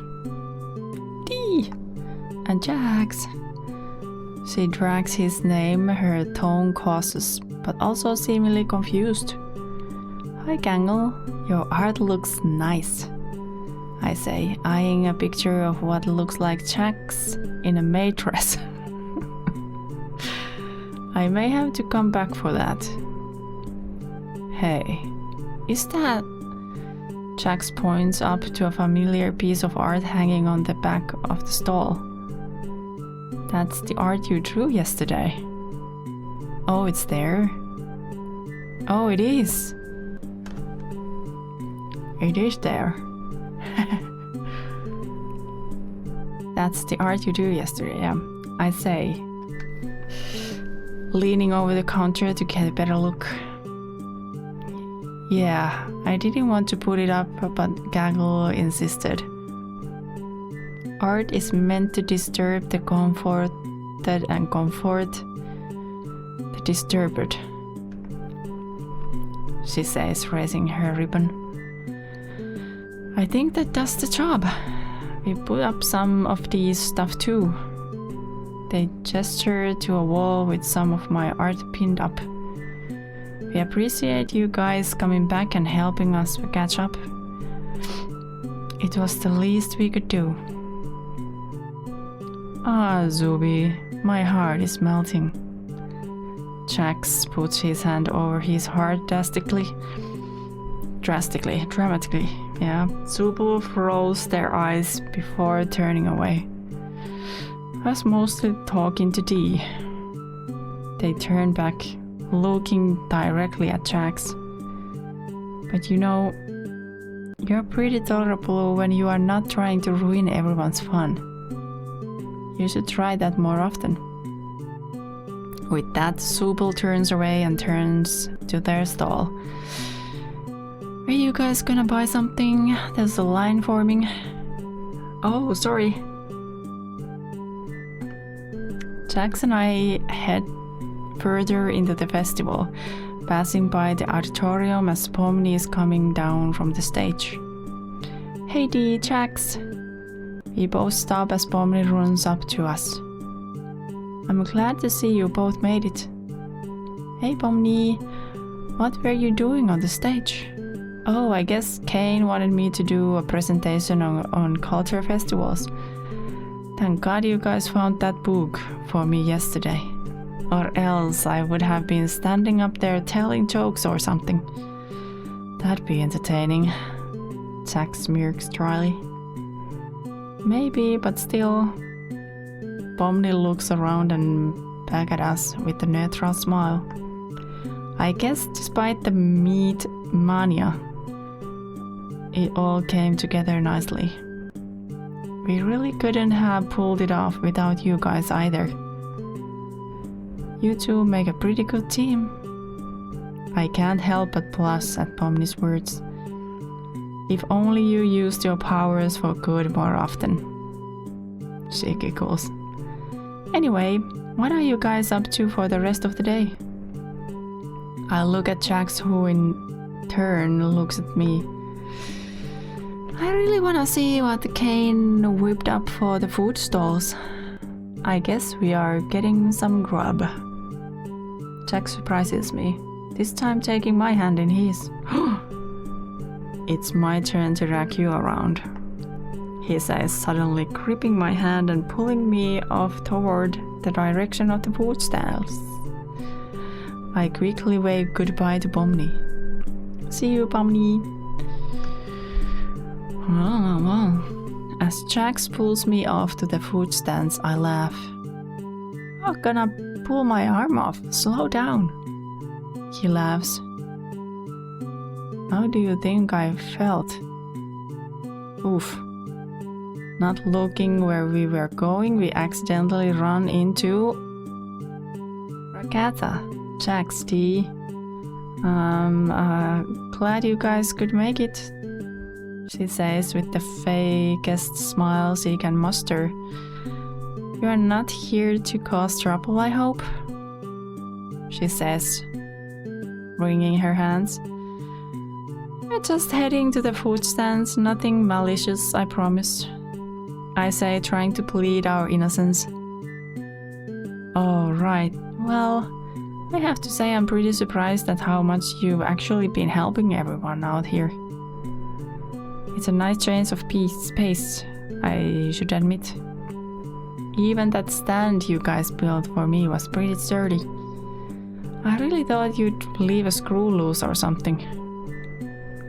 Dee! And Jax. She drags his name, her tone cautious, but also seemingly confused. Hi, Gangle. Your art looks nice, I say, eyeing a picture of what looks like Jax in a maid dress. I may have to come back for that. Hey, is that... Jax points up to a familiar piece of art hanging on the back of the stall. That's the art you drew yesterday. Oh, it's there? Oh, it is. It is there. That's the art you drew yesterday, yeah. I say, leaning over the counter to get a better look. Yeah, I didn't want to put it up, but Gaggle insisted. Art is meant to disturb the comforted and comfort the disturbed, she says, raising her ribbon. I think that does the job. We put up some of these stuff too. They gesture to a wall with some of my art pinned up. We appreciate you guys coming back and helping us catch up. It was the least we could do. Ah, Zubi, my heart is melting. Jax puts his hand over his heart dramatically. Yeah. Zubu rolls their eyes before turning away. I was mostly talking to Dee. They turn back, looking directly at Jax. But you know, you're pretty tolerable when you are not trying to ruin everyone's fun. You should try that more often. With that, Subal turns away and turns to their stall. Are you guys gonna buy something? There's a line forming. Oh, sorry. Jax and I head further into the festival, passing by the auditorium as Pomni is coming down from the stage. Hey Dee, Jax. We both stop as Pomni runs up to us. I'm glad to see you both made it. Hey Pomni, what were you doing on the stage? Oh, I guess Kane wanted me to do a presentation on culture festivals. Thank God you guys found that book for me yesterday. Or else I would have been standing up there telling jokes or something. That'd be entertaining. Jack smirks dryly. Maybe, but still. Pomni looks around and back at us with a neutral smile. I guess despite the meat mania, it all came together nicely. We really couldn't have pulled it off without you guys either. You two make a pretty good team. I can't help but blush at Pomni's words. If only you used your powers for good more often. She giggles. Anyway, what are you guys up to for the rest of the day? I look at Jax, who in turn looks at me. I really want to see what the Kane whipped up for the food stalls. I guess we are getting some grub. Jax surprises me, this time taking my hand in his. It's my turn to rack you around, he says, suddenly gripping my hand and pulling me off toward the direction of the food stalls. I quickly wave goodbye to Pomni. See you, Pomni. Well. As Jax pulls me off to the food stands, I laugh. I'm gonna pull my arm off. Slow down. He laughs. How do you think I felt? Oof. Not looking where we were going, we accidentally run into Rakata. Jax, T. Glad you guys could make it, she says with the fakest smile she can muster. You are not here to cause trouble, I hope? She says, wringing her hands. We're just heading to the food stands, nothing malicious, I promise. I say, trying to plead our innocence. Oh, right. Well, I have to say I'm pretty surprised at how much you've actually been helping everyone out here. It's a nice change of pace, I should admit. Even that stand you guys built for me was pretty sturdy. I really thought you'd leave a screw loose or something.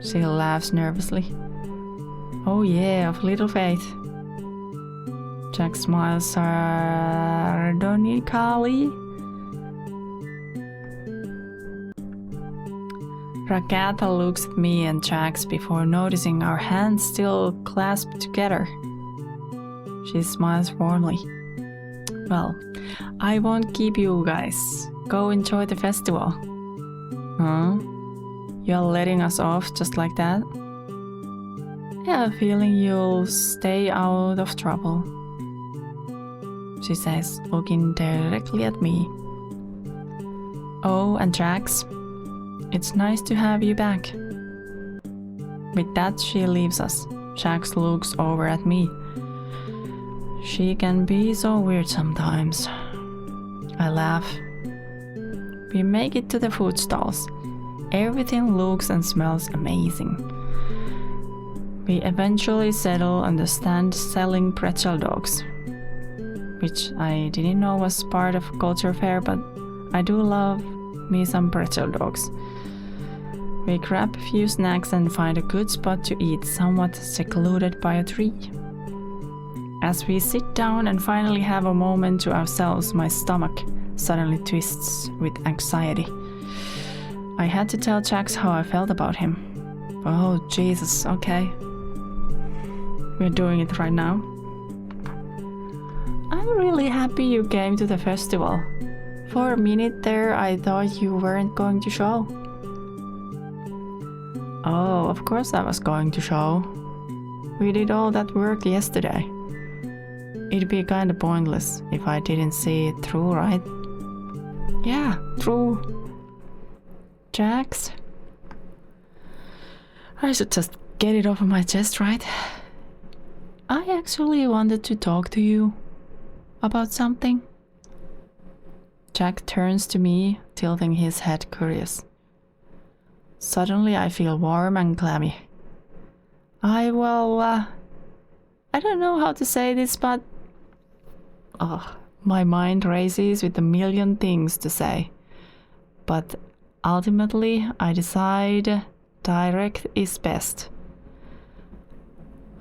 She laughs nervously. Oh yeah, of little faith. Jack smiles sardonically. Rakata looks at me and Jax before noticing our hands still clasped together. She smiles warmly. Well, I won't keep you guys. Go enjoy the festival. Huh? You're letting us off just like that? I have a feeling you'll stay out of trouble, she says, looking directly at me. Oh, and Jax, it's nice to have you back. With that, she leaves us. Jax looks over at me. She can be so weird sometimes. I laugh. We make it to the food stalls. Everything looks and smells amazing. We eventually settle on the stand selling pretzel dogs, which I didn't know was part of culture fair, but I do love me some pretzel dogs. We grab a few snacks and find a good spot to eat, somewhat secluded by a tree. As we sit down and finally have a moment to ourselves, my stomach suddenly twists with anxiety. I had to tell Jax how I felt about him. Oh, Jesus, okay. We're doing it right now. I'm really happy you came to the festival. For a minute there, I thought you weren't going to show. Oh, of course I was going to show. We did all that work yesterday. It'd be kinda pointless if I didn't see it through, right? Yeah, true. Jax? I should just get it off of my chest, right? I actually wanted to talk to you about something. Jack turns to me, tilting his head curious. Suddenly I feel warm and clammy. I don't know how to say this, but my mind races with a million things to say. But ultimately, I decide direct is best.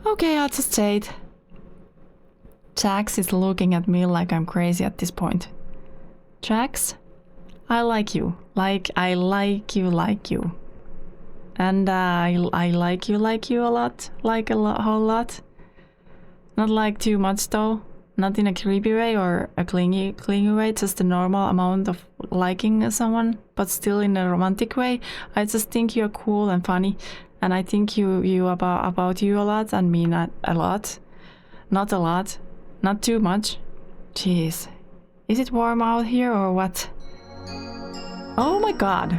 Okay, I'll just say it. Jax is looking at me like I'm crazy at this point. Jax, I like you. I like you. And I like you a lot. Whole lot. Not like too much though. Not in a creepy way or a clingy way, just a normal amount of liking someone, but still in a romantic way. I just think you're cool and funny, and I think you about you a lot and me not a lot. Not a lot. Not too much. Jeez. Is it warm out here or what? Oh my god.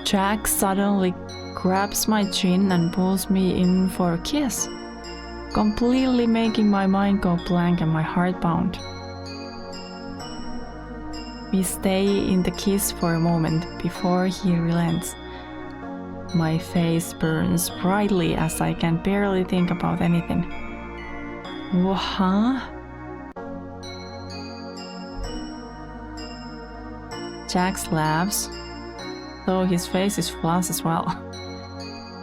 Jack suddenly grabs my chin and pulls me in for a kiss, completely making my mind go blank and my heart pound. We stay in the kiss for a moment before he relents. My face burns brightly as I can barely think about anything. Huh? Jax laughs, though his face is flushed as well.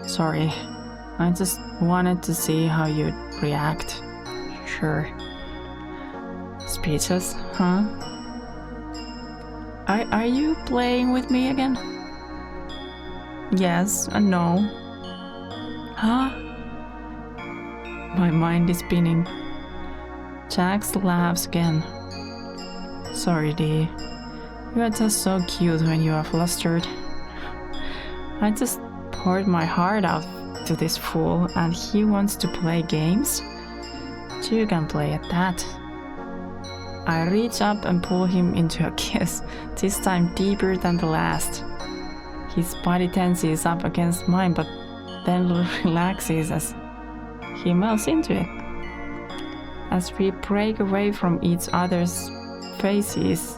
Sorry, I just wanted to see how you'd react. Sure. Speechless, huh? Are you playing with me again? Yes and no. Huh? My mind is spinning. Jax laughs again. Sorry, D. You are just so cute when you are flustered. I just poured my heart out to this fool and he wants to play games? You can play at that. I reach up and pull him into a kiss, this time deeper than the last. His body tenses up against mine but then relaxes as he melts into it. As we break away from each other's faces,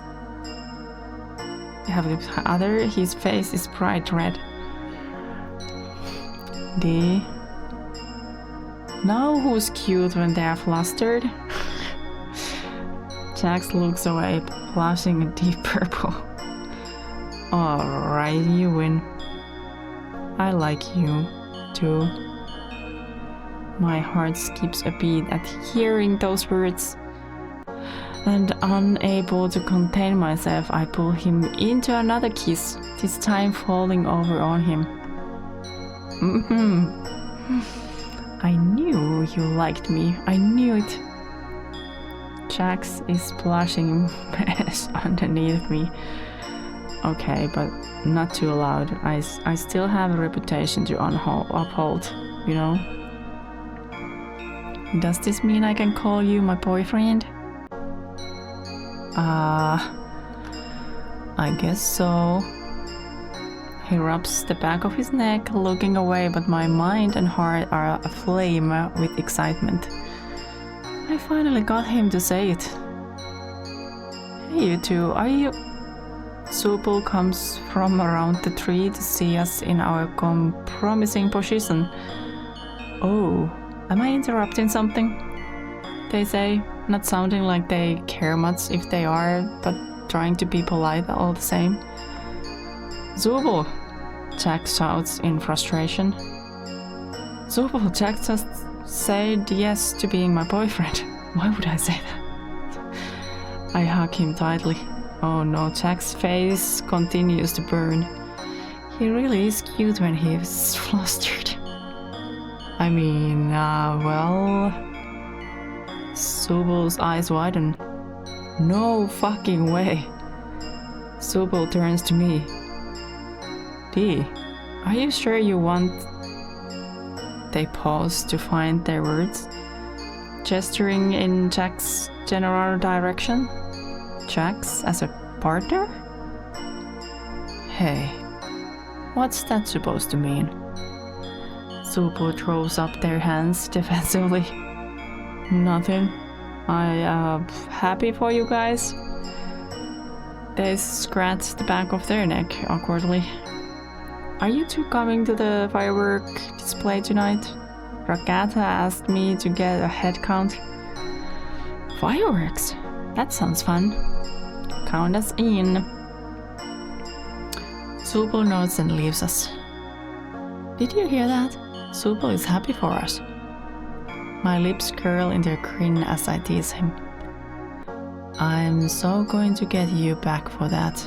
his face is bright red. D. Now who's cute when they are flustered? Jax looks away, blushing a deep purple. Alright, you win. I like you, too. My heart skips a beat at hearing those words. And unable to contain myself, I pull him into another kiss, this time falling over on him. I knew you liked me. I knew it. Jax is blushing mess underneath me. Okay, but not too loud. I still have a reputation to uphold, you know? Does this mean I can call you my boyfriend? I guess so. He rubs the back of his neck, looking away, but my mind and heart are aflame with excitement. I finally got him to say it. Hey, you two, are you... Supul comes from around the tree to see us in our compromising position. Oh, am I interrupting something? They say, not sounding like they care much if they are, but trying to be polite all the same. Supul! Jack shouts in frustration. Supul, Jack just said yes to being my boyfriend. Why would I say that? I hug him tightly. Oh no, Jack's face continues to burn. He really is cute when he's flustered. I mean, well... Supul's eyes widen. No fucking way. Supul turns to me. D, are you sure you want... They pause to find their words, gesturing in Jack's general direction. Jax as a partner? Hey, What's that supposed to mean? Supal throws up their hands defensively. Nothing. I happy for you guys. They scratch the back of their neck awkwardly. Are you two coming to the firework display tonight? Rakata asked me to get a head count. Fireworks? That sounds fun. Count us in. Supal nods and leaves us. Did you hear that? Supal is happy for us. My lips curl into a grin as I tease him. I'm so going to get you back for that,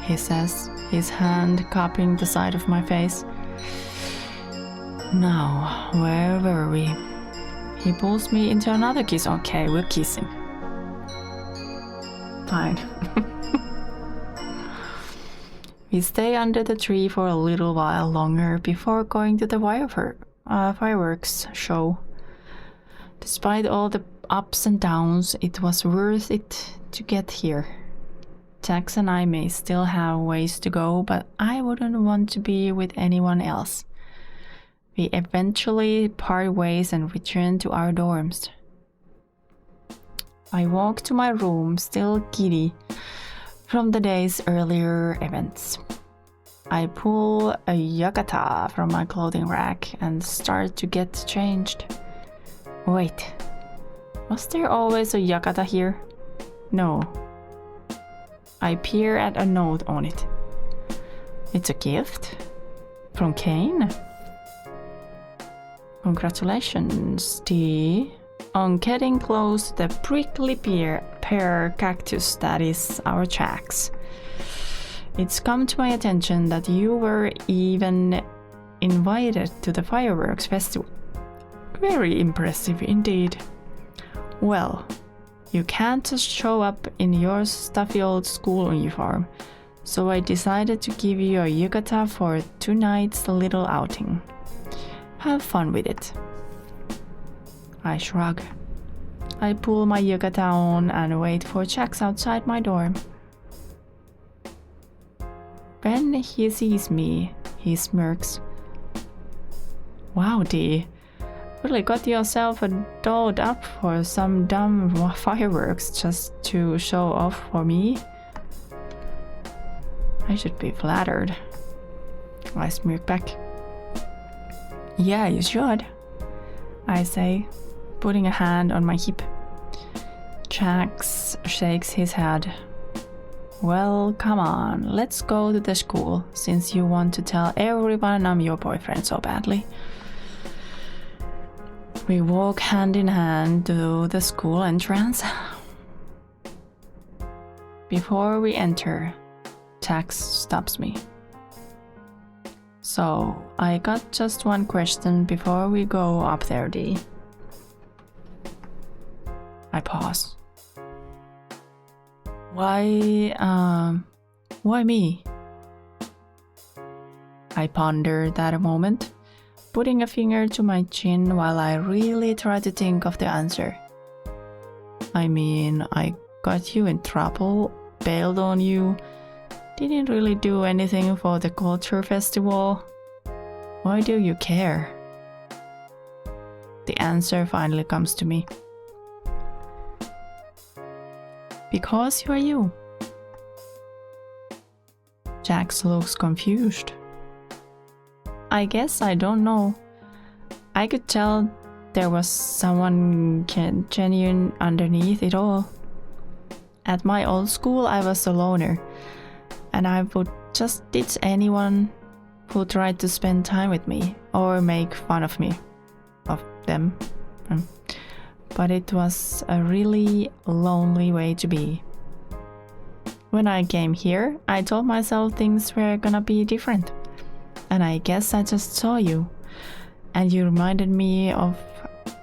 he says, his hand cupping the side of my face. Now, where were we? He pulls me into another kiss. Okay, we're kissing. Fine. We stay under the tree for a little while longer before going to the fireworks show. Despite all the ups and downs, it was worth it to get here. Jax and I may still have ways to go, but I wouldn't want to be with anyone else. We eventually part ways and return to our dorms. I walk to my room, still giddy from the day's earlier events. I pull a yukata from my clothing rack and start to get changed. Wait, was there always a yukata here? No. I peer at a note on it. It's a gift? From Kane? Congratulations, T, on getting close to the prickly pear cactus that is our Jax. It's come to my attention that you were even invited to the fireworks festival. Very impressive indeed. Well, you can't just show up in your stuffy old school uniform, so I decided to give you a yukata for tonight's little outing. Have fun with it. I shrug. I pull my yukata on and wait for Jax outside my dorm. When he sees me, he smirks. Wow, D. Really got yourself dolled up for some dumb fireworks just to show off for me? I should be flattered. I smirk back. Yeah, you should, I say, putting a hand on my hip. Jax shakes his head. Well, come on, let's go to the school, since you want to tell everyone I'm your boyfriend so badly. We walk hand in hand to the school entrance. Before we enter, Jax stops me. So, I got just one question before we go up there, D. I pause. Why me? I ponder that a moment, putting a finger to my chin while I really try to think of the answer. I mean, I got you in trouble, bailed on you, didn't really do anything for the culture festival. Why do you care? The answer finally comes to me. Because you are you. Jax looks confused. I guess I don't know. I could tell there was someone genuine underneath it all. At my old school, I was a loner, and I would just ditch anyone who tried to spend time with me or make fun of me, of them. But it was a really lonely way to be. When I came here, I told myself things were gonna be different. And I guess I just saw you, and you reminded me of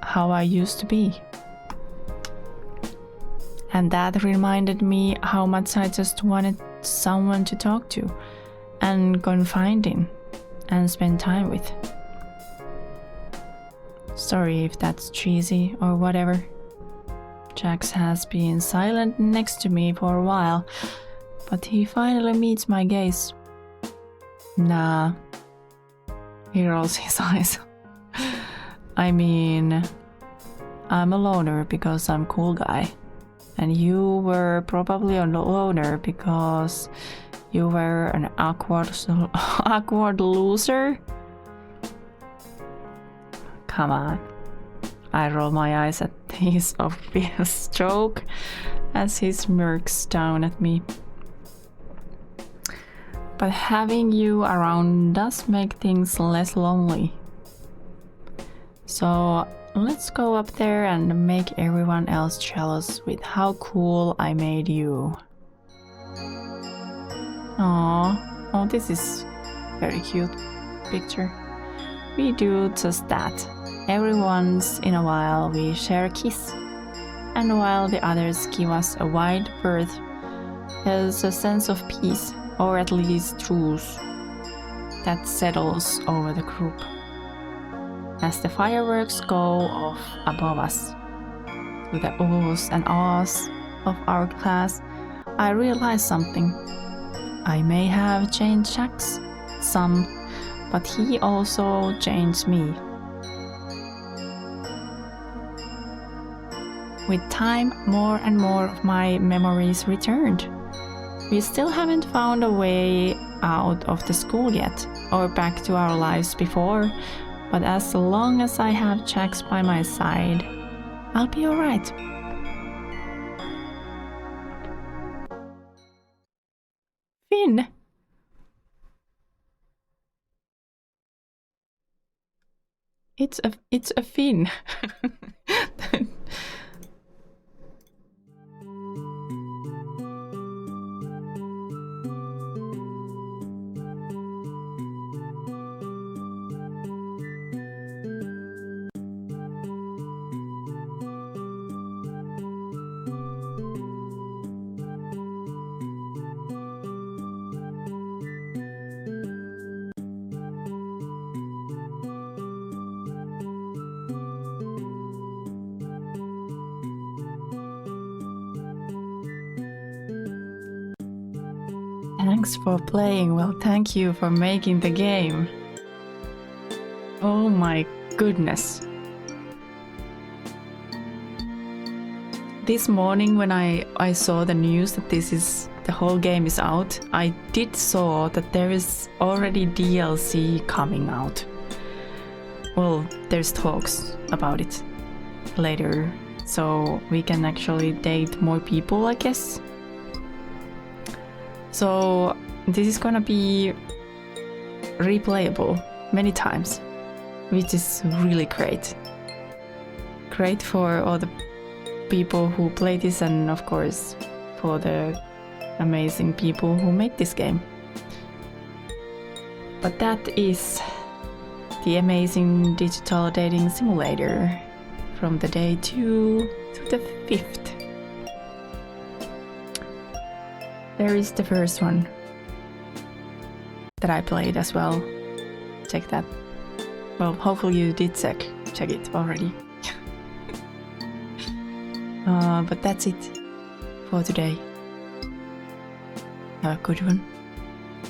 how I used to be. And that reminded me how much I just wanted someone to talk to, and confide in, and spend time with. Sorry if that's cheesy or whatever. Jax has been silent next to me for a while, but he finally meets my gaze. Nah. He rolls his eyes. I mean, I'm a loner because I'm a cool guy. And you were probably a loner because you were an awkward loser. Come on. I roll my eyes at his obvious joke as he smirks down at me. But having you around does make things less lonely. So let's go up there and make everyone else jealous with how cool I made you. Aww, oh, this is very cute picture. We do just that. Every once in a while we share a kiss. And while the others give us a wide berth, there's a sense of peace, or at least truce, that settles over the group. As the fireworks go off above us, to the oohs and ahs of our class, I realize something. I may have changed Jax some, but he also changed me. With time, more and more of my memories returned. We still haven't found a way out of the school yet, or back to our lives before, but as long as I have Jax by my side, I'll be alright. Finn! It's a Finn. Thanks for playing. Well, thank you for making the game. Oh my goodness. This morning when I saw the news that the whole game is out, I did saw that there is already DLC coming out. Well, there's talks about it later, so we can actually date more people, I guess. So this is gonna be replayable many times, which is really great. Great for all the people who play this, and of course for the amazing people who make this game. But that is the Amazing Digital Dating Simulator from the day 2 to the 5th. There is the first one that I played as well. Check that. Well, hopefully you did check it already. But that's it for today. Have a good one.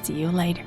See you later.